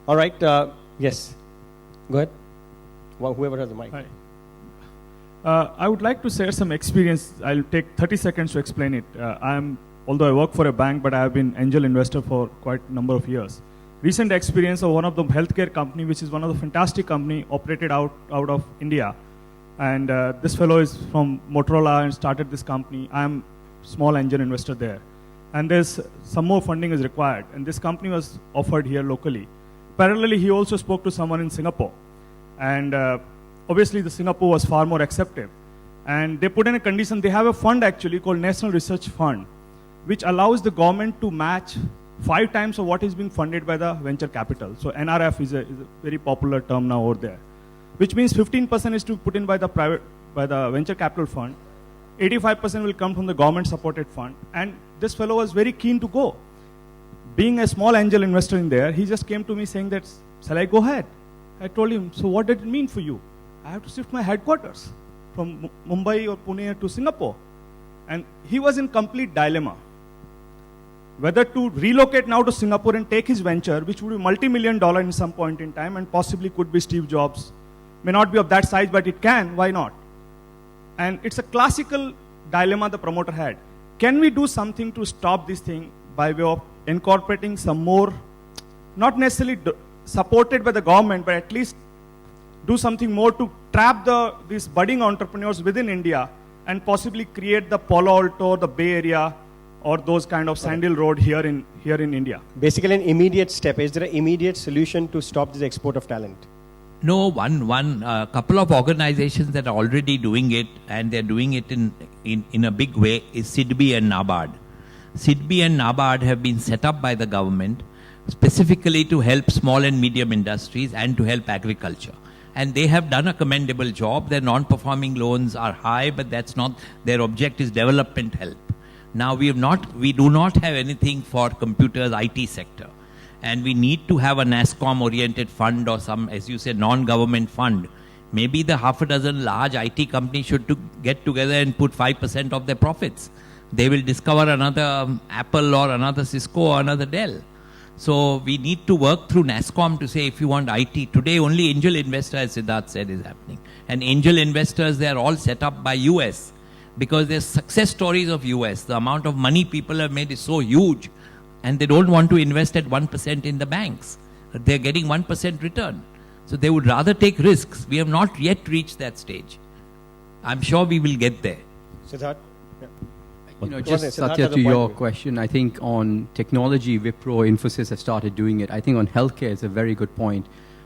All right. Yes. Go ahead. Whoever has the mic. Hi. I would like to share some experience. I'll take 30 seconds to explain it. Although I work for a bank, but I have been angel investor for quite a number of years. Recent experience of one of the healthcare company, which is one of the fantastic company operated out of India. And this fellow is from Motorola and started this company. I am small angel investor there. And there's some more funding is required. And this company was offered here locally. Parallelly, he also spoke to someone in Singapore. And obviously, the Singapore was far more acceptive. And they put in a condition, they have a fund actually called National Research Fund, which allows the government to match 5 times of what is being funded by the venture capital. So NRF is a very popular term now over there, which means 15% is to put in by the venture capital fund, 85% will come from the government supported fund. And this fellow was very keen to go. Being a small angel investor in there, he just came to me saying that, shall I go ahead? I told him, so what did it mean for you? I have to shift my headquarters from Mumbai or Pune to Singapore. And he was in complete dilemma. Whether to relocate now to Singapore and take his venture, which would be multi-million-dollar in some point in time and possibly could be Steve Jobs. May not be of that size, but it can, why not? And it's a classical dilemma the promoter had. Can we do something to stop this thing by way of incorporating some more, not necessarily supported by the government, but at least do something more to trap these budding entrepreneurs within India and possibly create the Palo Alto, the Bay Area, or those kind of Sandal Road here in India? Basically, an immediate step. Is there an immediate solution to stop this export of talent? No, couple of organizations that are already doing it, and they're doing it in a big way, is SIDBI and NABARD. SIDBI and NABARD have been set up by the government specifically to help small and medium industries and to help agriculture. And they have done a commendable job. Their non-performing loans are high, but that's not, their object is development help. Now we do not have anything for computers, IT sector. And we need to have a NASCOM-oriented fund or some, as you said, non-government fund. Maybe the half a dozen large IT companies should get together and put 5% of their profits. They will discover another Apple or another Cisco or another Dell. So we need to work through NASCOM to say if you want IT. Today only angel investor, as Siddharth said, is happening. And angel investors, they are all set up by US. Because there's success stories of US. The amount of money people have made is so huge. And they don't want to invest at 1% in the banks. They're getting 1% return. So they would rather take risks. We have not yet reached that stage. I'm sure we will get there. Siddharth? Yeah. Just Satya, to your question, I think on technology, Wipro, Infosys have started doing it. I think on healthcare, it's a very good point.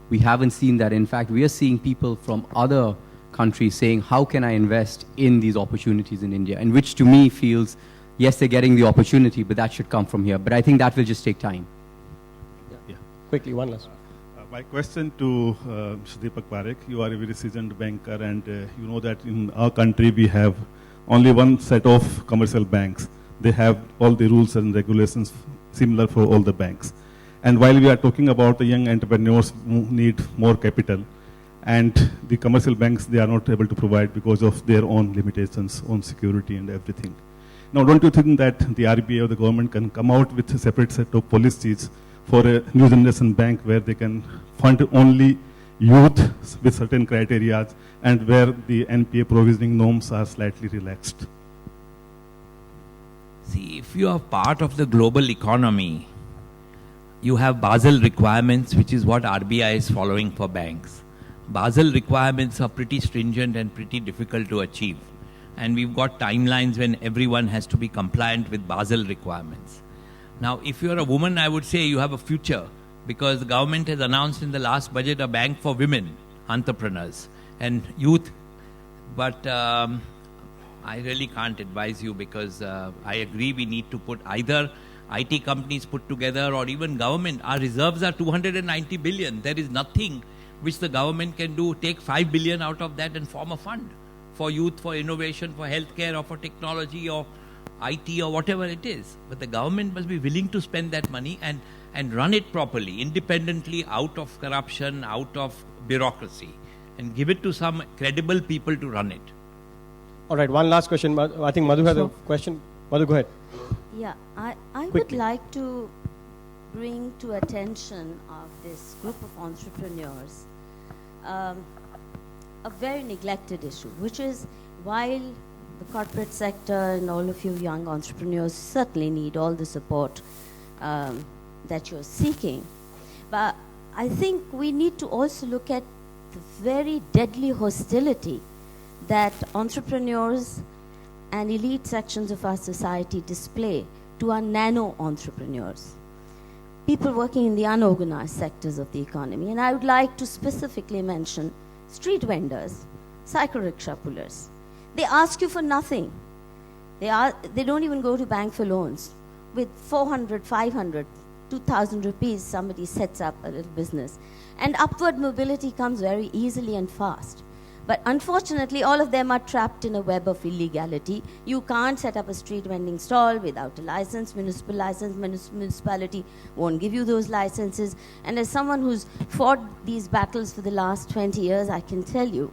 We haven't seen that. In fact, we are seeing people from other countries saying, how can I invest in these opportunities in India? And which to me feels, yes, they're getting the opportunity, but that should come from here. But I think that will just take time. Yeah. Quickly, one last. My question to Mr. Deepak Parekh, you are a very seasoned banker, and you know that in our country we have only one set of commercial banks. They have all the rules and regulations similar for all the banks. And while we are talking about the young entrepreneurs who need more capital, and the commercial banks, they are not able to provide because of their own limitations on security and everything. Now, don't you think that the RBI or the government can come out with a separate set of policies for a new generation bank where they can fund only youth with certain criteria and where the NPA provisioning norms are slightly relaxed? See, if you are part of the global economy, you have Basel requirements, which is what RBI is following for banks. Basel requirements are pretty stringent and pretty difficult to achieve. And we've got timelines when everyone has to be compliant with Basel requirements. Now, if you're a woman, I would say you have a future, because the government has announced in the last budget a bank for women, entrepreneurs and youth. But I really can't advise you, because I agree we need to put either IT companies put together or even government. Our reserves are 290 billion. There is nothing which the government can do. Take 5 billion out of that and form a fund for youth, for innovation, for healthcare, or for technology, or IT, or whatever it is. But the government must be willing to spend that money and run it properly, independently, out of corruption, out of bureaucracy, and give it to some credible people to run it. All right, one last question. I think Madhu has a question. Madhu, go ahead. Yeah, I would like to bring to attention of this group of entrepreneurs a very neglected issue, which is, while the corporate sector and all of you young entrepreneurs certainly need all the support that you're seeking, but I think we need to also look at the very deadly hostility that entrepreneurs and elite sections of our society display to our nano entrepreneurs, people working in the unorganized sectors of the economy. And I would like to specifically mention street vendors, cycle-rickshaw pullers. They ask you for nothing. They don't even go to bank for loans. With 400, 500, 2,000 rupees, somebody sets up a little business. And upward mobility comes very easily and fast. But unfortunately, all of them are trapped in a web of illegality. You can't set up a street vending stall without a license, municipal license. Municipality won't give you those licenses. And as someone who's fought these battles for the last 20 years, I can tell you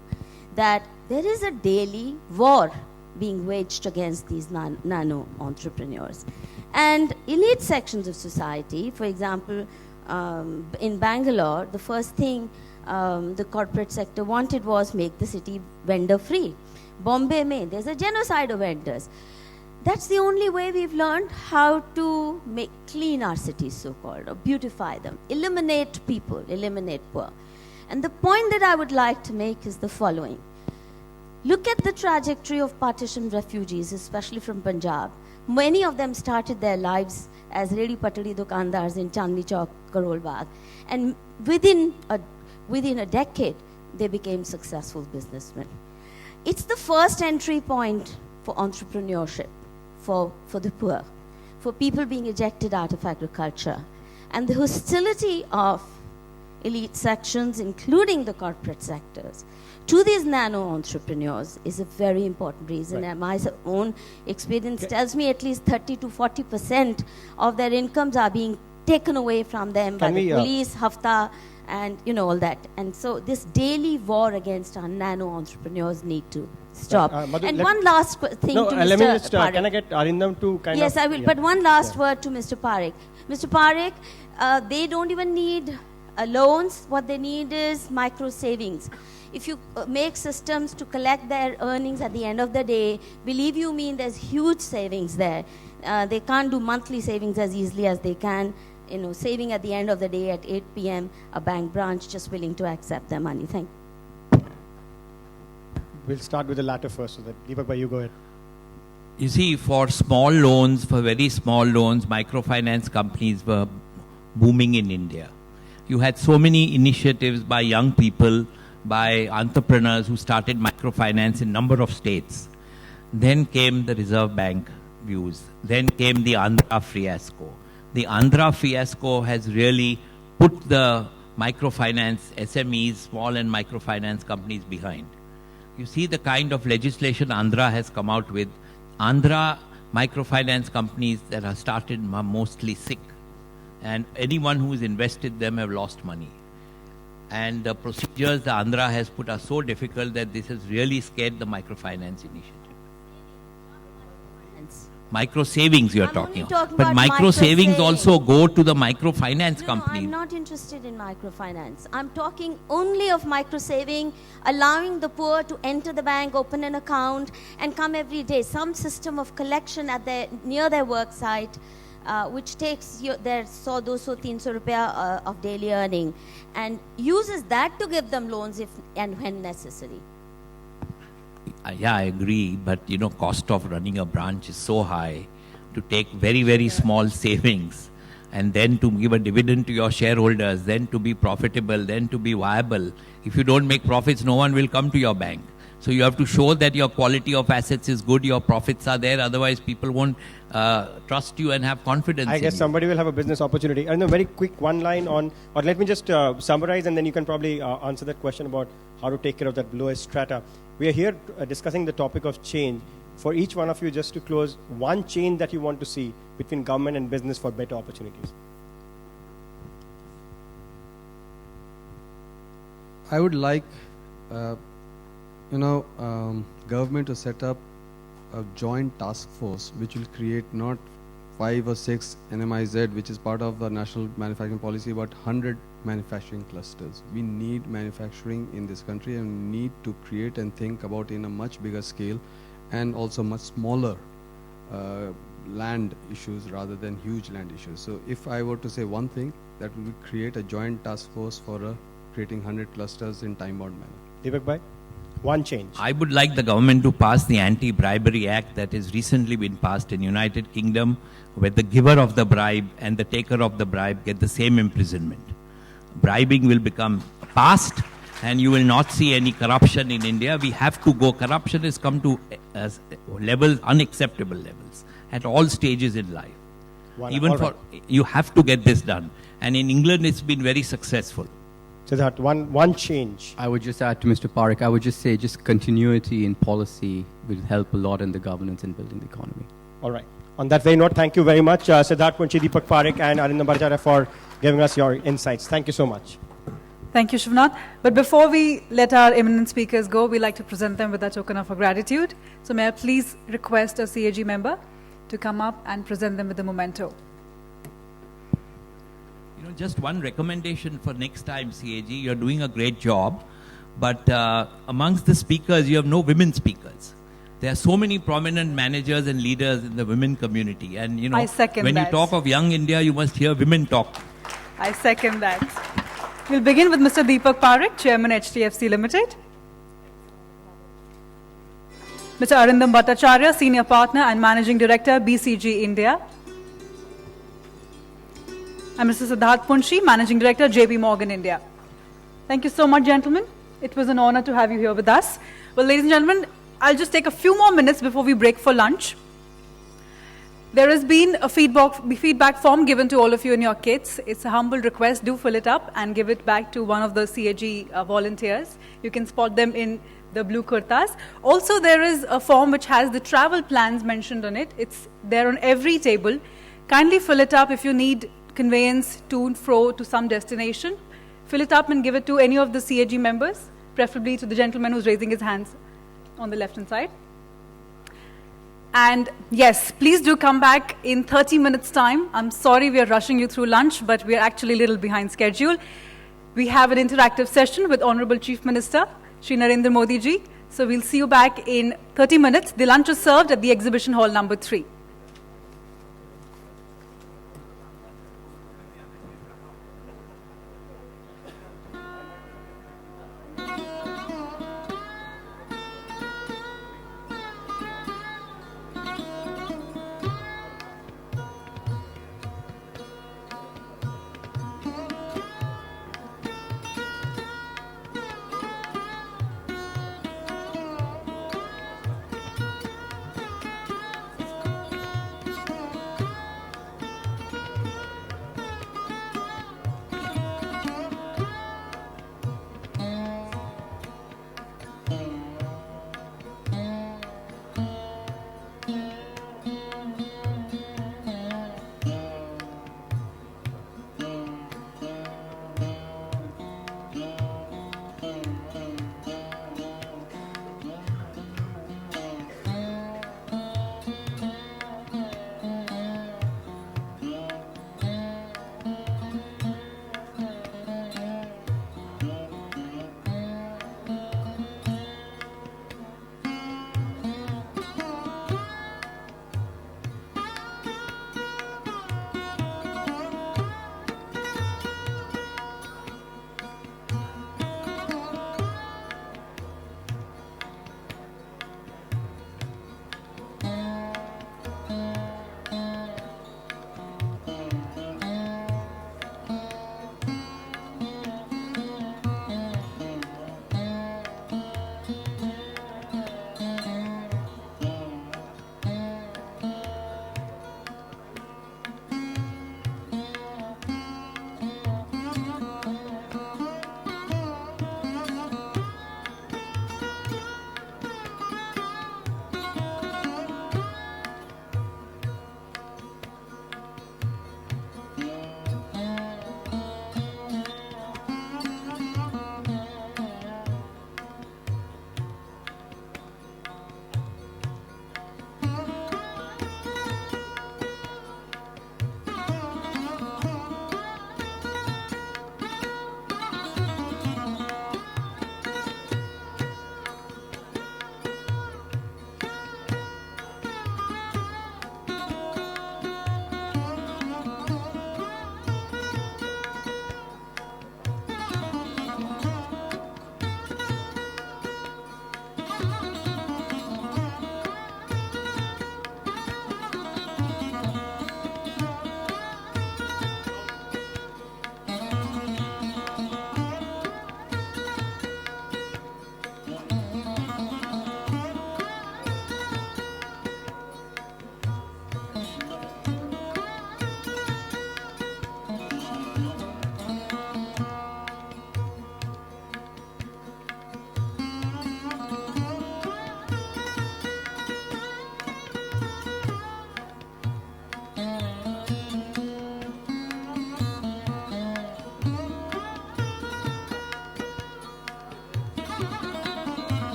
that there is a daily war being waged against these nano entrepreneurs. And elite sections of society, for example, in Bangalore, the first thing the corporate sector wanted was make the city vendor free. Bombay mein, there's a genocide of vendors. That's the only way we've learned how to clean our cities, so-called, or beautify them, eliminate people, eliminate poor. And the point that I would like to make is the following. Look at the trajectory of partition refugees, especially from Punjab. Many of them started their lives as Redi Patadi Dukandars in Chandni Chowk, Karol Bagh. And within a decade, they became successful businessmen. It's the first entry point for entrepreneurship, for the poor, for people being ejected out of agriculture. And the hostility of elite sections, including the corporate sectors, to these nano entrepreneurs is a very important reason. Right. And my own experience tells me at least 30 to 40% of their incomes are being taken away from them by the police, Hafta, and all that. And so this daily war against our nano entrepreneurs need to stop. Madhu, and one last thing to Mr. Let me just, Parekh. can I get Arindam to kind of... Yes, I will. But one last word to Mr. Parekh. Mr. Parekh, they don't even need loans. What they need is micro savings. If you make systems to collect their earnings at the end of the day, believe you me, there's huge savings there. They can't do monthly savings as easily as they can, saving at the end of the day at 8 p.m., a bank branch just willing to accept their money. Thank you. We'll start with the latter first, so that Deepak, you go ahead. You see, for small loans, for very small loans, microfinance companies were booming in India. You had so many initiatives by young people, by entrepreneurs who started microfinance in a number of states. Then came the Reserve Bank views. Then came the Andhra fiasco. The Andhra fiasco has really put the microfinance SMEs, small and microfinance companies behind. You see the kind of legislation Andhra has come out with. Andhra microfinance companies that are started are mostly sick. And anyone who's invested them have lost money. And the procedures the Andhra has put are so difficult that this has really scared the microfinance initiative. Micro savings you're talking about. But micro savings also go to the microfinance companies. I'm not interested in microfinance. I'm talking only of micro saving, allowing the poor to enter the bank, open an account, and come every day. Some system of collection at near their work site. which takes their 100-200-300 rupees of daily earning and uses that to give them loans if and when necessary. Yeah, I agree, but cost of running a branch is so high. To take very, very small savings and then to give a dividend to your shareholders, then to be profitable, then to be viable. If you don't make profits, no one will come to your bank. So you have to show that your quality of assets is good, your profits are there, otherwise people won't trust you and have confidence I guess somebody will have a business opportunity. And a very quick one line on, or let me just summarize and then you can probably answer that question about how to take care of that lowest strata. We are here discussing the topic of change. For each one of you, just to close, one change that you want to see between government and business for better opportunities. I would like, government to set up a joint task force which will create not 5 or 6 NMIZ, which is part of the national manufacturing policy, but 100 manufacturing clusters. We need manufacturing in this country and we need to create and think about in a much bigger scale and also much smaller land issues rather than huge land issues. So if I were to say one thing, that we would create a joint task force for creating 100 clusters in time-bound manner. Deepak bhai, one change. I would like the government to pass the Anti-Bribery Act that has recently been passed in United Kingdom, where the giver of the bribe and the taker of the bribe get the same imprisonment. Bribing will become past and you will not see any corruption in India. We have to go. Corruption has come to levels, unacceptable levels, at all stages in life. You have to get this done. And in England, it's been very successful. So that one change. I would just add to Mr. Parekh, I would just say just continuity in policy will help a lot in the governance and building the economy. All right. On that very note, thank you very much, Siddharth Punchi, Deepak Parekh and Arindam Bhattacharya for giving us your insights. Thank you so much. Thank you, Shivnath. But before we let our eminent speakers go, we'd like to present them with a token of our gratitude. So may I please request a CAG member to come up and present them with a memento. Just one recommendation for next time, CAG. You're doing a great job, but amongst the speakers, you have no women speakers. There are so many prominent managers and leaders in the women community. And, I second when that. you talk of young India, you must hear women talk. I second that. We'll begin with Mr. Deepak Parekh, Chairman HDFC Limited. Mr. Arindam Bhattacharya, Senior Partner and Managing Director, BCG India. And Mr. Siddharth Punchi, Managing Director, JP Morgan India. Thank you so much, gentlemen. It was an honor to have you here with us. Well, ladies and gentlemen, I'll just take a few more minutes before we break for lunch. There has been a feedback form given to all of you in your kits. It's a humble request. Do fill it up and give it back to one of the CAG volunteers. You can spot them in the blue kurtas. Also, there is a form which has the travel plans mentioned on it. It's there on every table. Kindly fill it up if you need conveyance to and fro to some destination. Fill it up and give it to any of the CAG members, preferably to the gentleman who's raising his hands on the left-hand side. And yes, please do come back in 30 minutes' time. I'm sorry we are rushing you through lunch, but we are actually a little behind schedule. We have an interactive session with Honorable Chief Minister, Shri Narendra Modi ji. So we'll see you back in 30 minutes. The lunch is served at the exhibition hall number 3.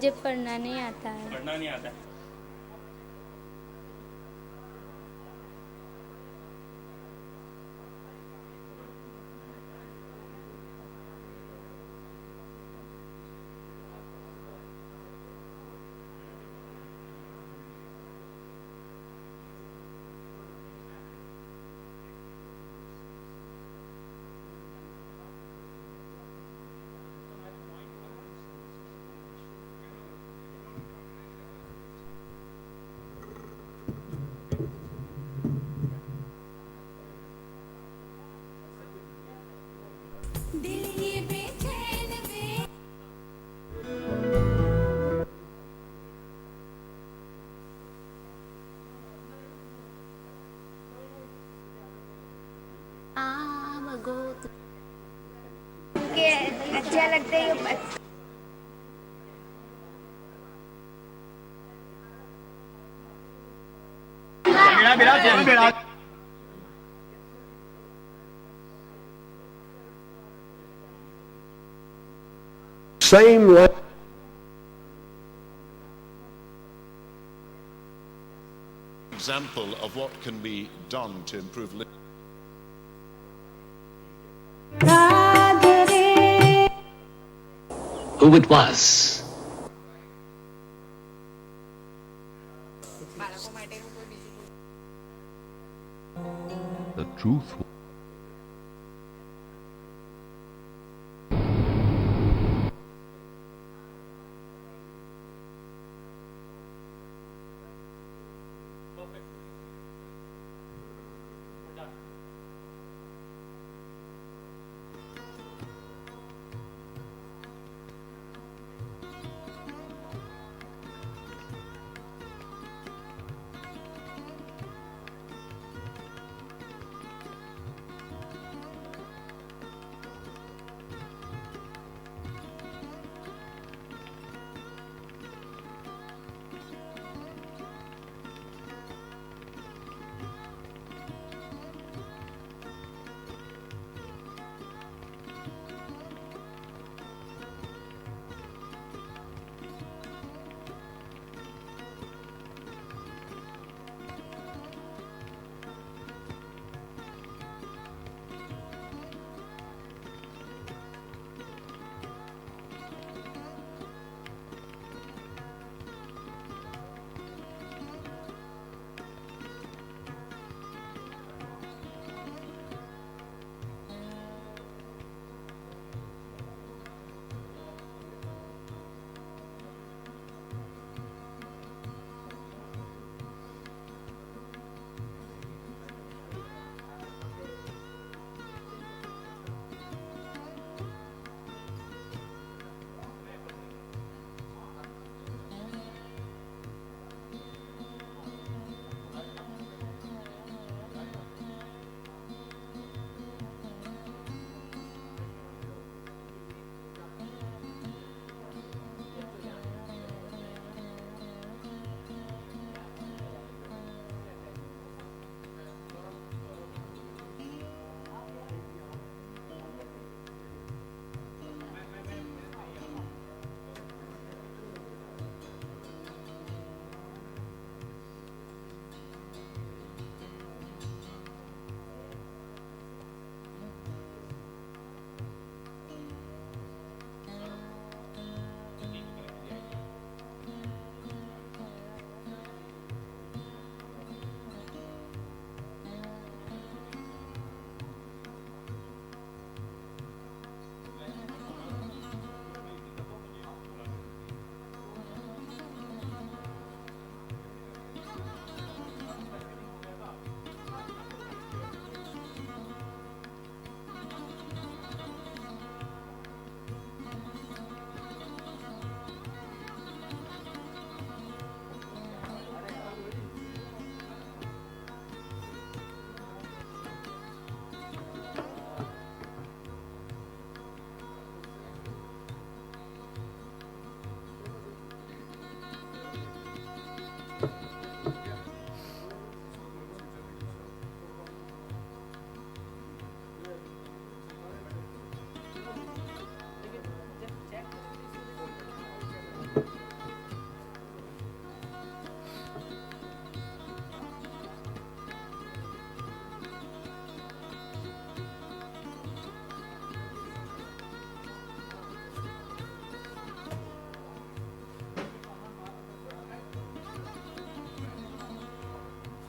मुझे पढ़ना नहीं आता है। पढ़ना नहीं आता है। अच्छा लगता है ये Same way. Example of what can be done to improve living. Who it was. The truth.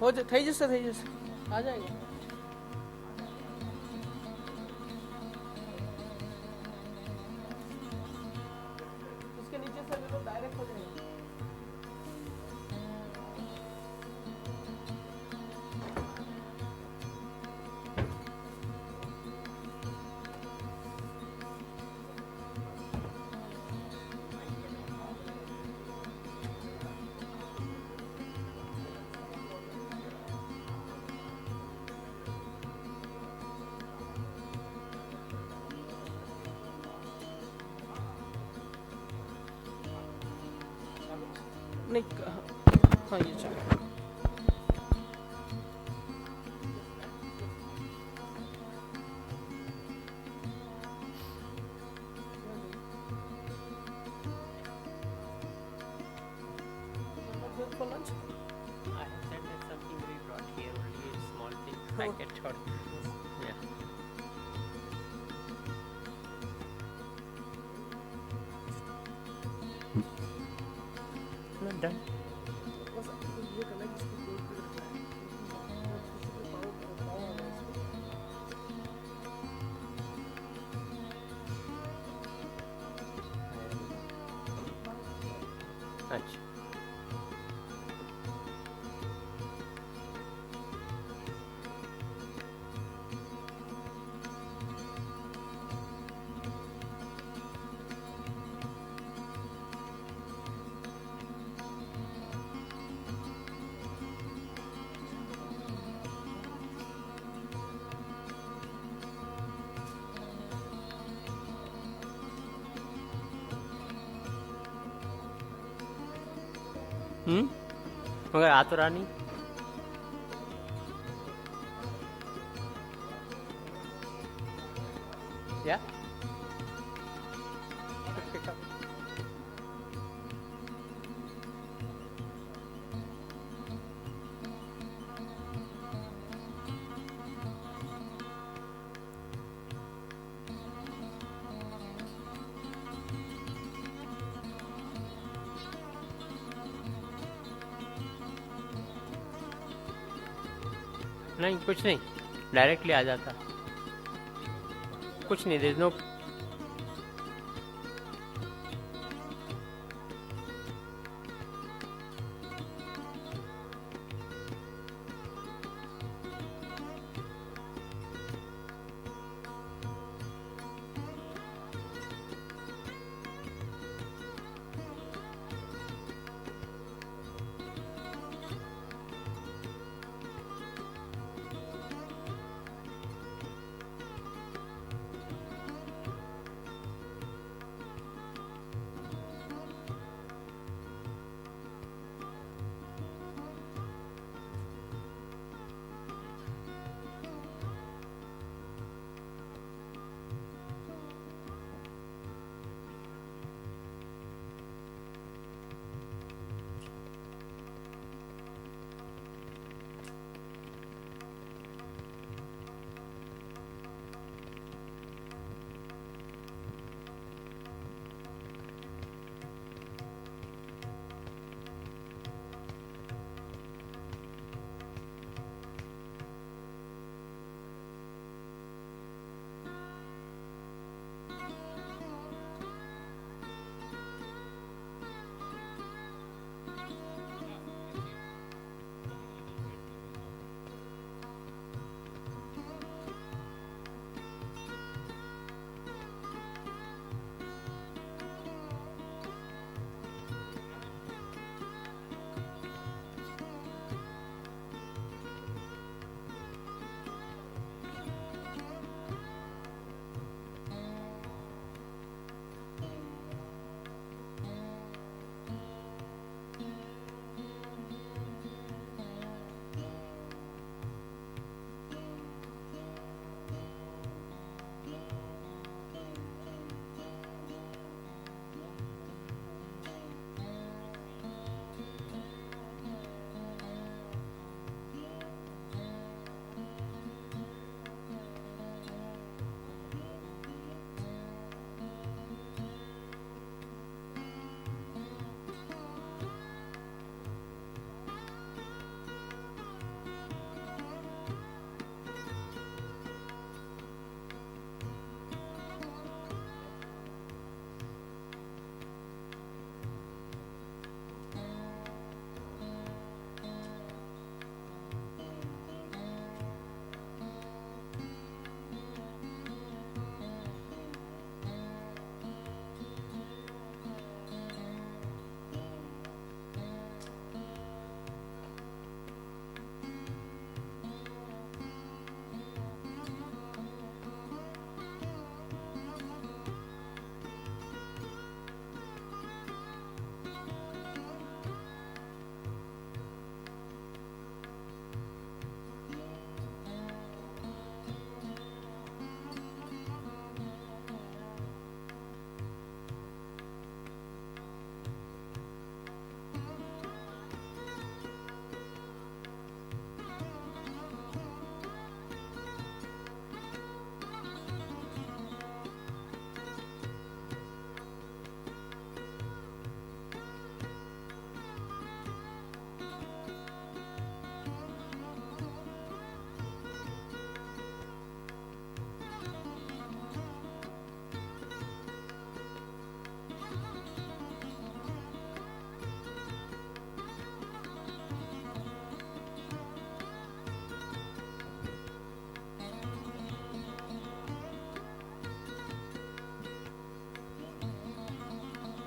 થઈ જશે आ जाएगा. इसके नीचे से ले लो, डायरेक्ट हो जाएगा. नहीं, हाँ ये चलो. For lunch? I have said that something we brought here, only a small thing, packet or yeah. Not done. अच्छा. मगर आ तो रहा नहीं. Yeah? Pick up. नहीं कुछ नहीं, डायरेक्टली आ जाता. कुछ नहीं, देयर इज नो